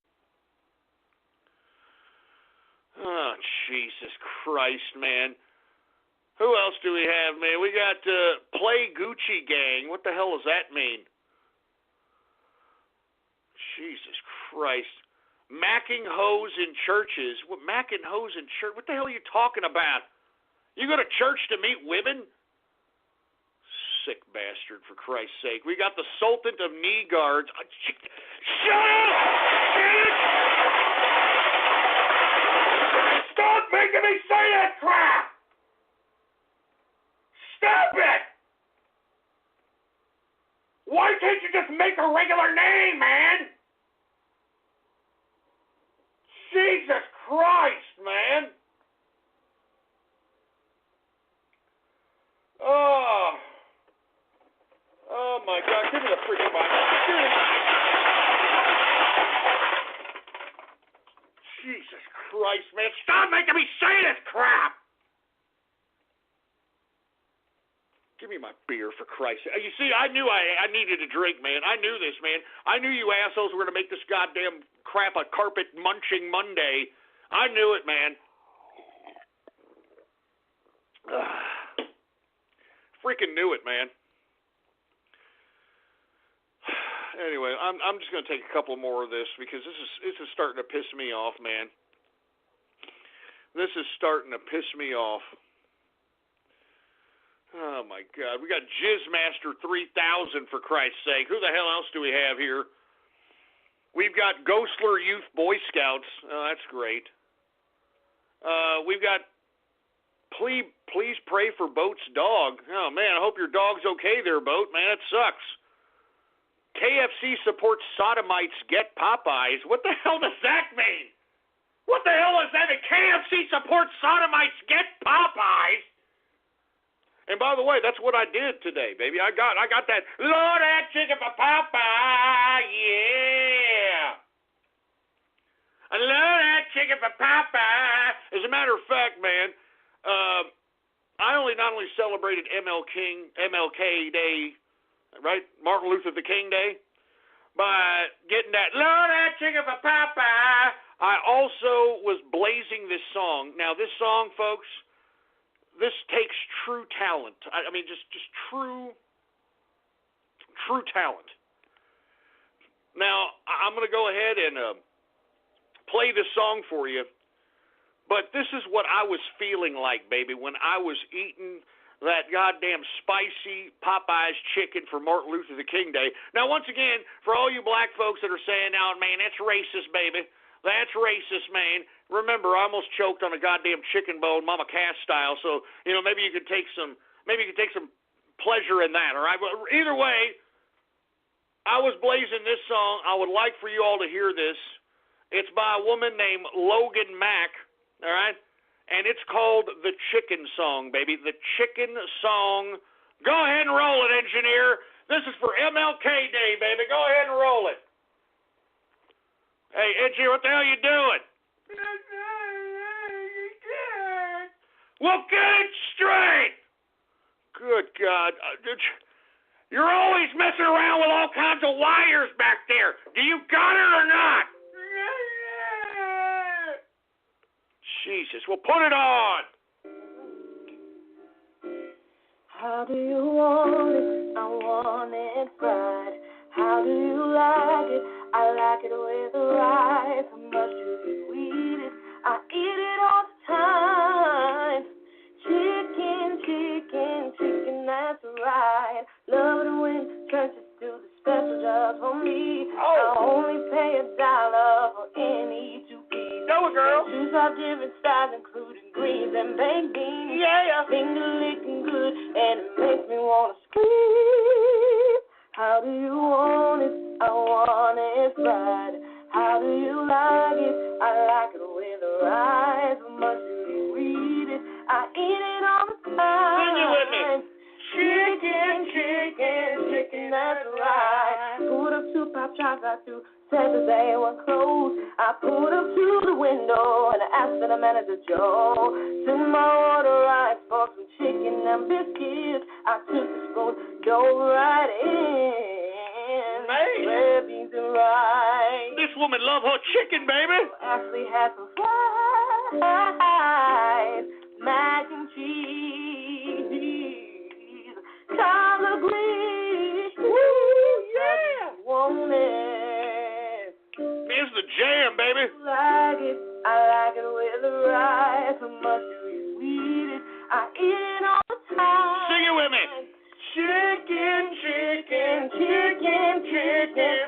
Speaker 5: Oh, Jesus Christ, man. Who else do we have, man? We got Play Gucci Gang. What the hell does that mean? Jesus Christ. Macking hoes in churches. What, macking hoes in church? What the hell are you talking about? You go to church to meet women? Sick bastard, for Christ's sake. We got the Sultan of Knee Guards. Shut up! Stop making me say that crap! Stop it! Why can't you just make a regular name, man? Jesus Christ, man! Oh, Jesus Christ, man. Stop making me say this crap. Give me my beer, for Christ's sake. You see, I knew I needed a drink, man. I knew this, man. I knew you assholes were going to make this goddamn crap a carpet-munching Monday. I knew it, man. Freaking knew it, man. Anyway, I'm just going to take a couple more of this because this is starting to piss me off, man. This is starting to piss me off. Oh, my God. We got Jizzmaster 3000, for Christ's sake. Who the hell else do we have here? We've got Ghostler Youth Boy Scouts. Oh, that's great. We've got Please Pray for Boat's Dog. Oh, man, I hope your dog's okay there, Boat. Man, it sucks. KFC supports sodomites get Popeyes. What the hell does that mean? What the hell is that? KFC supports sodomites get Popeyes? And by the way, that's what I did today, baby. I got that Lord that chicken for Popeye, yeah. I love that chicken for Popeye. As a matter of fact, man, I not only celebrated MLK Day, right, Martin Luther the King Day, by getting that Lord that chicken for Popeye. I also was blazing this song. Now, this song, folks. This takes true talent. I mean, just true talent. Now, I'm going to go ahead and play this song for you. But this is what I was feeling like, baby, when I was eating that goddamn spicy Popeyes chicken for Martin Luther the King Day. Now, once again, for all you black folks that are saying, "Oh, man, that's racist, baby. That's racist, man." Remember, I almost choked on a goddamn chicken bone, Mama Cass style. So, maybe you could take some pleasure in that. All right. But either way, I was blazing this song. I would like for you all to hear this. It's by a woman named Logan Mack. All right, and it's called The Chicken Song, baby. The Chicken Song. Go ahead and roll it, engineer. This is for MLK Day, baby. Go ahead and roll it. Hey, engineer, what the hell you doing? Well, get it straight. Good God. You're always messing around with all kinds of wires back there. Do you got it or not? Jesus. Well, put it on.
Speaker 7: How do you want it? I want it fried. How do you like it? I like it with rice. How much do you eat it? I eat it all the time. Chicken, that's right. Love it when churches do the special jobs for me. I only pay $1 for any 2 pieces.
Speaker 5: Go, girl.
Speaker 7: Choose our different styles, including greens and baked beans.
Speaker 5: Yeah.
Speaker 7: Finger licking good, and it makes me want to scream. How do you want it? I want it fried. How do you like it? I like it with rice. How much do you eat it? I eat it all the time.
Speaker 5: Sing it with me.
Speaker 7: Chicken, that's right. Put up 2 pop shots, I threw 7 they were closed. I pulled up to the window and I asked the manager Joe to my order rice for some chicken and biscuits. I took the spoon, dove right in. Red beans and rice.
Speaker 5: This woman love her chicken, baby.
Speaker 7: Actually had some fries, mac and cheese, collard greens. Woo, yeah. Want it.
Speaker 5: It's the jam, baby.
Speaker 7: I like it with the rice. How much do you eat it? I eat it all the time.
Speaker 5: Sing it with me.
Speaker 7: Chicken.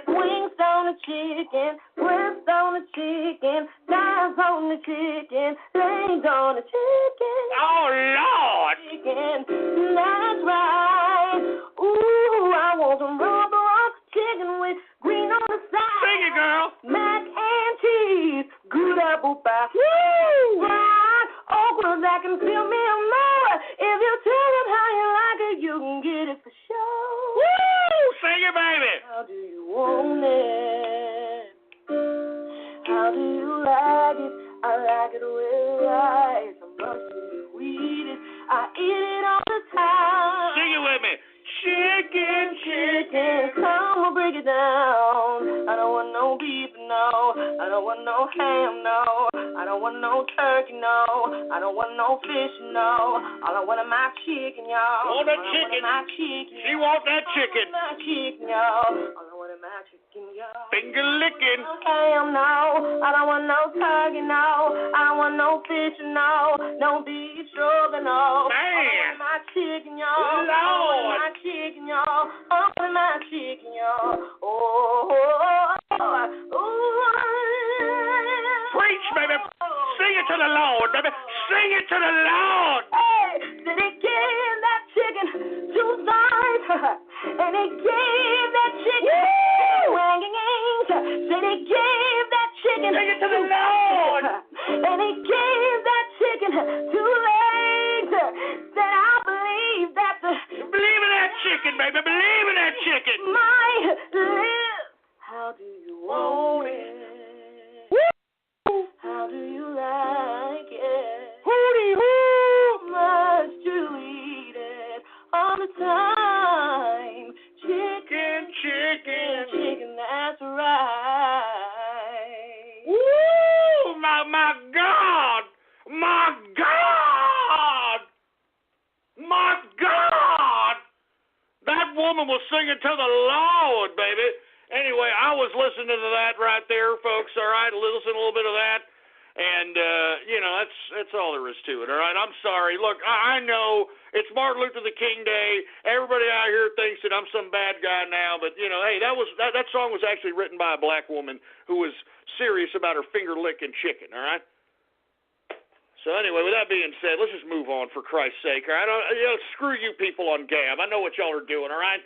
Speaker 7: Wings on the chicken, breast on the chicken, thighs on the chicken, legs on the chicken.
Speaker 5: Oh, Lord.
Speaker 7: Chicken, that's right. Ooh, I want some rubber chicken with green on the side.
Speaker 5: Sing it, girl.
Speaker 7: Mac and cheese, good apple pie. Woo! Right, okra that can fill me more. If you tell them how you like it, you can get it for sure.
Speaker 5: Woo! Sing it, baby.
Speaker 7: How do you want it? How do you like it? I like it with rice. How much do you eat it? I eat it all the time.
Speaker 5: Sing it with me. Chicken,
Speaker 7: Chicken, come on, break it down. I don't want no beef, no. I don't want no ham, no. I don't want no turkey, no. I don't want no fish, no. All I want is my chicken, y'all.
Speaker 5: Want that chicken?
Speaker 7: My chicken.
Speaker 5: She want that chicken.
Speaker 7: My chicken, y'all. All I want is my chicken, y'all.
Speaker 5: Finger licking.
Speaker 7: No ham, no. I don't want no turkey, no. I don't want no fish, no. No beef, sugar, no.
Speaker 5: Man.
Speaker 7: My chicken, y'all.
Speaker 5: Lord.
Speaker 7: My chicken, y'all. Oh, my chicken, y'all. Oh.
Speaker 5: Preach, baby. Sing it to the Lord, baby. Sing it to the Lord.
Speaker 7: Hey, did he give that chicken 2 sides? And he gave that chicken wings. Did he give that chicken?
Speaker 5: Sing it to the Lord.
Speaker 7: And he gave that chicken 2 legs. That I believe that the
Speaker 5: Believe in that chicken, baby. Believe in that chicken.
Speaker 7: might live. How do you want it? How do you like it?
Speaker 5: Hootie hoo.
Speaker 7: Must you eat it all the time? Chicken, that's right.
Speaker 5: Woo! My God! My God! My God! That woman was singing to the Lord, baby. Anyway, I was listening to that right there, folks, all right? Listen a little bit of that. And, that's all there is to it, all right? I'm sorry. Look, I know it's Martin Luther the King Day. Everybody out here thinks that I'm some bad guy now. But, hey, that song was actually written by a black woman who was serious about her finger-licking chicken, all right? So, anyway, with that being said, let's just move on, for Christ's sake, all right? Screw you people on Gab. I know what y'all are doing, all right?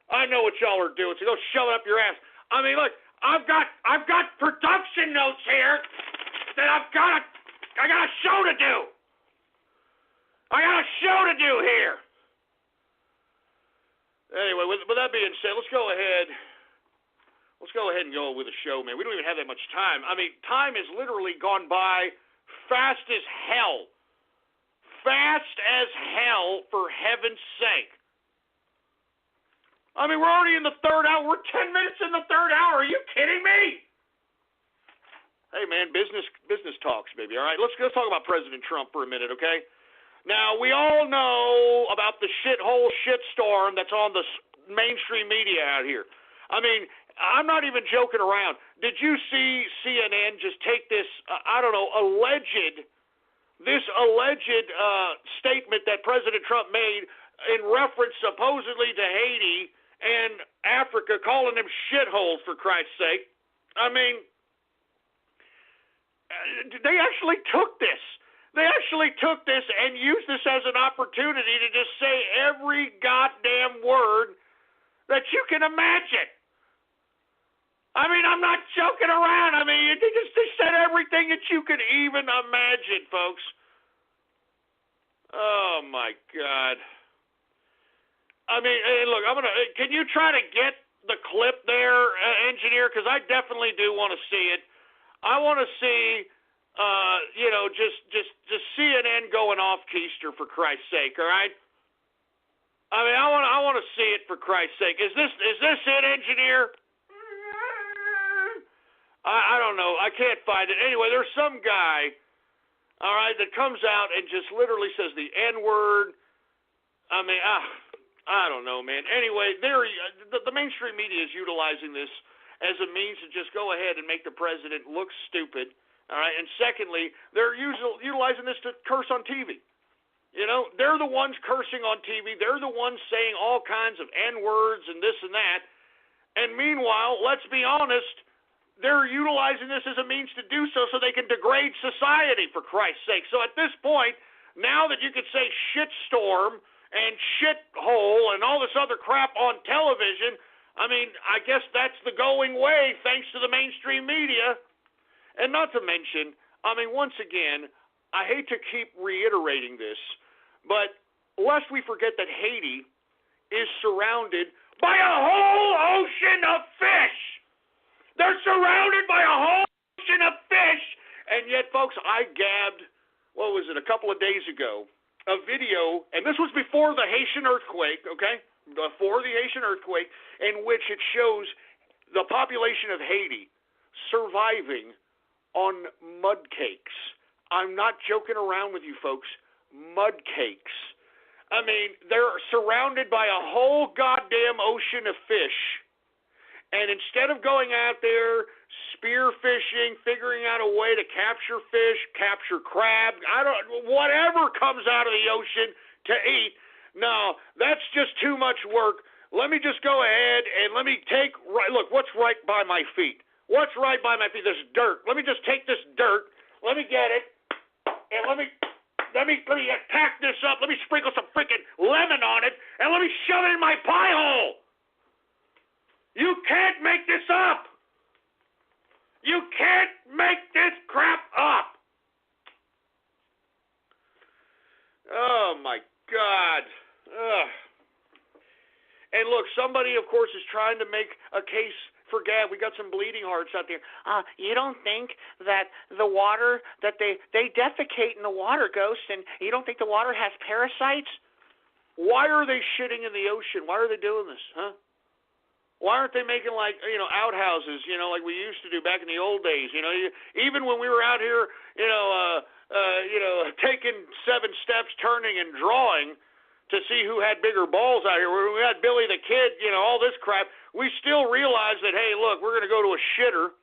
Speaker 5: I know what y'all are doing, so go shove it up your ass. I mean, look, I've got production notes here that I got a show to do. I got a show to do here. Anyway, with that being said, let's go ahead and go with the show, man. We don't even have that much time. I mean, time has literally gone by fast as hell. Fast as hell, for heaven's sake. I mean, we're already in the 3rd hour. We're 10 minutes in the 3rd hour. Are you kidding me? Hey, man, business talks, baby, all right? Let's talk about President Trump for a minute, okay? Now, we all know about the shitstorm that's on the mainstream media out here. I mean, I'm not even joking around. Did you see CNN just take this, alleged statement that President Trump made in reference supposedly to Haiti and Africa, calling them shitholes, for Christ's sake? I mean, they actually took this. They actually took this and used this as an opportunity to just say every goddamn word that you can imagine. I mean, I'm not joking around. I mean, they said everything that you could even imagine, folks. Oh, my God. I mean, hey, look, can you try to get the clip there, engineer? Because I definitely do want to see it. I want to see, just CNN going off keister, for Christ's sake. All right. I mean, I want to see it, for Christ's sake. Is this it, engineer? I don't know. I can't find it. Anyway, there's some guy, all right, that comes out and just literally says the N-word. I mean, I don't know, man. Anyway, the mainstream media is utilizing this as a means to just go ahead and make the president look stupid, all right? And secondly, they're utilizing this to curse on TV. They're the ones cursing on TV. They're the ones saying all kinds of N-words and this and that. And meanwhile, let's be honest, they're utilizing this as a means to do so they can degrade society, for Christ's sake. So at this point, now that you could say shitstorm and shithole and all this other crap on television, I mean, I guess that's the going way, thanks to the mainstream media. And not to mention, I mean, once again, I hate to keep reiterating this, but lest we forget that Haiti is surrounded by a whole ocean of fish. They're surrounded by a whole ocean of fish. And yet, folks, I gabbed, what was it, a couple of days ago, a video, and this was before the Haitian earthquake, okay? Before the Haitian earthquake, in which it shows the population of Haiti surviving on mud cakes. I'm not joking around with you, folks. Mud cakes. I mean, they're surrounded by a whole goddamn ocean of fish. And instead of going out there spear fishing, figuring out a way to capture fish, capture crab, whatever comes out of the ocean to eat, no, that's just too much work. Let me just go ahead and let me take, look, what's right by my feet? What's right by my feet? This dirt. Let me just take this dirt. Let me get it. And let me pack this up. Let me sprinkle some freaking lemon on it. And let me shove it in my pie hole. You can't make this up. You can't make this crap up. Oh, my God. Ugh. And look, somebody, of course, is trying to make a case for Gab. We got some bleeding hearts out there. You don't think that the water, that they defecate in the water, Ghost, and you don't think the water has parasites? Why are they shitting in the ocean? Why are they doing this, huh? Why aren't they making, like, outhouses, like we used to do back in the old days? Even when we were out here, taking 7 steps, turning and drawing to see who had bigger balls out here. We had Billy the Kid, all this crap. We still realize that, hey, look, we're going to go to a shitter,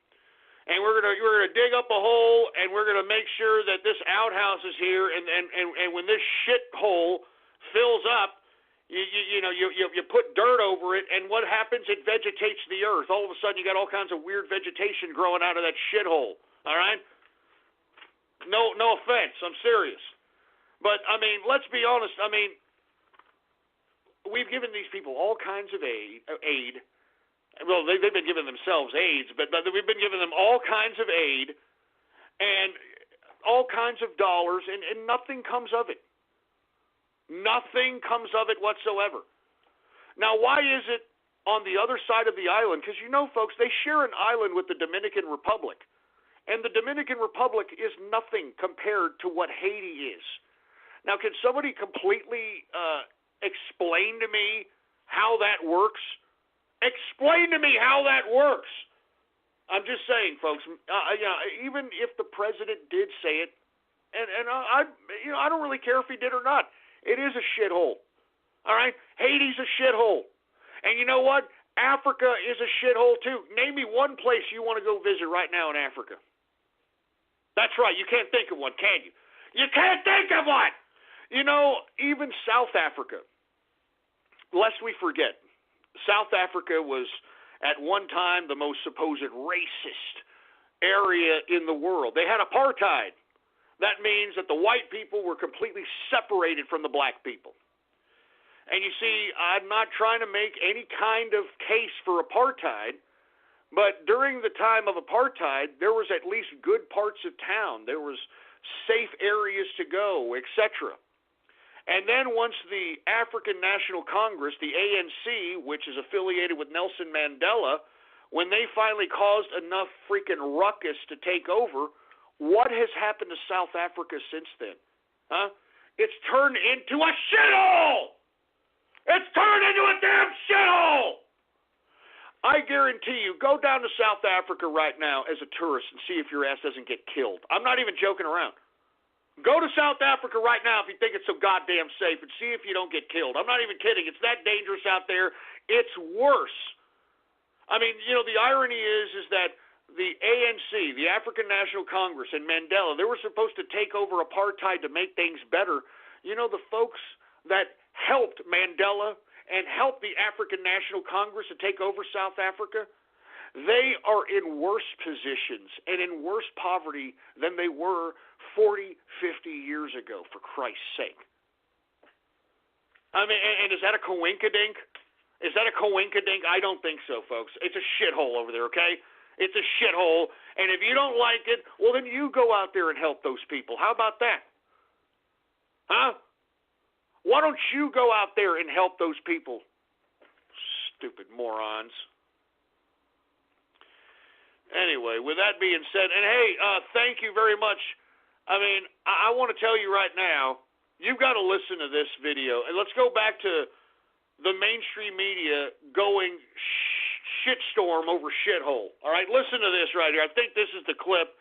Speaker 5: and we're going to dig up a hole, and we're going to make sure that this outhouse is here, and when this shit hole fills up, you put dirt over it, and what happens? It vegetates the earth. All of a sudden, you got all kinds of weird vegetation growing out of that shithole. All right? No offense. I'm serious. But, I mean, let's be honest. I mean, we've given these people all kinds of aid. Well, they've been giving themselves AIDS, but we've been giving them all kinds of aid and all kinds of dollars, and nothing comes of it. Nothing comes of it whatsoever. Now, why is it on the other side of the island? Because, folks, they share an island with the Dominican Republic, and the Dominican Republic is nothing compared to what Haiti is. Now, can somebody completely explain to me how that works? Explain to me how that works. I'm just saying, folks. Even if the president did say it, and I don't really care if he did or not. It is a shithole. All right, Haiti's a shithole, and you know what? Africa is a shithole too. Name me one place you want to go visit right now in Africa. That's right. You can't think of one, can you? You can't think of one. Even South Africa. Lest we forget, South Africa was at one time the most supposed racist area in the world. They had apartheid. That means that the white people were completely separated from the black people. And you see, I'm not trying to make any kind of case for apartheid, but during the time of apartheid, there was at least good parts of town. There was safe areas to go, etc. And then once the African National Congress, the ANC, which is affiliated with Nelson Mandela, when they finally caused enough freaking ruckus to take over, what has happened to South Africa since then? Huh? It's turned into a shithole! It's turned into a damn shithole! I guarantee you, go down to South Africa right now as a tourist and see if your ass doesn't get killed. I'm not even joking around. Go to South Africa right now if you think it's so goddamn safe and see if you don't get killed. I'm not even kidding. It's that dangerous out there. It's worse. I mean, the irony is that the ANC, the African National Congress, and Mandela, they were supposed to take over apartheid to make things better. The folks that helped Mandela and helped the African National Congress to take over South Africa, they are in worse positions and in worse poverty than they were 40, 50 years ago, for Christ's sake. I mean, and is that a coinkydink? Is that a coinkydink? I don't think so, folks. It's a shithole over there, okay? It's a shithole, and if you don't like it, well, then you go out there and help those people. How about that? Huh? Why don't you go out there and help those people? Stupid morons. Anyway, with that being said, and hey, thank you very much. I mean, I want to tell you right now, you've got to listen to this video. And let's go back to the mainstream media going shitstorm over shithole. All right, listen to this right here. I think this is the clip.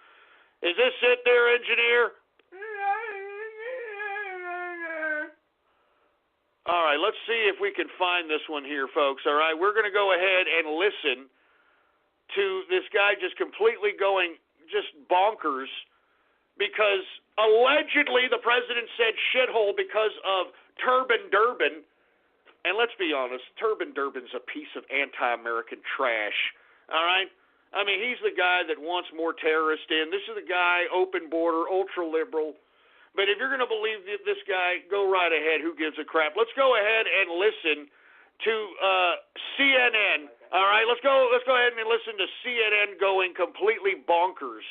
Speaker 5: Is this it there, engineer? All right, let's see if we can find this one here, folks. All right, we're going to go ahead and listen to this guy just completely going just bonkers because allegedly the president said shithole because of Turbin Durbin. And let's be honest, Turbin Durbin's a piece of anti-American trash. All right? I mean, he's the guy that wants more terrorists in. This is the guy, open border, ultra-liberal. But if you're going to believe this guy, go right ahead. Who gives a crap? Let's go ahead and listen to CNN. All right, let's go ahead and listen to CNN going completely bonkers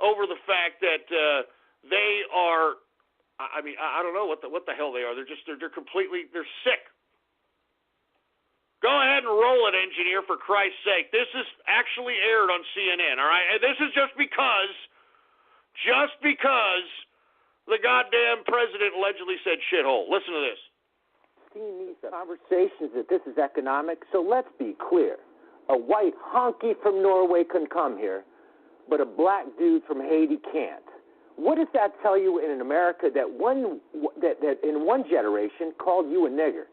Speaker 5: over the fact that they are. I mean, I don't know what the hell they are. They're sick. Go ahead and roll it, engineer, for Christ's sake. This is actually aired on CNN. All right, and this is just because the goddamn president allegedly said shithole. Listen to this.
Speaker 8: These conversations that this is economic, so let's be clear. A white honky from Norway can come here, but a black dude from Haiti can't. What does that tell you in America that in one generation called you a nigger?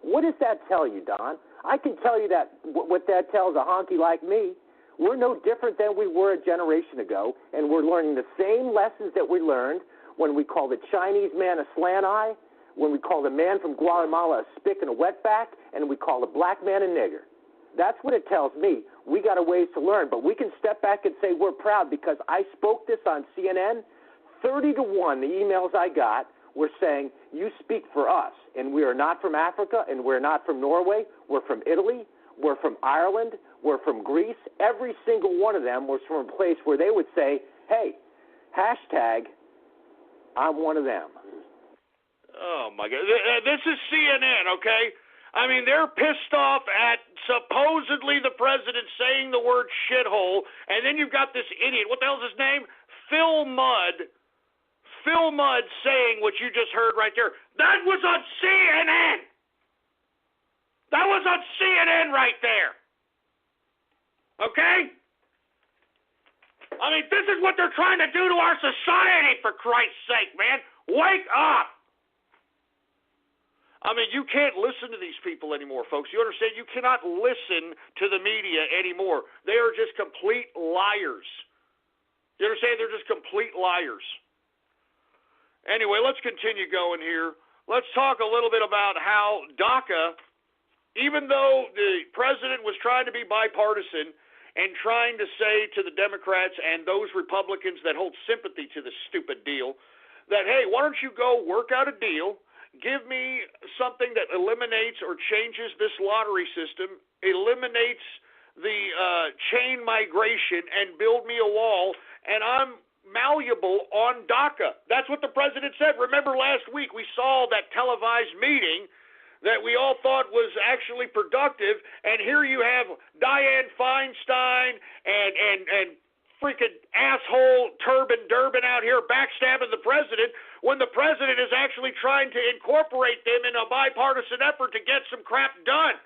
Speaker 8: What does that tell you, Don? I can tell you that what that tells a honky like me. We're no different than we were a generation ago, and we're learning the same lessons that we learned when we call the Chinese man a slant eye, when we call the man from Guatemala a spick and a wetback, and we call the black man a nigger. That's what it tells me. We got a ways to learn, but we can step back and say we're proud because I spoke this on CNN. 30-1, the emails I got were saying, you speak for us, and we are not from Africa, and we're not from Norway. We're from Italy. We're from Ireland. We're from Greece. Every single one of them was from a place where they would say, hey, hashtag, I'm one of them.
Speaker 5: Oh, my God. This is CNN, okay? I mean, they're pissed off at supposedly the president saying the word shithole, and then you've got this idiot. What the hell's his name? Phil Mudd saying what you just heard right there. That was on CNN. That was on CNN right there. Okay? I mean, this is what they're trying to do to our society, for Christ's sake, man. Wake up. I mean, you can't listen to these people anymore, folks. You understand? You cannot listen to the media anymore. They are just complete liars. You understand? They're just complete liars. Anyway, let's continue going here. Let's talk a little bit about how DACA, even though the president was trying to be bipartisan and trying to say to the Democrats and those Republicans that hold sympathy to this stupid deal that, hey, why don't you go work out a deal, give me something that eliminates or changes this lottery system, eliminates the chain migration, and build me a wall, and I'm malleable on DACA. That's what the president said. Remember last week we saw that televised meeting that we all thought was actually productive, and here you have Dianne Feinstein and freaking asshole Turbin Durbin out here backstabbing the president when the president is actually trying to incorporate them in a bipartisan effort to get some crap done.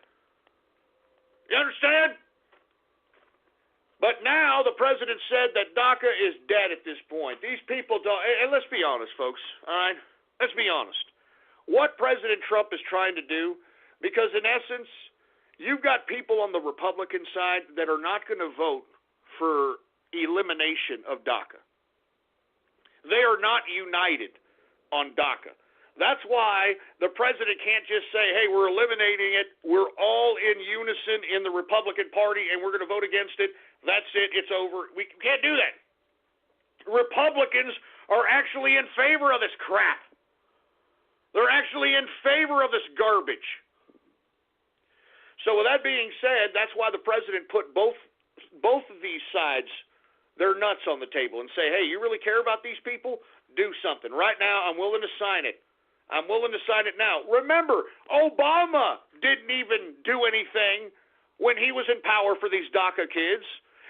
Speaker 5: You understand? But now the president said that DACA is dead at this point. These people don't, and let's be honest, folks, all right? Let's be honest. What President Trump is trying to do, because in essence, you've got people on the Republican side that are not going to vote for elimination of DACA. They are not united on DACA. That's why the president can't just say, hey, we're eliminating it. We're all in unison in the Republican Party, and we're going to vote against it. That's it. It's over. We can't do that. Republicans are actually in favor of this crap. They're actually in favor of this garbage. So with that being said, that's why the president put both of these sides, their nuts on the table and say, hey, you really care about these people? Do something. Right now, I'm willing to sign it. I'm willing to sign it now. Remember, Obama didn't even do anything when he was in power for these DACA kids.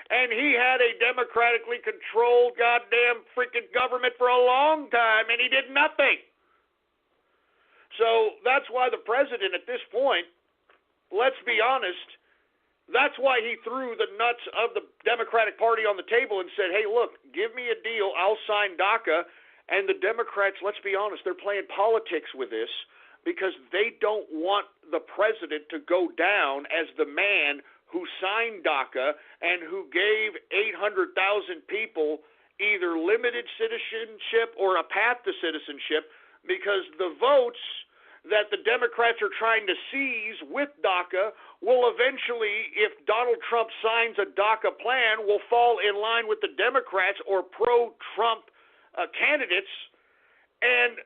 Speaker 5: And he had a democratically controlled goddamn freaking government for a long time, and he did nothing. So that's why the president at this point, let's be honest, that's why he threw the nuts of the Democratic Party on the table and said, hey, look, give me a deal, I'll sign DACA. And the Democrats, let's be honest, they're playing politics with this because they don't want the president to go down as the man who signed DACA and who gave 800,000 people either limited citizenship or a path to citizenship, because the votes that the Democrats are trying to seize with DACA will eventually, if Donald Trump signs a DACA plan, will fall in line with the Democrats or pro-Trump candidates. And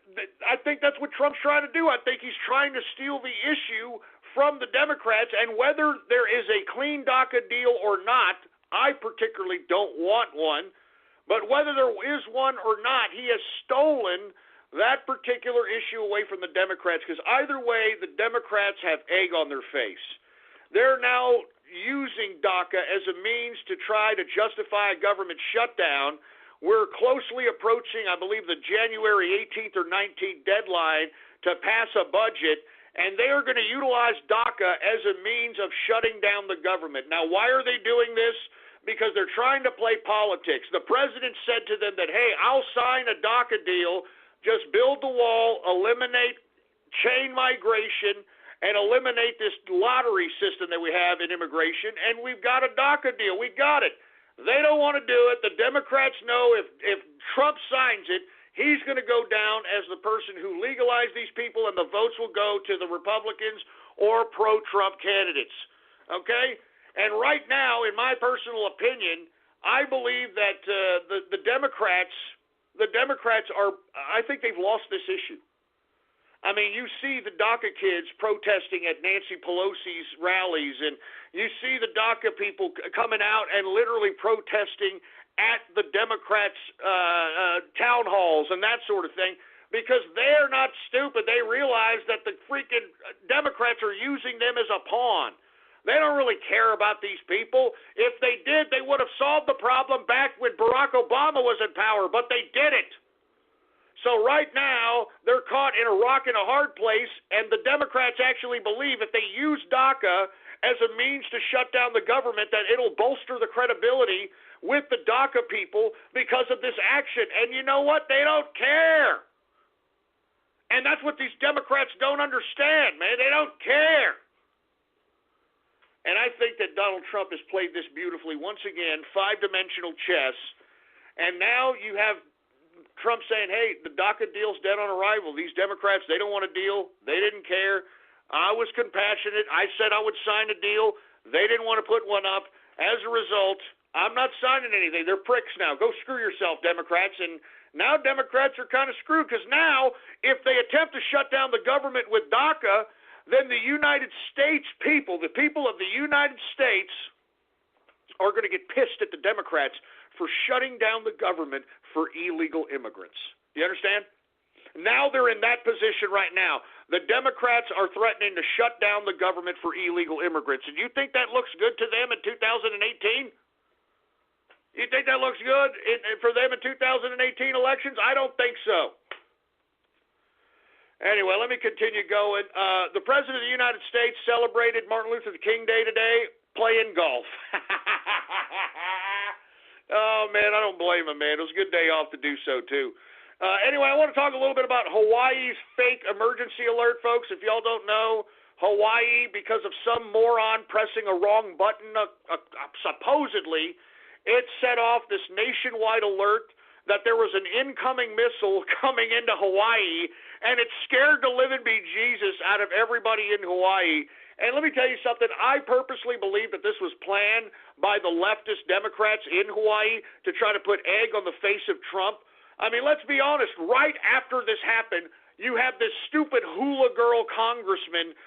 Speaker 5: I think that's what Trump's trying to do. I think he's trying to steal the issue from the Democrats, and whether there is a clean DACA deal or not, I particularly don't want one, but whether there is one or not, he has stolen that particular issue away from the Democrats, because either way, the Democrats have egg on their face. They're now using DACA as a means to try to justify a government shutdown. We're closely approaching, I believe, the January 18th or 19th deadline to pass a budget, and they are going to utilize DACA as a means of shutting down the government. Now, why are they doing this? Because they're trying to play politics. The president said to them that, hey, I'll sign a DACA deal, just build the wall, eliminate chain migration, and eliminate this lottery system that we have in immigration, and we've got a DACA deal. We got it. They don't want to do it. The Democrats know if Trump signs it, he's going to go down as the person who legalized these people, and the votes will go to the Republicans or pro-Trump candidates. Okay? And right now, in my personal opinion, I believe that the Democrats are, I think they've lost this issue. I mean, you see the DACA kids protesting at Nancy Pelosi's rallies, and you see the DACA people coming out and literally protesting at the Democrats' town halls and that sort of thing, because they're not stupid. They realize that the freaking Democrats are using them as a pawn. They don't really care about these people. If they did, they would have solved the problem back when Barack Obama was in power, but they didn't. So right now, they're caught in a rock and a hard place, and the Democrats actually believe if they use DACA as a means to shut down the government, that it'll bolster the credibility with the DACA people because of this action. And you know what? They don't care. And that's what these Democrats don't understand, man. They don't care. And I think that Donald Trump has played this beautifully. Once again, five-dimensional chess. And now you have Trump saying, hey, the DACA deal's dead on arrival. These Democrats, they don't want a deal. They didn't care. I was compassionate. I said I would sign a deal. They didn't want to put one up. As a result, I'm not signing anything. They're pricks now. Go screw yourself, Democrats. And now Democrats are kind of screwed, because now if they attempt to shut down the government with DACA, then the United States people, the people of the United States, are going to get pissed at the Democrats for shutting down the government for illegal immigrants. You understand? Now they're in that position right now. The Democrats are threatening to shut down the government for illegal immigrants. And you think that looks good to them in 2018? You think that looks good for them in 2018 elections? I don't think so. Anyway, let me continue going. The President of the United States celebrated Martin Luther King Day today playing golf. Oh, man, I don't blame him, man. It was a good day off to do so, too. Anyway, I want to talk a little bit about Hawaii's fake emergency alert, folks. If y'all don't know, Hawaii, because of some moron pressing a wrong button, supposedly, it set off this nationwide alert that there was an incoming missile coming into Hawaii, and it scared the living bejesus out of everybody in Hawaii. And let me tell you something, I purposely believe that this was planned by the leftist Democrats in Hawaii to try to put egg on the face of Trump. I mean, let's be honest, right after this happened, you have this stupid hula girl congressman,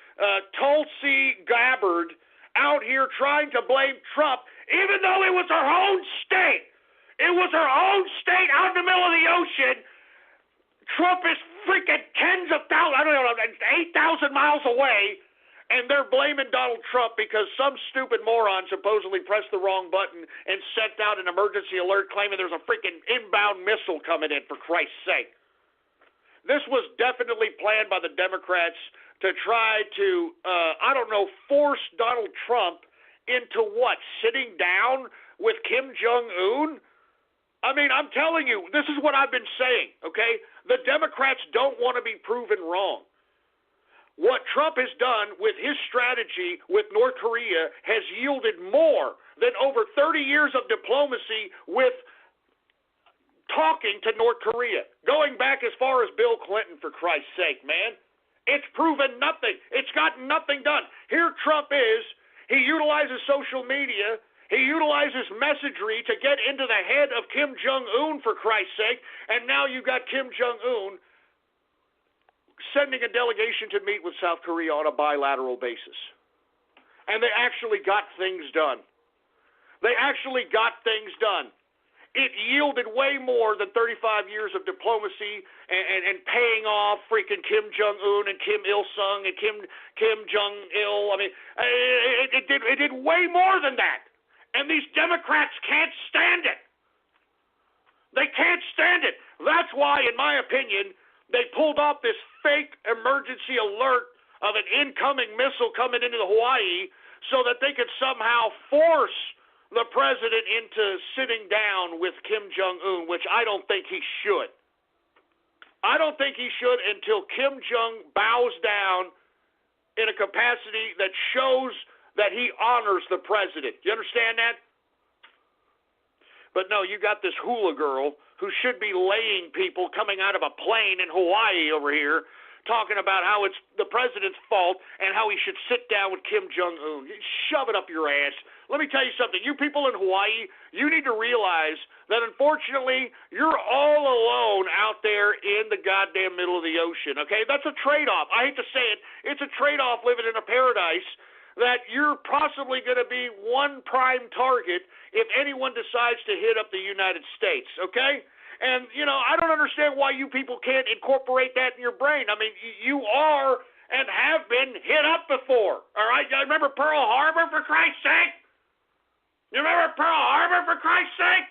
Speaker 5: Tulsi Gabbard, out here trying to blame Trump, even though it was her own state. It was her own state out in the middle of the ocean. Trump is freaking tens of thousands, 8,000 miles away, And they're blaming Donald Trump because some stupid moron supposedly pressed the wrong button and sent out an emergency alert claiming there's a freaking inbound missile coming in, for Christ's sake. This was definitely planned by the Democrats to try to, force Donald Trump into what? Sitting down with Kim Jong-un? I mean, I'm telling you, this is what I've been saying, okay? The Democrats don't want to be proven wrong. What Trump has done with his strategy with North Korea has yielded more than over 30 years of diplomacy with talking to North Korea, going back as far as Bill Clinton, for Christ's sake, man. It's proven nothing. It's got nothing done. Here Trump is. He utilizes social media. He utilizes messagery to get into the head of Kim Jong-un, for Christ's sake, and now you got Kim Jong-un sending a delegation to meet with South Korea on a bilateral basis. And they actually got things done. It yielded way more than 35 years of diplomacy and paying off freaking Kim Jong-un and Kim Il-sung and Kim Jong-il. I mean, it did way more than that. And these Democrats can't stand it. They can't stand it. That's why, in my opinion, they pulled off this fake emergency alert of an incoming missile coming into Hawaii so that they could somehow force the president into sitting down with Kim Jong-un, which I don't think he should. I don't think he should until Kim Jong bows down in a capacity that shows that he honors the president. You understand that? But no, you got this hula girl who should be laying people coming out of a plane in Hawaii over here talking about how it's the president's fault and how he should sit down with Kim Jong-un. Shove it up your ass. Let me tell you something. You people in Hawaii, you need to realize that unfortunately you're all alone out there in the goddamn middle of the ocean, okay? That's a trade-off. I hate to say it. It's a trade-off living in a paradise that you're possibly going to be one prime target if anyone decides to hit up the United States, okay? And, you know, I don't understand why you people can't incorporate that in your brain. I mean, you are and have been hit up before, all right? You remember Pearl Harbor, for Christ's sake? You remember Pearl Harbor, for Christ's sake?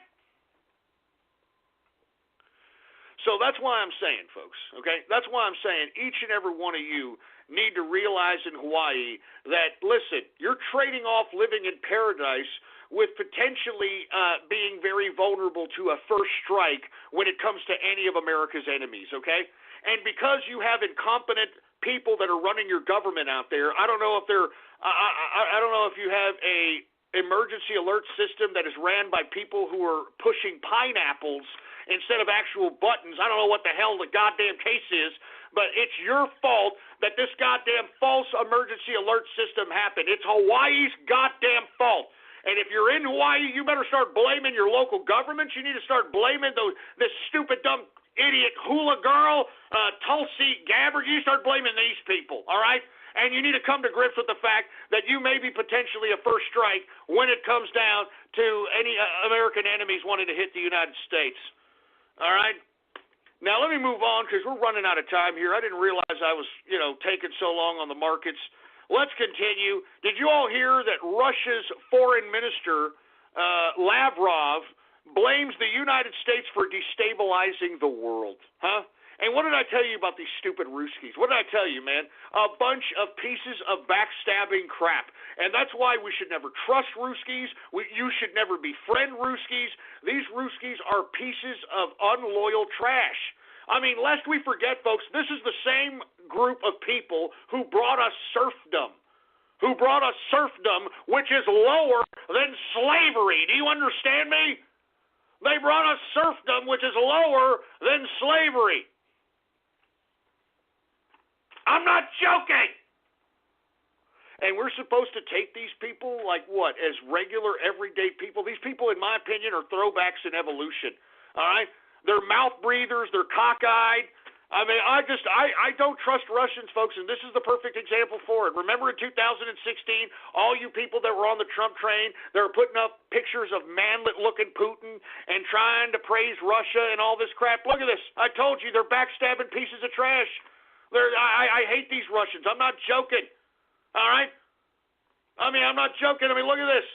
Speaker 5: So that's why I'm saying, folks, okay? That's why I'm saying each and every one of you need to realize in Hawaii that, listen, you're trading off living in paradise with potentially being very vulnerable to a first strike when it comes to any of America's enemies, okay? And because you have incompetent people that are running your government out there, I don't know if they're I don't know if you have a emergency alert system that is ran by people who are pushing pineapples instead of actual buttons. I don't know what the hell the goddamn case is, but it's your fault that this goddamn false emergency alert system happened. It's Hawaii's goddamn fault. And if you're in Hawaii, you better start blaming your local governments. You need to start blaming this stupid, dumb, idiot hula girl, Tulsi Gabbard. You start blaming these people, all right? And you need to come to grips with the fact that you may be potentially a first strike when it comes down to any American enemies wanting to hit the United States. All right? Now, let me move on because we're running out of time here. I didn't realize I was, taking so long on the markets. Let's continue. Did you all hear that Russia's foreign minister, Lavrov, blames the United States for destabilizing the world? Huh? And what did I tell you about these stupid Ruskies? What did I tell you, man? A bunch of pieces of backstabbing crap. And that's why we should never trust Ruskies. You should never befriend Ruskies. These Ruskies are pieces of unloyal trash. I mean, lest we forget, folks, this is the same group of people who brought us serfdom. Which is lower than slavery. Do you understand me? They brought us serfdom, which is lower than slavery. I'm not joking. And we're supposed to take these people like what? As regular, everyday people? These people, in my opinion, are throwbacks in evolution. All right? They're mouth breathers. They're cockeyed. I mean, I don't trust Russians, folks, and this is the perfect example for it. Remember in 2016, all you people that were on the Trump train, they were putting up pictures of manlet-looking Putin and trying to praise Russia and all this crap. Look at this. I told you, they're backstabbing pieces of trash. I hate these Russians. I'm not joking. All right? I mean, I'm not joking. I mean, look at this.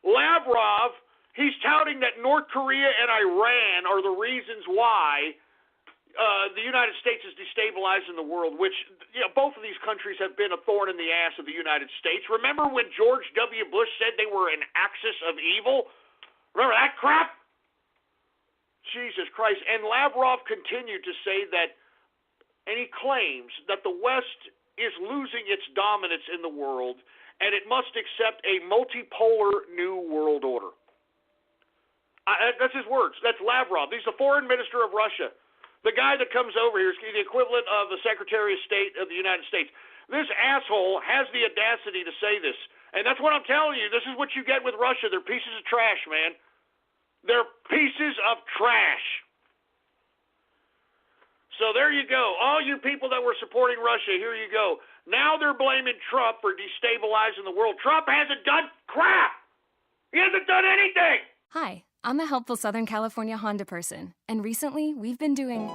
Speaker 5: Lavrov, he's touting that North Korea and Iran are the reasons why the United States is destabilizing the world, which both of these countries have been a thorn in the ass of the United States. Remember when George W. Bush said they were an axis of evil? Remember that crap? Jesus Christ. And Lavrov continued to say that, and he claims that the West is losing its dominance in the world, and it must accept a multipolar new world order. That's his words. That's Lavrov. He's the foreign minister of Russia. The guy that comes over here is the equivalent of the Secretary of State of the United States. This asshole has the audacity to say this. And that's what I'm telling you. This is what you get with Russia. They're pieces of trash, man. They're pieces of trash. So there you go. All you people that were supporting Russia, here you go. Now they're blaming Trump for destabilizing the world. Trump hasn't done crap. He hasn't done anything.
Speaker 6: Hi, I'm a helpful Southern California Honda person, and recently we've been doing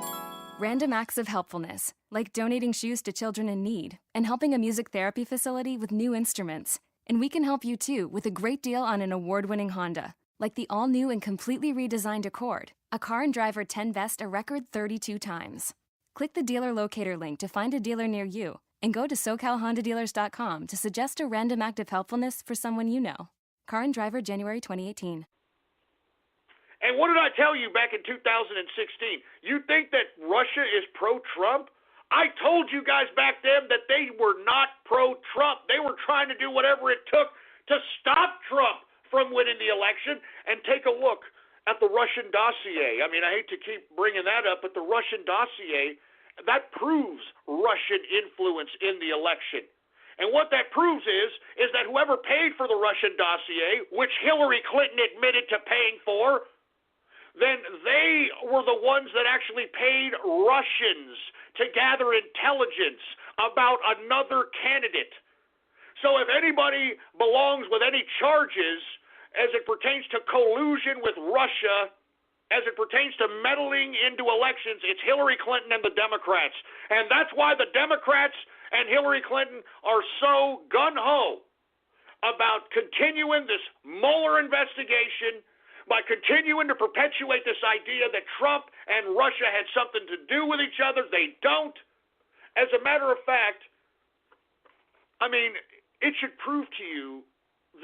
Speaker 6: random acts of helpfulness, like donating shoes to children in need and helping a music therapy facility with new instruments. And we can help you too with a great deal on an award-winning Honda, like the all-new and completely redesigned Accord, a Car and Driver 10 Best a record 32 times. Click the dealer locator link to find a dealer near you, and go to SoCalHondaDealers.com to suggest a random act of helpfulness for someone you know. Car and Driver, January 2018.
Speaker 5: And what did I tell you back in 2016? You think that Russia is pro-Trump? I told you guys back then that they were not pro-Trump. They were trying to do whatever it took to stop Trump from winning the election. And take a look at the Russian dossier. I mean, I hate to keep bringing that up, but the Russian dossier, that proves Russian influence in the election. And what that proves is that whoever paid for the Russian dossier, which Hillary Clinton admitted to paying for, then they were the ones that actually paid Russians to gather intelligence about another candidate. So if anybody belongs with any charges as it pertains to collusion with Russia, as it pertains to meddling into elections, it's Hillary Clinton and the Democrats. And that's why the Democrats and Hillary Clinton are so gung-ho about continuing this Mueller investigation, by continuing to perpetuate this idea that Trump and Russia had something to do with each other. They don't. As a matter of fact, I mean, it should prove to you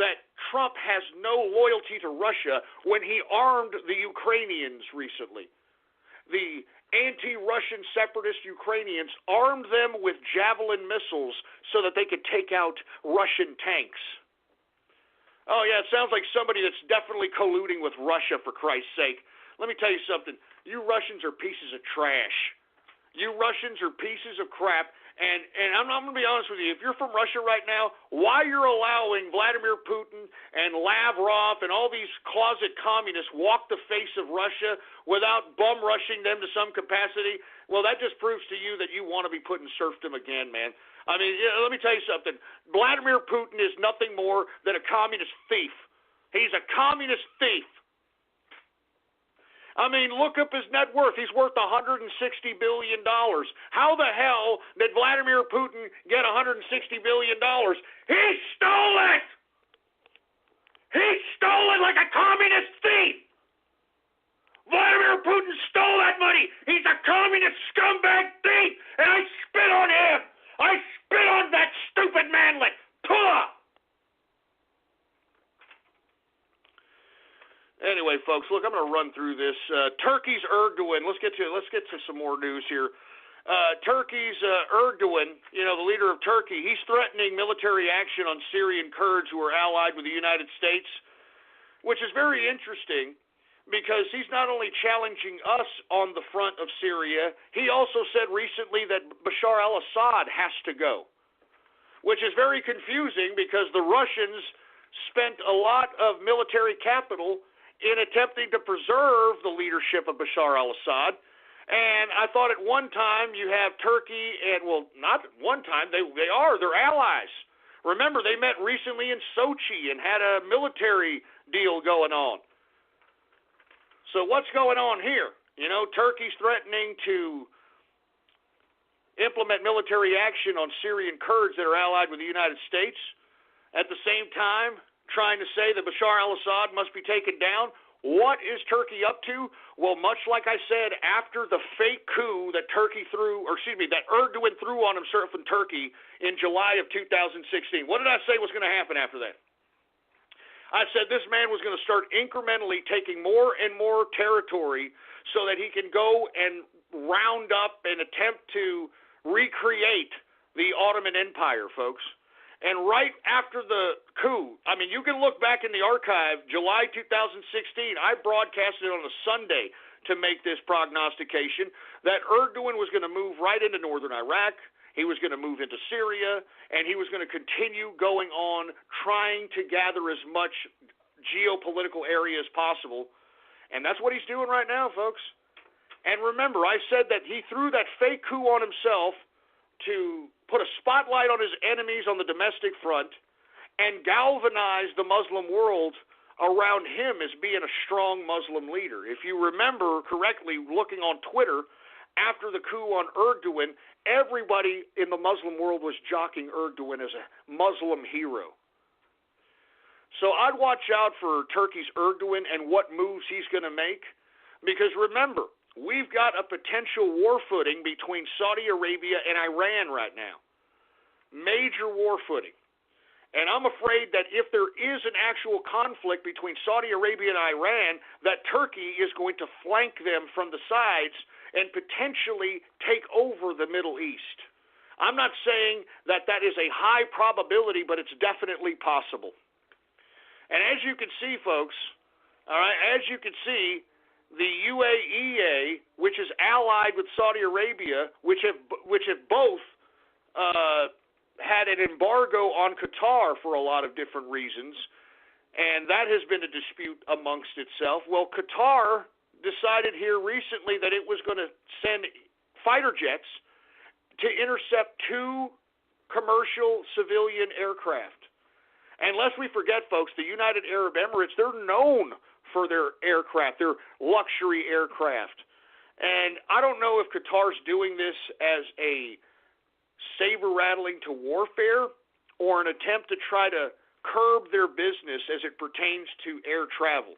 Speaker 5: that Trump has no loyalty to Russia when he armed the Ukrainians recently. The anti-Russian separatist Ukrainians armed them with Javelin missiles so that they could take out Russian tanks. Oh, yeah, it sounds like somebody that's definitely colluding with Russia, for Christ's sake. Let me tell you something. You Russians are pieces of trash. You Russians are pieces of crap. And I'm going to be honest with you. If you're from Russia right now, why you're allowing Vladimir Putin and Lavrov and all these closet communists walk the face of Russia without bum-rushing them to some capacity, well, that just proves to you that you want to be put in serfdom again, man. I mean, let me tell you something. Vladimir Putin is nothing more than a communist thief. He's a communist thief. I mean, look up his net worth. He's worth $160 billion. How the hell did Vladimir Putin get $160 billion? He stole it! He stole it like a communist thief! Vladimir Putin stole that money! He's a communist scumbag thief! And I spit on him! I spit on that stupid manlet! Puh! Anyway, folks, look, I'm going to run through this. Turkey's Erdogan. Let's get to some more news here. Turkey's Erdogan, the leader of Turkey, he's threatening military action on Syrian Kurds who are allied with the United States, which is very interesting because he's not only challenging us on the front of Syria, he also said recently that Bashar al-Assad has to go, which is very confusing because the Russians spent a lot of military capital in attempting to preserve the leadership of Bashar al-Assad. And I thought at one time you have Turkey, and well, not at one time, they're allies. Remember, they met recently in Sochi and had a military deal going on. So what's going on here? Turkey's threatening to implement military action on Syrian Kurds that are allied with the United States. At the same time, trying to say that Bashar al-Assad must be taken down. What is Turkey up to? Well, much like I said, after the fake coup that that Erdogan threw on himself in Turkey in July of 2016. What did I say was going to happen after that? I said this man was going to start incrementally taking more and more territory so that he can go and round up and attempt to recreate the Ottoman Empire, folks. And right after the coup, I mean, you can look back in the archive, July 2016, I broadcasted on a Sunday to make this prognostication that Erdogan was going to move right into northern Iraq, he was going to move into Syria, and he was going to continue going on trying to gather as much geopolitical area as possible. And that's what he's doing right now, folks. And remember, I said that he threw that fake coup on himself to put a spotlight on his enemies on the domestic front and galvanize the Muslim world around him as being a strong Muslim leader. If you remember correctly, looking on Twitter, after the coup on Erdogan, everybody in the Muslim world was jockeying Erdogan as a Muslim hero. So I'd watch out for Turkey's Erdogan and what moves he's going to make, because remember, we've got a potential war footing between Saudi Arabia and Iran right now. Major war footing. And I'm afraid that if there is an actual conflict between Saudi Arabia and Iran, that Turkey is going to flank them from the sides and potentially take over the Middle East. I'm not saying that that is a high probability, but it's definitely possible. And as you can see, folks, all right, as you can see, the UAE, which is allied with Saudi Arabia, which have both had an embargo on Qatar for a lot of different reasons, and that has been a dispute amongst itself. Well, Qatar decided here recently that it was going to send fighter jets to intercept 2 commercial civilian aircraft. And lest we forget, folks, the United Arab Emirates, they're known for their aircraft, their luxury aircraft. And I don't know if Qatar's doing this as a saber-rattling to warfare or an attempt to try to curb their business as it pertains to air travel.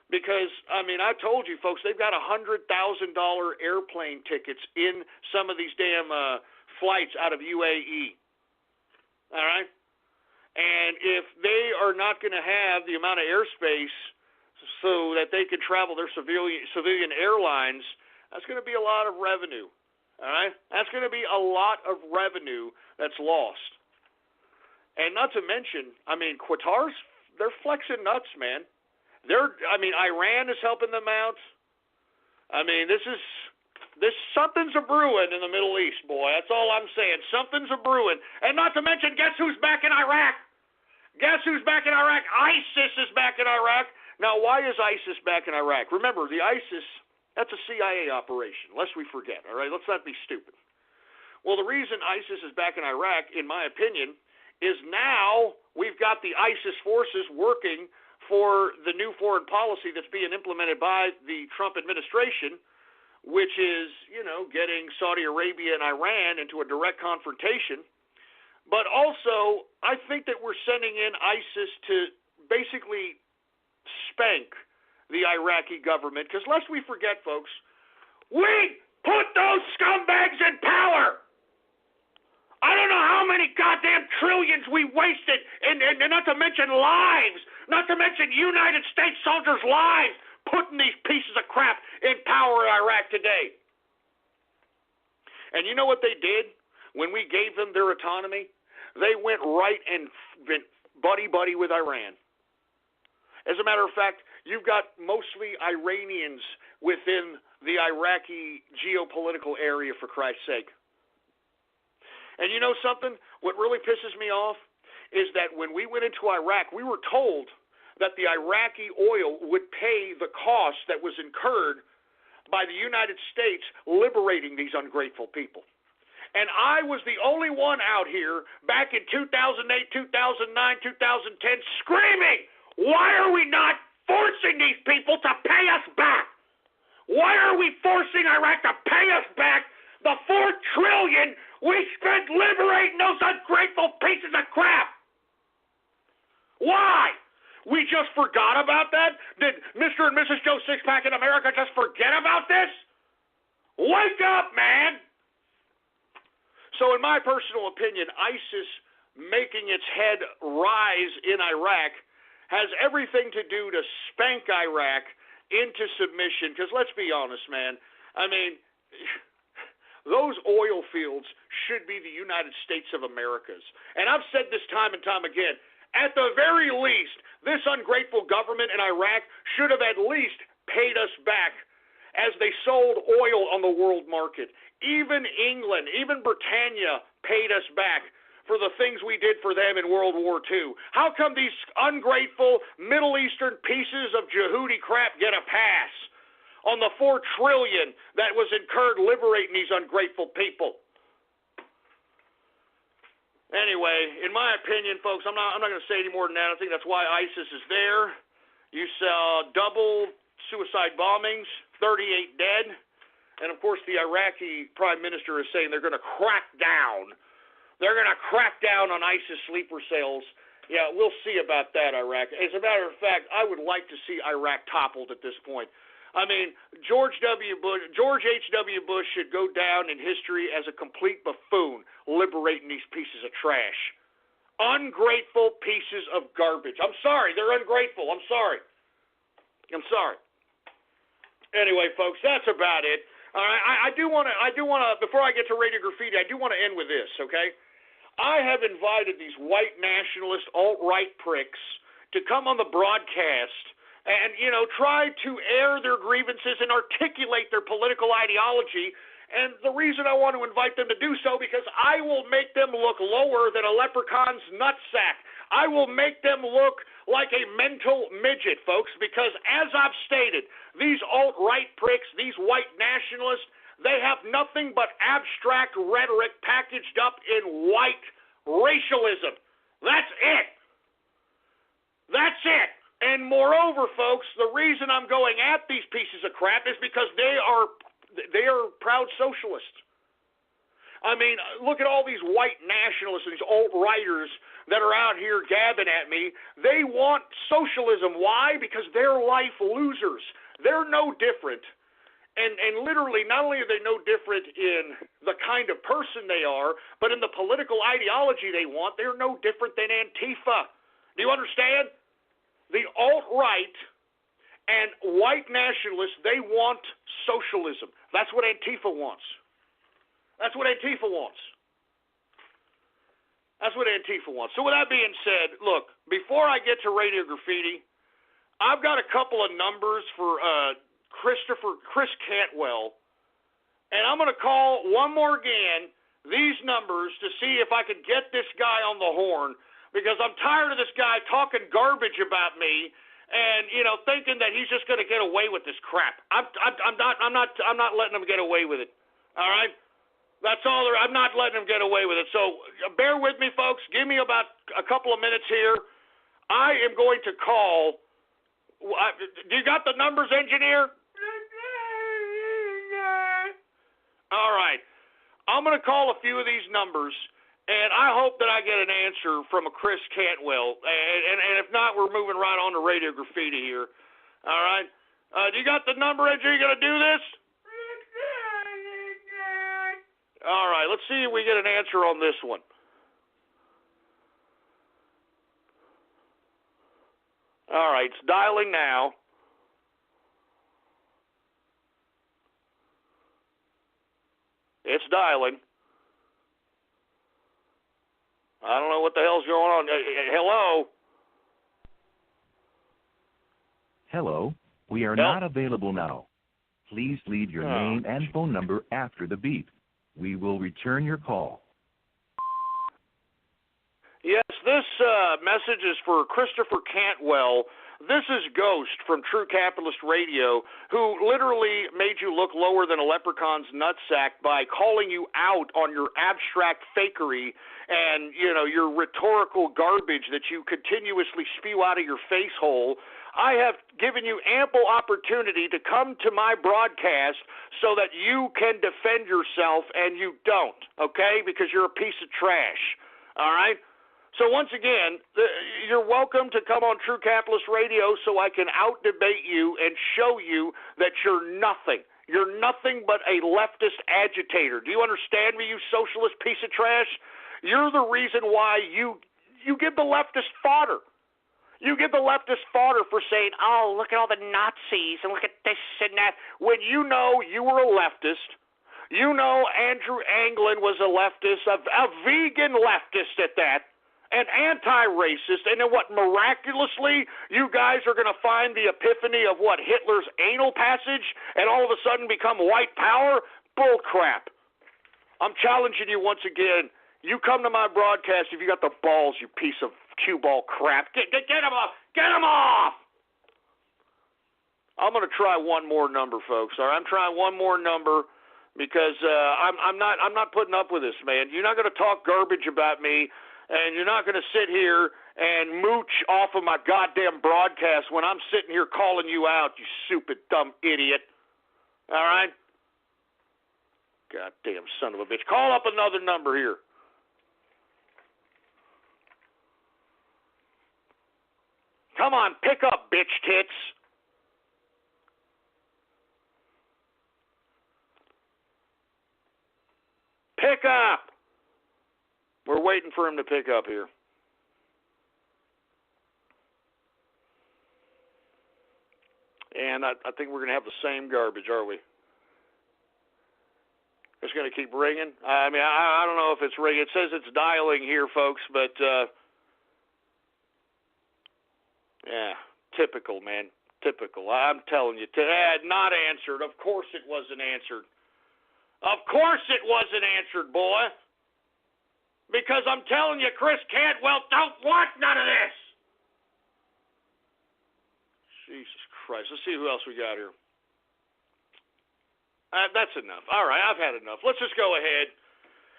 Speaker 5: Because, I mean, I told you, folks, they've got $100,000 airplane tickets in some of these damn flights out of UAE. All right? And if they are not going to have the amount of airspace so that they can travel their civilian airlines, that's going to be a lot of revenue. All right? That's going to be a lot of revenue that's lost. And not to mention, I mean, Qatar's, they're flexing nuts, man. Iran is helping them out. I mean, something's a brewing in the Middle East, boy. That's all I'm saying. Something's a brewing. And not to mention, guess who's back in Iraq? Guess who's back in Iraq? ISIS is back in Iraq. Now, why is ISIS back in Iraq? Remember, the ISIS, that's a CIA operation, lest we forget, all right? Let's not be stupid. Well, the reason ISIS is back in Iraq, in my opinion, is now we've got the ISIS forces working for the new foreign policy that's being implemented by the Trump administration, which is, getting Saudi Arabia and Iran into a direct confrontation. But also, I think that we're sending in ISIS to basically spank the Iraqi government. Because lest we forget, folks, we put those scumbags in power. I don't know how many goddamn trillions we wasted, and not to mention lives, not to mention United States soldiers' lives, putting these pieces of crap in power in Iraq today. And you know what they did when we gave them their autonomy? They went right and went buddy-buddy with Iran. As a matter of fact, you've got mostly Iranians within the Iraqi geopolitical area, for Christ's sake. And you know something? What really pisses me off is that when we went into Iraq, we were told that the Iraqi oil would pay the cost that was incurred by the United States liberating these ungrateful people. And I was the only one out here back in 2008, 2009, 2010 screaming, why are we not forcing these people to pay us back? Why are we forcing Iraq to pay us back the $4 trillion we spent liberating those ungrateful pieces of crap. Why? We just forgot about that? Did Mr. and Mrs. Joe Sixpack in America just forget about this? Wake up, man! So in my personal opinion, ISIS making its head rise in Iraq has everything to do to spank Iraq into submission. Because let's be honest, man, I mean, those oil fields should be the United States of America's. And I've said this time and time again, at the very least, this ungrateful government in Iraq should have at least paid us back as they sold oil on the world market. Even England, even Britannia paid us back for the things we did for them in World War II. How come these ungrateful Middle Eastern pieces of Jehudi crap get a pass on the $4 trillion that was incurred liberating these ungrateful people? Anyway, in my opinion, folks, I'm not going to say any more than that. I think that's why ISIS is there. You saw double suicide bombings, 38 dead, and of course the Iraqi prime minister is saying they're going to crack down. They're going to crack down on ISIS sleeper cells. Yeah, we'll see about that, Iraq. As a matter of fact, I would like to see Iraq toppled at this point. I mean, George H.W. Bush should go down in history as a complete buffoon liberating these pieces of trash. Ungrateful pieces of garbage. I'm sorry, they're ungrateful. I'm sorry. Anyway, folks, that's about it. All right, I do want to, before I get to Radio Graffiti, I do want to end with this, okay? I have invited these white nationalist alt-right pricks to come on the broadcast and, try to air their grievances and articulate their political ideology. And the reason I want to invite them to do so, because I will make them look lower than a leprechaun's nutsack. I will make them look like a mental midget, folks, because as I've stated, these alt-right pricks, these white nationalists, they have nothing but abstract rhetoric packaged up in white racialism. That's it. That's it. And moreover, folks, the reason I'm going at these pieces of crap is because they are proud socialists. I mean, look at all these white nationalists and these alt-righters that are out here gabbing at me. They want socialism. Why? Because they're life losers. They're no different. And literally, not only are they no different in the kind of person they are, but in the political ideology they want, they're no different than Antifa. Do you understand? The alt-right and white nationalists, they want socialism. That's what Antifa wants. That's what Antifa wants. That's what Antifa wants. So with that being said, look, before I get to Radio Graffiti, I've got a couple of numbers for Chris Cantwell, and I'm going to call one more again these numbers to see if I can get this guy on the horn, because I'm tired of this guy talking garbage about me and thinking that he's just going to get away with this crap. I'm not letting him get away with it. All right. That's all there. I'm not letting him get away with it. So bear with me, folks. Give me about a couple of minutes here. I am going to call. Do you got the numbers, engineer? All right. I'm going to call a few of these numbers, and I hope that I get an answer from a Chris Cantwell. And if not, we're moving right on to Radio Graffiti here. All right. Do you got the number, engineer? You going to do this? All right, let's see if we get an answer on this one. All right, it's dialing now. It's dialing. I don't know what the hell's going on. Hello?
Speaker 9: Hello, we are not available now. Please leave your name and phone number after the beep. We will return your call.
Speaker 5: Yes, this message is for Christopher Cantwell. This is Ghost from True Capitalist Radio, who literally made you look lower than a leprechaun's nutsack by calling you out on your abstract fakery and, your rhetorical garbage that you continuously spew out of your face hole. I have given you ample opportunity to come to my broadcast so that you can defend yourself, and you don't, okay, because you're a piece of trash, all right? So once again, you're welcome to come on True Capitalist Radio so I can out-debate you and show you that you're nothing. You're nothing but a leftist agitator. Do you understand me, you socialist piece of trash? You're the reason why you give the leftist fodder. You give the leftist fodder for saying, oh, look at all the Nazis and look at this and that. When you know you were a leftist, you know Andrew Anglin was a leftist, a vegan leftist at that, an anti-racist, and then what, miraculously, you guys are going to find the epiphany of what, Hitler's anal passage, and all of a sudden become white power? Bull crap. I'm challenging you once again. You come to my broadcast if you got the balls, you piece of cue ball crap. Get him off! Get him off! I'm going to try one more number, folks. All right, I'm trying one more number because I'm not putting up with this, man. You're not going to talk garbage about me. And you're not going to sit here and mooch off of my goddamn broadcast when I'm sitting here calling you out, you stupid, dumb idiot. All right? Goddamn son of a bitch. Call up another number here. Come on, pick up, bitch tits. Pick up. We're waiting for him to pick up here. And I think we're going to have the same garbage, are we? It's going to keep ringing. I mean, I don't know if it's ringing. It says it's dialing here, folks, but yeah, typical, man. Typical. I'm telling you. Not answered. Of course it wasn't answered. Of course it wasn't answered, boy. Because I'm telling you, Chris Cantwell don't want none of this. Jesus Christ. Let's see who else we got here. That's enough. All right, I've had enough. Let's just go ahead.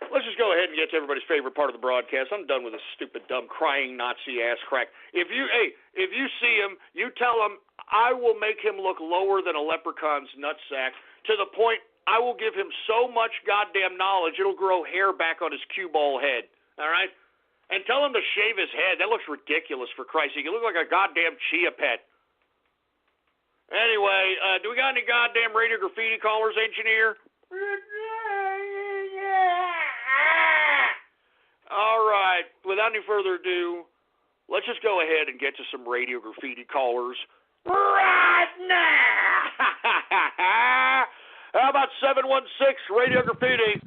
Speaker 5: Let's just go ahead and get to everybody's favorite part of the broadcast. I'm done with this stupid, dumb, crying Nazi ass crack. If you see him, you tell him I will make him look lower than a leprechaun's nutsack to the point I will give him so much goddamn knowledge it'll grow hair back on his cue ball head. All right? And tell him to shave his head. That looks ridiculous, for Christ's sake. You look like a goddamn chia pet. Anyway, do we got any goddamn radio graffiti callers, engineer? All right. Without any further ado, let's just go ahead and get to some radio graffiti callers right now. How about 716 Radio Graffiti?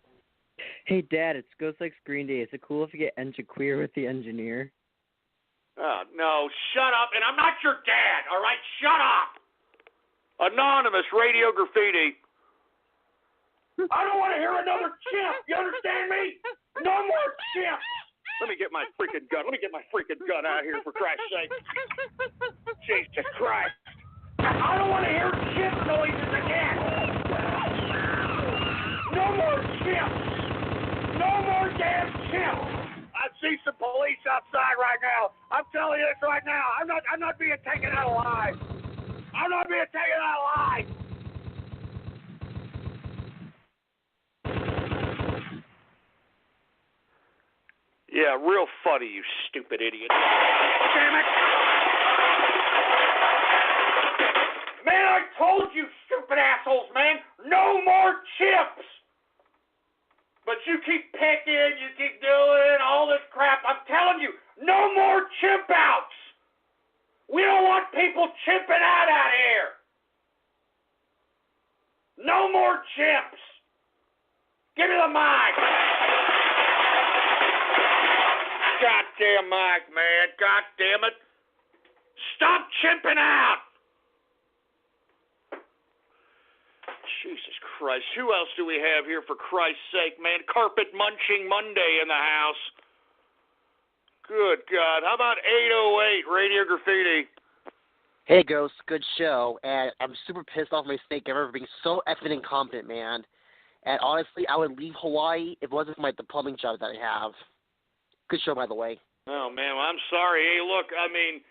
Speaker 10: Hey, Dad, it's Ghost Likes Green Day. Is it cool if you get queer with the engineer?
Speaker 5: No, shut up. And I'm not your dad, all right? Shut up. Anonymous Radio Graffiti. I don't want to hear another chimp. You understand me? No more chimps. Let me get my freaking gun. Let me get my freaking gun out of here, for Christ's sake. Jesus Christ. I don't want to hear chimp noises again. No more chimps. No more damn chimps. I see some police outside right now. I'm telling you this right now. I'm not being taken out alive. I'm not being taken out alive. Yeah, real funny, you stupid idiot. Damn it. Man, I told you, stupid assholes, man. No more chips. But you keep picking, you keep doing all this crap. I'm telling you, no more chimp outs. We don't want people chimping out here. No more chimps. Give me the mic. Goddamn mic, man. God damn it. Stop chimping out. Jesus Christ. Who else do we have here, for Christ's sake, man? Carpet Munching Monday in the house. Good God. How about 808 Radio Graffiti?
Speaker 11: Hey, Ghost. Good show. And I'm super pissed off my snake ever being so effing incompetent, man. And honestly, I would leave Hawaii if it wasn't for the plumbing job that I have. Good show, by the way.
Speaker 5: Oh, man. Well, I'm sorry. Hey, look, I mean,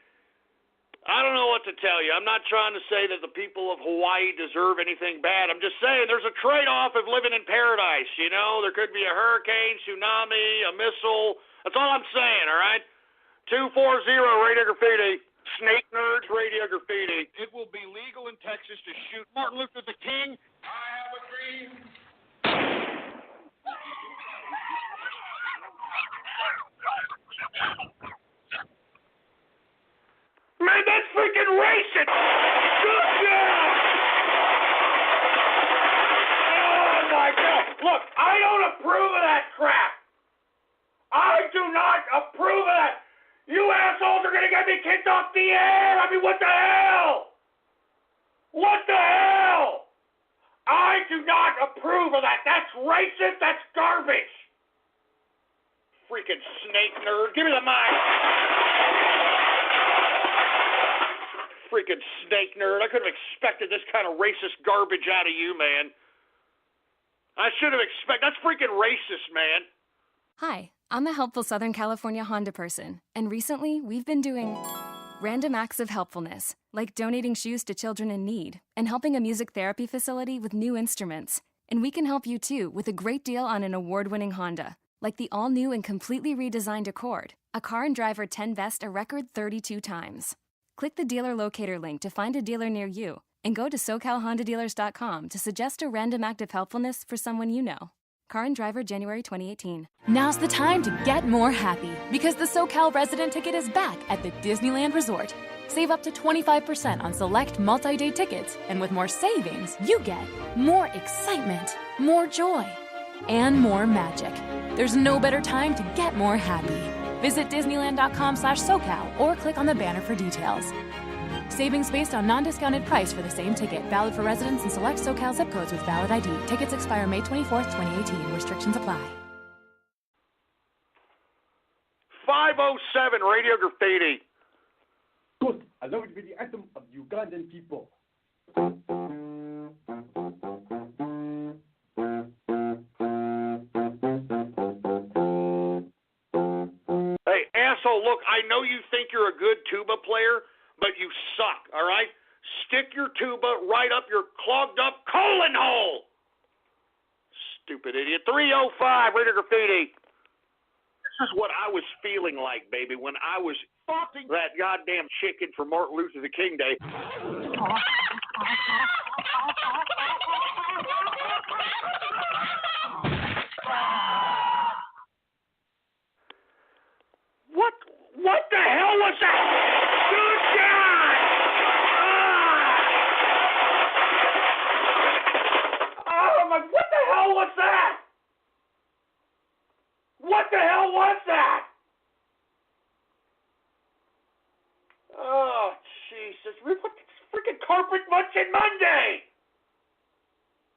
Speaker 5: I don't know what to tell you. I'm not trying to say that the people of Hawaii deserve anything bad. I'm just saying there's a trade-off of living in paradise, you know? There could be a hurricane, tsunami, a missile. That's all I'm saying, all right? 240 Radio Graffiti. Snake Nerds Radio Graffiti.
Speaker 4: It will be legal in Texas to shoot Martin Luther the King. I have a dream.
Speaker 5: Man, that's freaking racist! Good job! Oh, my God. Look, I don't approve of that crap. I do not approve of that. You assholes are going to get me kicked off the air. I mean, what the hell? What the hell? I do not approve of that. That's racist. That's garbage. Freaking snake nerd. Give me the mic. Freaking snake nerd. I could have expected this kind of racist garbage out of you, man. I should have expected. That's freaking racist, man.
Speaker 6: Hi, I'm a helpful Southern California Honda person, and recently we've been doing random acts of helpfulness, like donating shoes to children in need and helping a music therapy facility with new instruments. And we can help you too with a great deal on an award-winning Honda, like the all-new and completely redesigned Accord, a car and driver 10 best a record 32 times. Click the dealer locator link to find a dealer near you, and go to SoCalHondaDealers.com to suggest a random act of helpfulness for someone you know. Car and Driver, January 2018.
Speaker 1: Now's the time to get more happy because the SoCal resident ticket is back at the Disneyland Resort. Save up to 25% on select multi-day tickets, and with more savings, you get more excitement, more joy, and more magic. There's no better time to get more happy. Visit Disneyland.com/SoCal or click on the banner for details. Savings based on non-discounted price for the same ticket. Valid for residents in select SoCal zip codes with valid ID. Tickets expire May 24th, 2018. Restrictions apply.
Speaker 5: 507 Radio Graffiti.
Speaker 12: Good. I love it with the anthem of the Ugandan people.
Speaker 5: Hey, asshole, look, I know you think you're a good tuba player, but you suck, all right? Stick your tuba right up your clogged up colon hole. Stupid idiot. 305 Radio Graffiti. This is what I was feeling like, baby, when I was fucking that goddamn chicken for Martin Luther the King Day. What the hell was that? Good God! Oh my! What the hell was that? What the hell was that? Oh Jesus! What the freaking carpet munching Monday?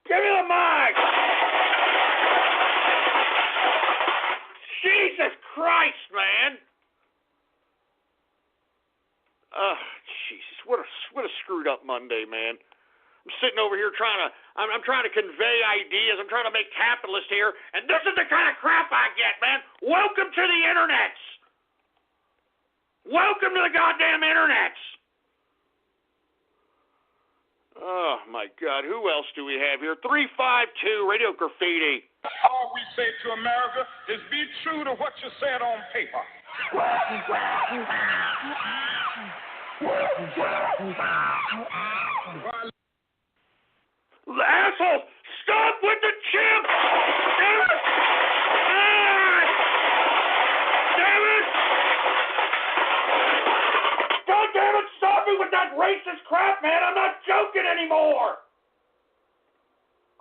Speaker 5: Give me the mic! Jesus Christ, man! Oh, Jesus, what a screwed up Monday, man. I'm sitting over here I'm trying to convey ideas. I'm trying to make capitalists here, and this is the kind of crap I get, man. Welcome to the internets. Welcome to the goddamn internets. Oh, my God. Who else do we have here? 352 Radio Graffiti.
Speaker 4: All we say to America is be true to what you said on paper.
Speaker 5: Asshole, stop with the chimp! Damn it! Damn it! God damn it, stop me with that racist crap, man! I'm not joking anymore!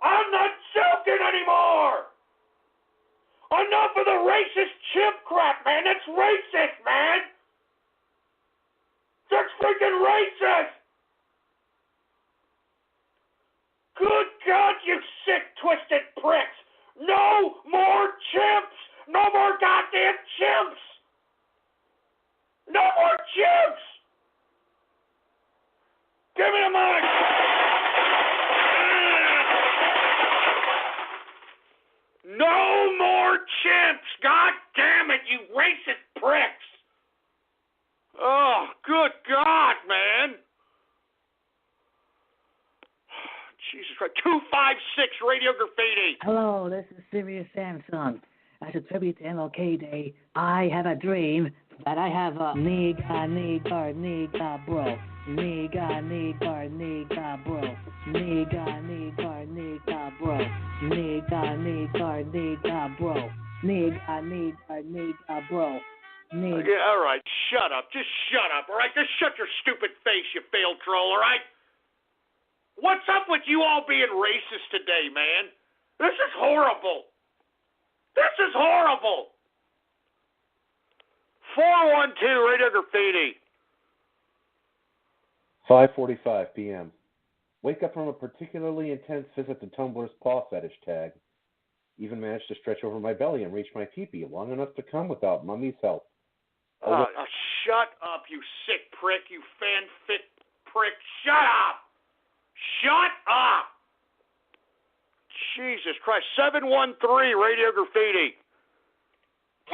Speaker 5: I'm not joking anymore! Enough of the racist chimp crap, man! That's racist, man! That's freaking racist! Good God, you sick, twisted pricks! No more chimps! No more goddamn chimps! No more chimps! Give me the mic! No more chimps! God damn it, you racist pricks! Oh, good God, man! Radio Graffiti.
Speaker 13: Hello, this is Sirius Samsung. As a tribute to MLK Day, I have a dream that I have a nigga bro. Nigga bro. Nigga bro. Nigga bro.
Speaker 5: Yeah, all right, shut up. Just shut up, all right? Just shut your stupid face, you failed troll, all right? What's up with you all being racist today, man? This is horrible. This is horrible. 412 Radio Graffiti.
Speaker 14: 5:45 p.m. Wake up from a particularly intense visit to Tumblr's paw fetish tag. Even managed to stretch over my belly and reach my teepee long enough to come without Mummy's help.
Speaker 5: Shut up, you sick prick, you fanfic prick. Shut up. Shut up. Jesus Christ. 713 Radio Graffiti.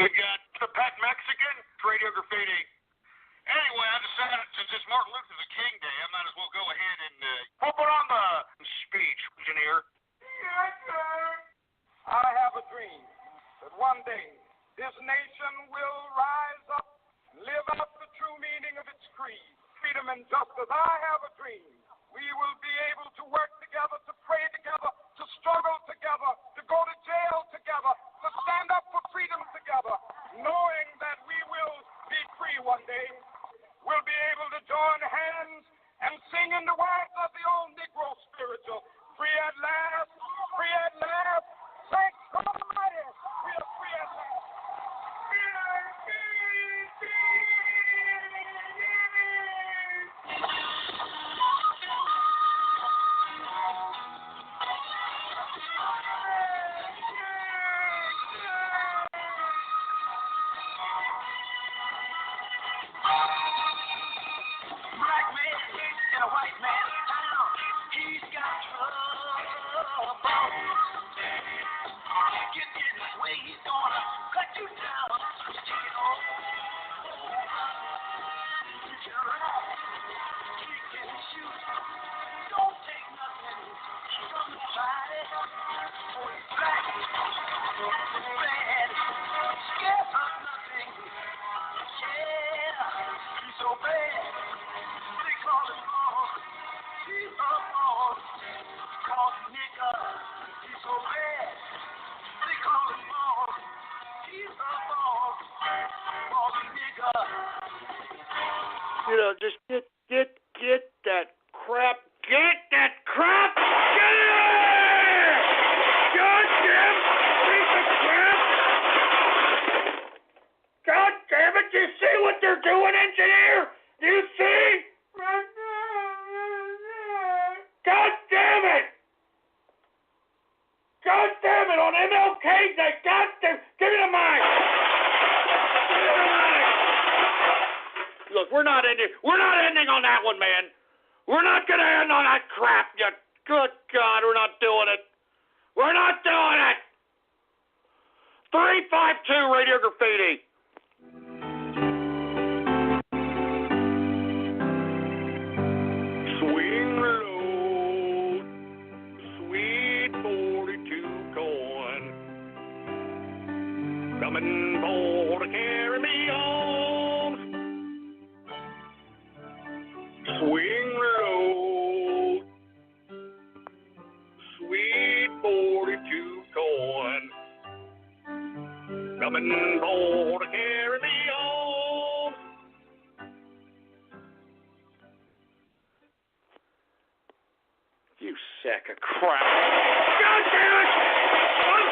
Speaker 2: We got the Pet Mexican, Radio Graffiti. Anyway, I decided since it's Martin Luther King Day, I might as well go ahead and put on the speech, engineer.
Speaker 15: Yes, sir. I have a dream that one day this nation will rise up and live out the true meaning of its creed, freedom and justice. I have a dream. We will be able to work together, to pray together, to struggle together, to go to jail together, to stand up for freedom together, knowing that we will be free one day. We'll be able to join hands and sing in the words of the old Negro spiritual. Free at last, free at last. Thank God Almighty, we are free at last.
Speaker 2: Black man in a white man's town. He's got trouble. Get in his way, he's gonna cut you down. Don't take nothing from nobody. Oh, he's black, bad, scared of nothing. Yeah, he's so bad. They call him boss. He's a boss. Call him nigga. He's so bad. They call him boss. He's a boss. Call him nigga.
Speaker 5: You know, just get that crap. Get that crap. Get it! Goddamn piece of crap! God damn it! You see what they're doing, engineer? You see? God damn it! God damn it! On MLK Day, God damn! Give me the mic! Give me the mic! Look, we're not ending on that one, man. We're not gonna end on that crap. You good God, we're not doing it. We're not doing it. 352 Radio Graffiti. Swing low, sweet 42 coin, coming for to carry me on. Swing low, sweet 42 coin, coming for to carry me on. You sack of crap. God damn it! I'm